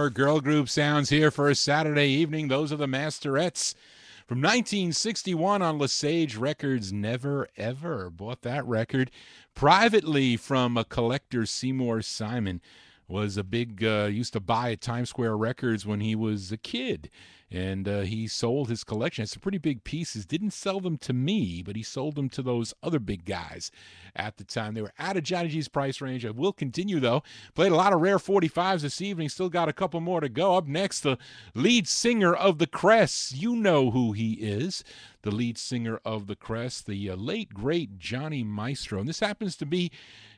More girl group sounds here for a Saturday evening. Those are the Masterettes. From 1961 on Lesage Records, Never Ever. Bought that record privately from a collector, Seymour Simon. Was a big, used to buy at Times Square Records when he was a kid. And he sold his collection. It's some pretty big pieces. Didn't sell them to me, but he sold them to those other big guys at the time. They were out of Johnny G's price range. I will continue, though. Played a lot of rare 45s this evening. Still got a couple more to go. Up next, the lead singer of the Crests. You know who he is. The lead singer of the Crests, the late, great Johnny Maestro. And this happens to be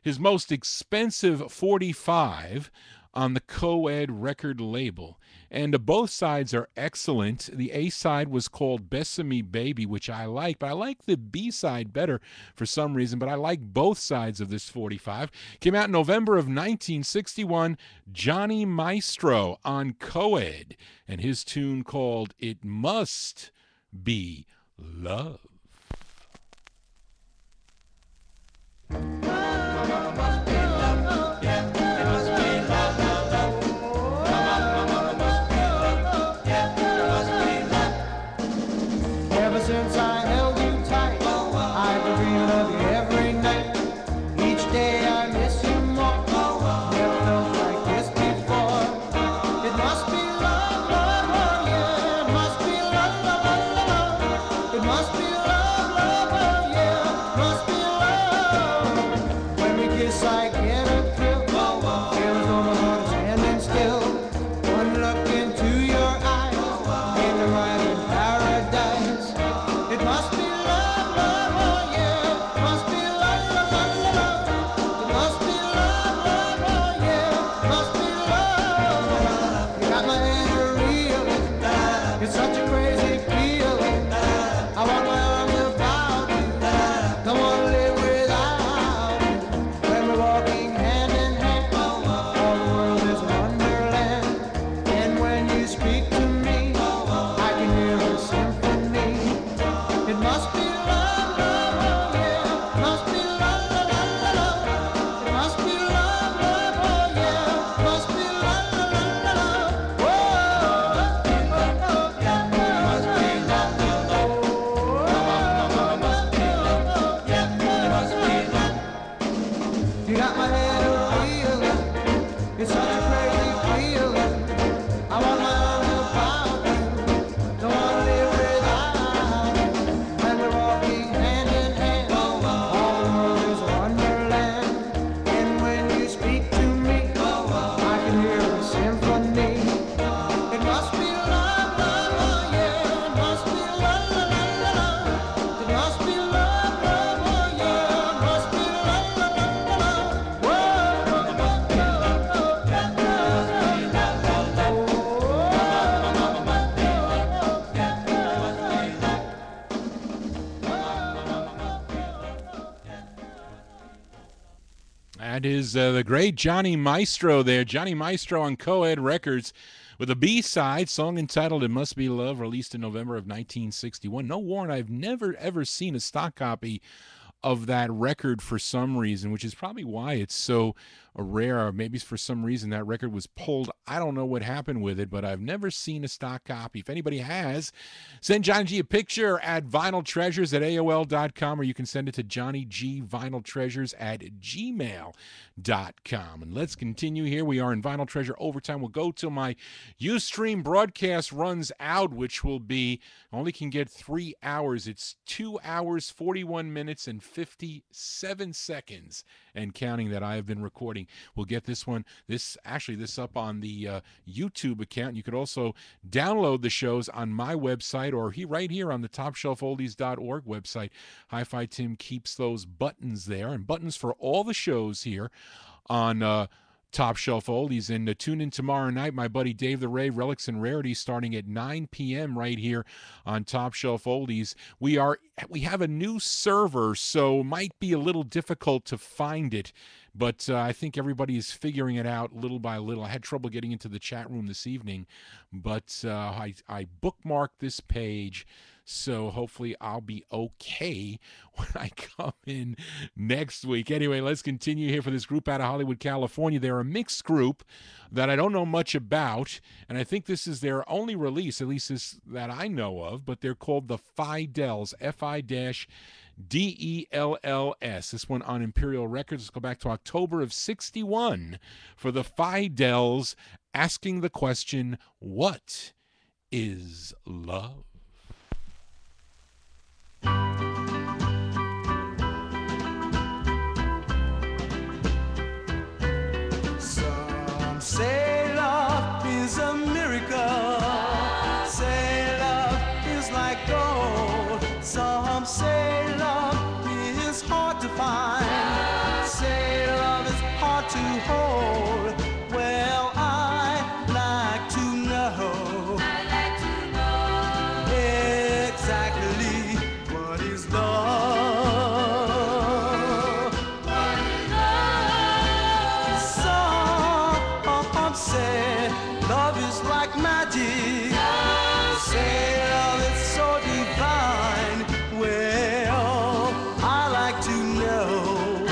his most expensive 45 on the Co-Ed record label. And both sides are excellent. The A side was called Besame Baby, which I like, but I like the B side better for some reason, but I like both sides of this 45. Came out in November of 1961, Johnny Maestro on Co-Ed, and his tune called It Must Be Love.
Since I held you tight, I've been dreaming of you every night. Each day I miss you more. Never felt like this before. It must be love, love, oh yeah. It must be love, love, love, love. It must be love, love, oh yeah. It must be love. When we kiss, I get a thrill. Feels on my heart standing still. One look into your eyes, ain't the right in paradise. It must be love, love, oh yeah. It must be love, love, love, love. It must be love, love, oh yeah. It must be love. You got my head reeling. It's such a crazy feeling. I want my arms about you. Don't want to live without you. When we're walking hand in hand, all the world is wonderland. And when you speak to me, I can hear a symphony. It must be love, love, oh yeah. It must be love, love, love, love. It must be love, love, oh yeah. It must be love, love, love, love. Whoa, it must be love, love, yeah. It must be love, love, love. It must be love, love, yeah. It must be love. You got my head a-reeling. It's such a crazy feeling. I want my arms about you. Don't want to live without you. And we're walking hand in hand. All the world is a wonderland. And when you speak to me, I can hear a symphony. It must be love, love, oh yeah. It must be love, love, love, love. It must be love, love, oh yeah. It must be love, love, love, love. Whoa, it must be love, love, yeah. It must be love, love, love.
That is the great Johnny Maestro there. Johnny Maestro on Co-Ed Records with a B-side song entitled It Must Be Love, released in November of 1961. No warrant. I've never, ever seen a stock copy of that record for some reason, which is probably why it's so rare. Maybe for some reason that record was pulled. I don't know what happened with it, but I've never seen a stock copy. If anybody has, send Johnny G a picture at vinyltreasures@aol.com, or you can send it to johnnyvinyltreasures@gmail.com. And let's continue here. We are in Vinyl Treasure Overtime. We'll go till my Ustream broadcast runs out, which will be, only can get 3 hours. It's 2 hours, 41 minutes, and 57 seconds and counting that I have been recording. We'll get this up on the YouTube account. You could also download the shows on my website or right here on the TopShelfOldies.org website. Hi-Fi Tim keeps those buttons there, and buttons for all the shows here on Top Shelf Oldies. And tune in tomorrow night, my buddy Dave the Ray, Relics and Rarities, starting at 9 p.m. right here on Top Shelf Oldies. We have a new server, so might be a little difficult to find it, but I think everybody is figuring it out little by little. I had trouble getting into the chat room this evening, but I bookmarked this page So hopefully I'll be okay when I come in next week. Anyway, let's continue here for this group out of Hollywood, California. They're a mixed group that I don't know much about, and I think this is their only release, at least this that I know of, but they're called the Fidells, F-I-Dells. This one on Imperial Records. Let's go back to October of 61 for the Fidells, asking the question, what is love?
Some say love is a miracle. Say love is like gold. Some say love is hard to find. Say love is hard to hold. Well, I'd like to know. I'd like to know exactly what is love. What is love? Some say love is like magic. Say love is so divine. Well, I like to know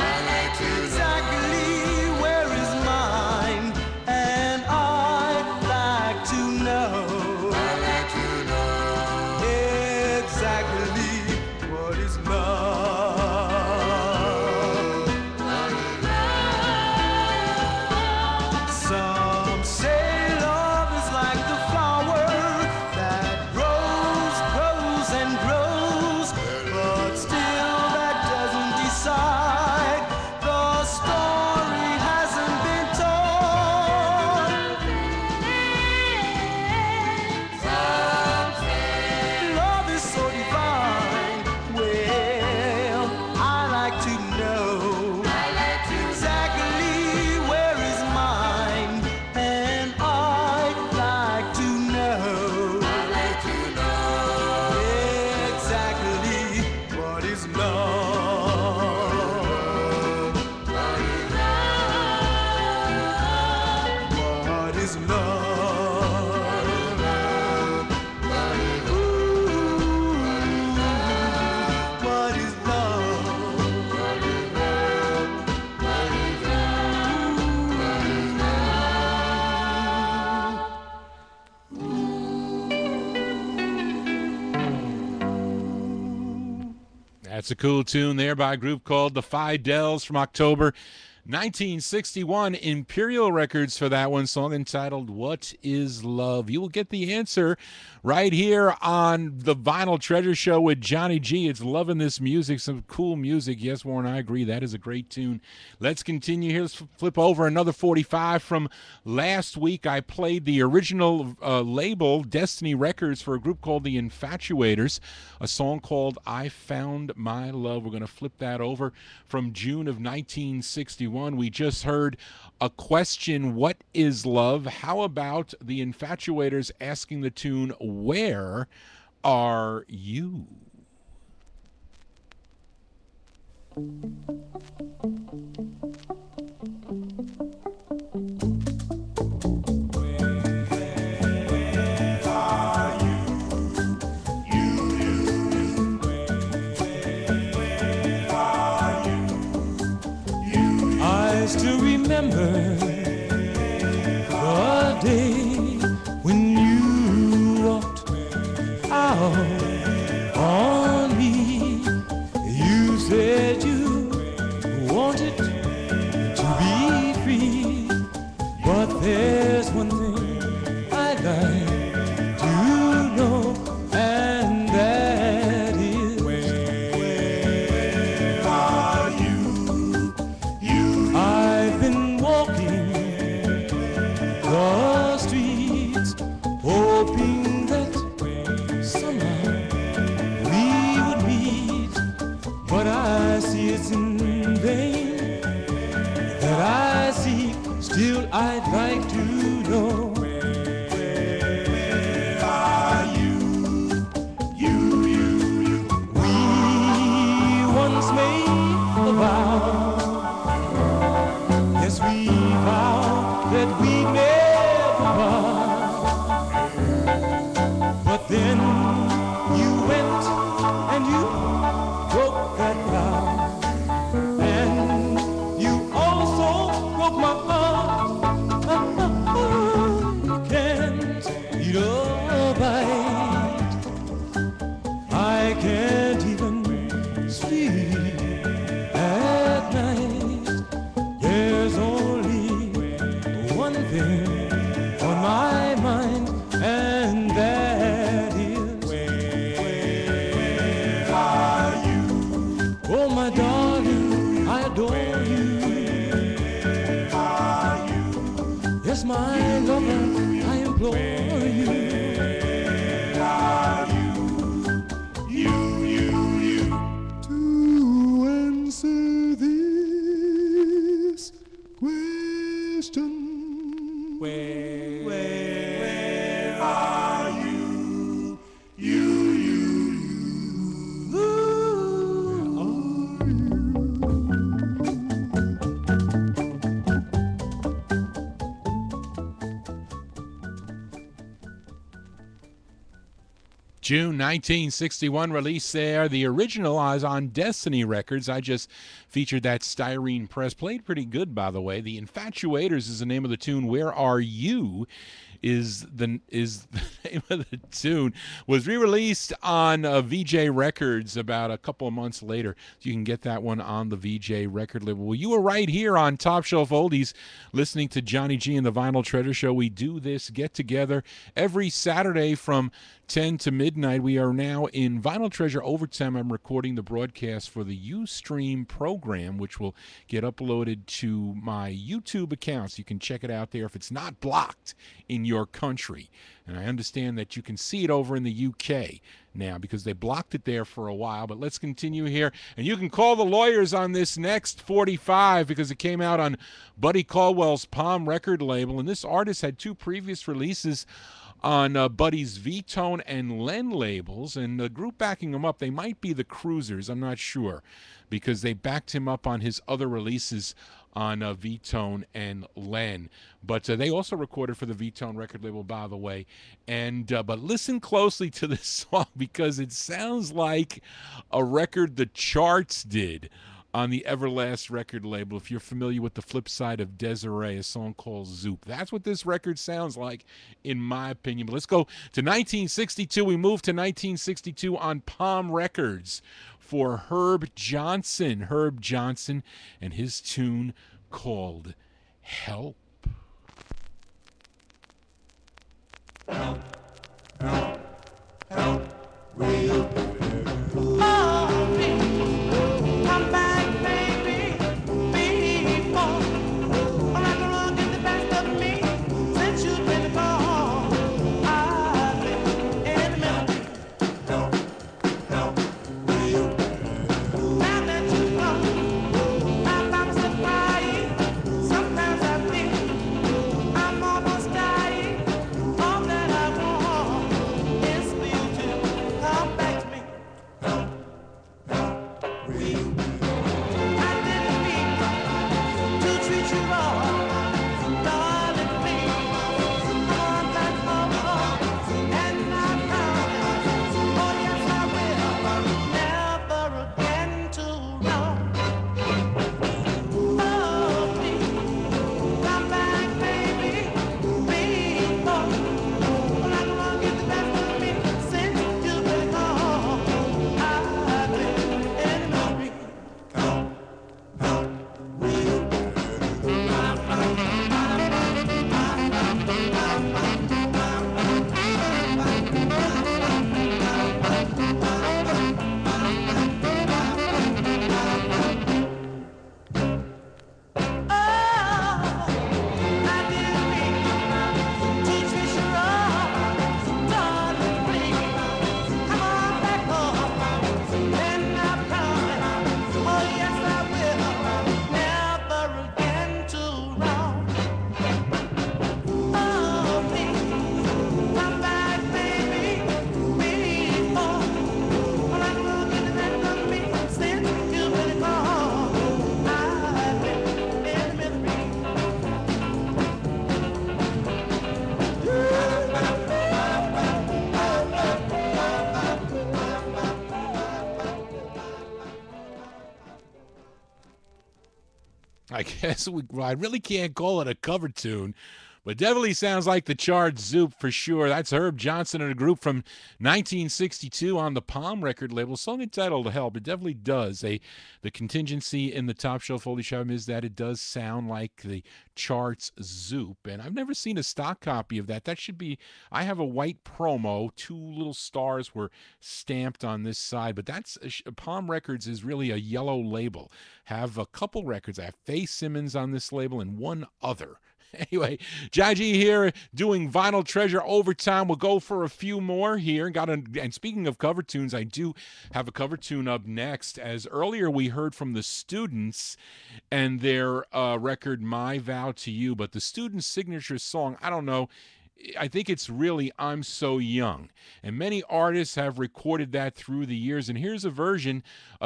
exactly where is mine, and I'd like to know exactly what is love. Some say love is like the flower that grows and grows, but still that doesn't decide. The story hasn't been told. Some say love is so divine. Well, I like to know exactly where is mine, and I'd like to know exactly what is love. What is love? Ooh, what is
That's a cool tune there by a group called the Fidells from October 1961. Imperial Records for that one, song entitled What is Love? You will get the answer right here on the Vinyl Treasure Show with Johnny G. It's loving this music, some cool music. Yes, Warren, I agree. That is a great tune. Let's continue here. Let's flip over another 45 from last week. I played the original label, Destiny Records, for a group called the Infatuators, a song called I Found My Love. We're going to flip that over from June of 1961. We just heard a question, what is love? How about the Infatuators asking the tune, where are you?
I still remember the day when you walked out on me. You said you wanted to be free, but there's one thing I'd like to know, and that is, where are you? I've been walking the streets, hoping that somehow we would meet, but I see it's in vain that I seek. Still I'd like to know, where are you? We once made a vow. Yes, we vowed that we'd never part. But then you went adore you. Yes, my lover, I implore you.
To answer this question, where are you?
June 1961 release there. The original is on Destiny Records. I just featured that Styrene press. Played pretty good, by the way. The Infatuators is the name of the tune. Where Are You is the name of the tune. Was re-released on VJ Records about a couple of months later. So you can get that one on the VJ record label. Well, you were right here on Top Shelf Oldies listening to Johnny G and the Vinyl Treasure Show. We do this get-together every Saturday from 10 to midnight. We are now in Vinyl Treasure Overtime. I'm recording the broadcast for the Ustream program, which will get uploaded to my YouTube account. So you can check it out there if it's not blocked in your country. And I understand that you can see it over in the UK now because they blocked it there for a while. But let's continue here. And you can call the lawyers on this next 45 because it came out on Buddy Caldwell's Palm record label. And this artist had two previous releases on Buddy's V-Tone and Len labels, and the group backing him up, they might be the Cruisers, I'm not sure, because they backed him up on his other releases on V-Tone and Len. But they also recorded for the V-Tone record label, by the way. And but listen closely to this song because it sounds like a record the Charts did on the Everlast record label. If you're familiar with the flip side of Desiree, a song called Zoop. That's what this record sounds like, in my opinion. But let's go to 1962. We move to 1962 on Palm Records for Herb Johnson. Herb Johnson and his tune called Help.
Help, help, help, will oh, me, come back.
I guess I really can't call it a cover tune, But definitely sounds like the Chart Zoop for sure. That's Herb Johnson and a group from 1962 on the Palm record label. Song entitled Help. It definitely does. The contingency in the Top Shelf Oldies album is that it does sound like the Charts Zoop. And I've never seen a stock copy of that. That should be, I have a white promo. 2 little stars were stamped on this side. But that's, Palm Records is really a yellow label. Have a couple records. I have Faye Simmons on this label and one other. Anyway, Jaji here doing Vinyl Treasure Overtime. We'll go for a few more here. And speaking of cover tunes, I do have a cover tune up next. As earlier we heard from the Students and their record My Vow to You, but the Students' signature song, I don't know, I think it's really I'm So Young. And many artists have recorded that through the years. And here's a version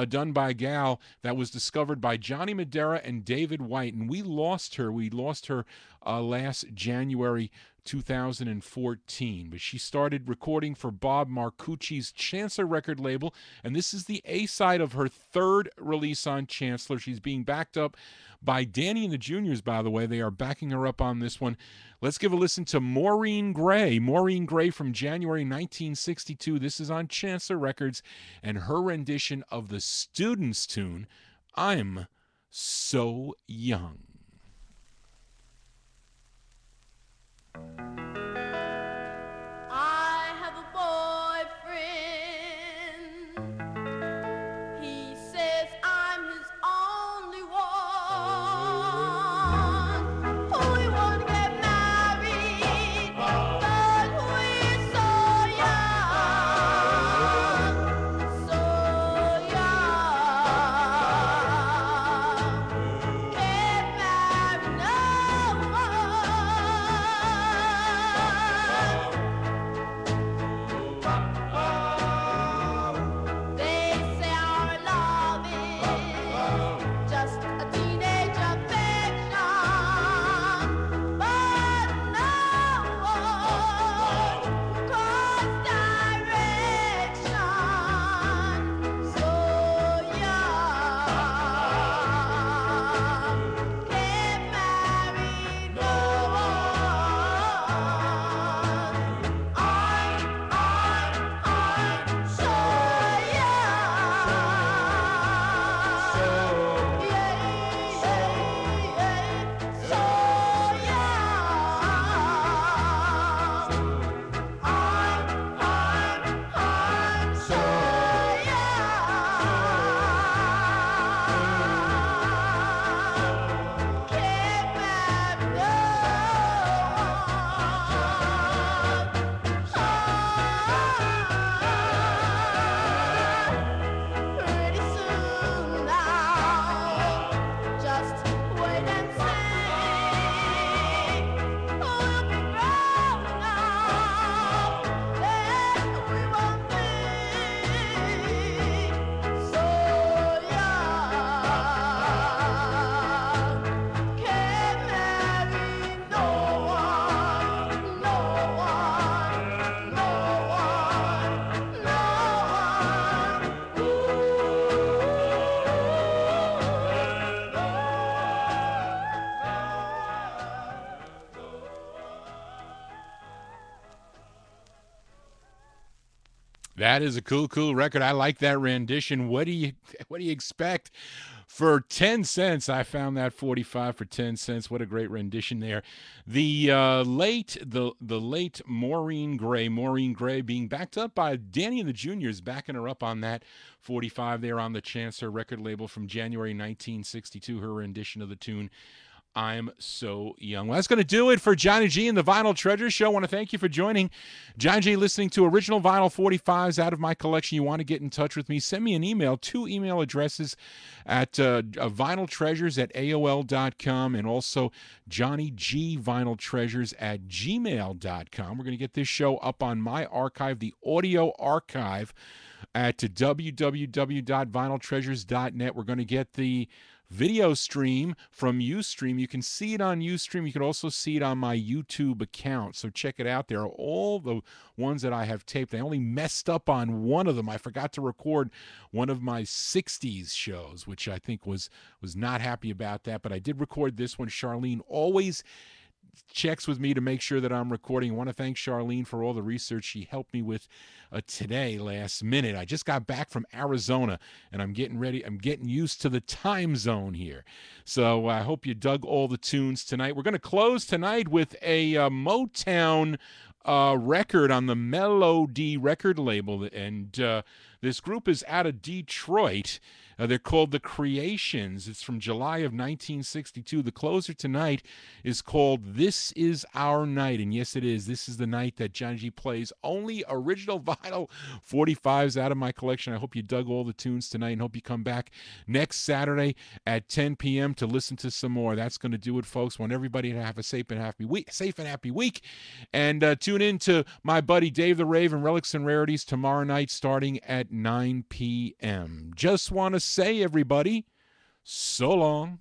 done by a gal that was discovered by Johnny Madera and David White. And we lost her. We lost her last January 2014. But she started recording for Bob Marcucci's Chancellor record label. And this is the A-side of her 3rd release on Chancellor. She's being backed up by Danny and the Juniors, by the way. They are backing her up on this one. Let's give a listen to Maureen Gray. Maureen Gray from January 1962. This is on Chancellor Records, and her rendition of the Students' tune, I'm So Young.
I have a boyfriend. He says I'm his only one. We want to get married, but we're so young, so young. Get married, no one. They say our love is just a teenage affection, but no one cross direction. So young, get married, no one. I'm so Pretty soon now, just wait and see. We'll be growing up, and we won't be so young. Can't marry no one, no one, no one, no
That is a cool record. I like that rendition. What do you expect? For 10 cents, I found that 45 for 10 cents. What a great rendition there. The late Maureen Gray being backed up by Danny and the Juniors, backing her up on that 45 there on the Chancellor record label from January 1962, her rendition of the tune I'm So Young. Well, that's going to do it for Johnny G and the Vinyl Treasure Show. I want to thank you for joining. Johnny G listening to original vinyl 45s out of my collection. You want to get in touch with me, send me an email. 2 email addresses at vinyltreasures@aol.com and also johnnygvinyltreasures@gmail.com. We're going to get this show up on my archive, the audio archive, at www.vinyltreasures.net. We're going to get the video stream from Ustream. You can see it on Ustream. You can also see it on my YouTube account. So check it out. There are all the ones that I have taped. I only messed up on one of them. I forgot to record one of my 60s shows, which I think was not happy about that. But I did record this one. Charlene always checks with me to make sure that I'm recording. I want to thank Charlene for all the research she helped me with today, last minute. I just got back from Arizona, and I'm getting ready. I'm getting used to the time zone here. So I hope you dug all the tunes tonight. We're going to close tonight with a Motown record on the Melody record label, and this group is out of Detroit. They're called The Creations. It's from July of 1962. The closer tonight is called This Is Our Night. And yes, it is. This is the night that Johnny G plays only original vinyl 45s out of my collection. I hope you dug all the tunes tonight, and hope you come back next Saturday at 10 p.m. to listen to some more. That's going to do it, folks. Want everybody to have a safe and happy week. And tune in to my buddy Dave the Rave and Relics and Rarities tomorrow night starting at 9 p.m. Just want to say, everybody, so long.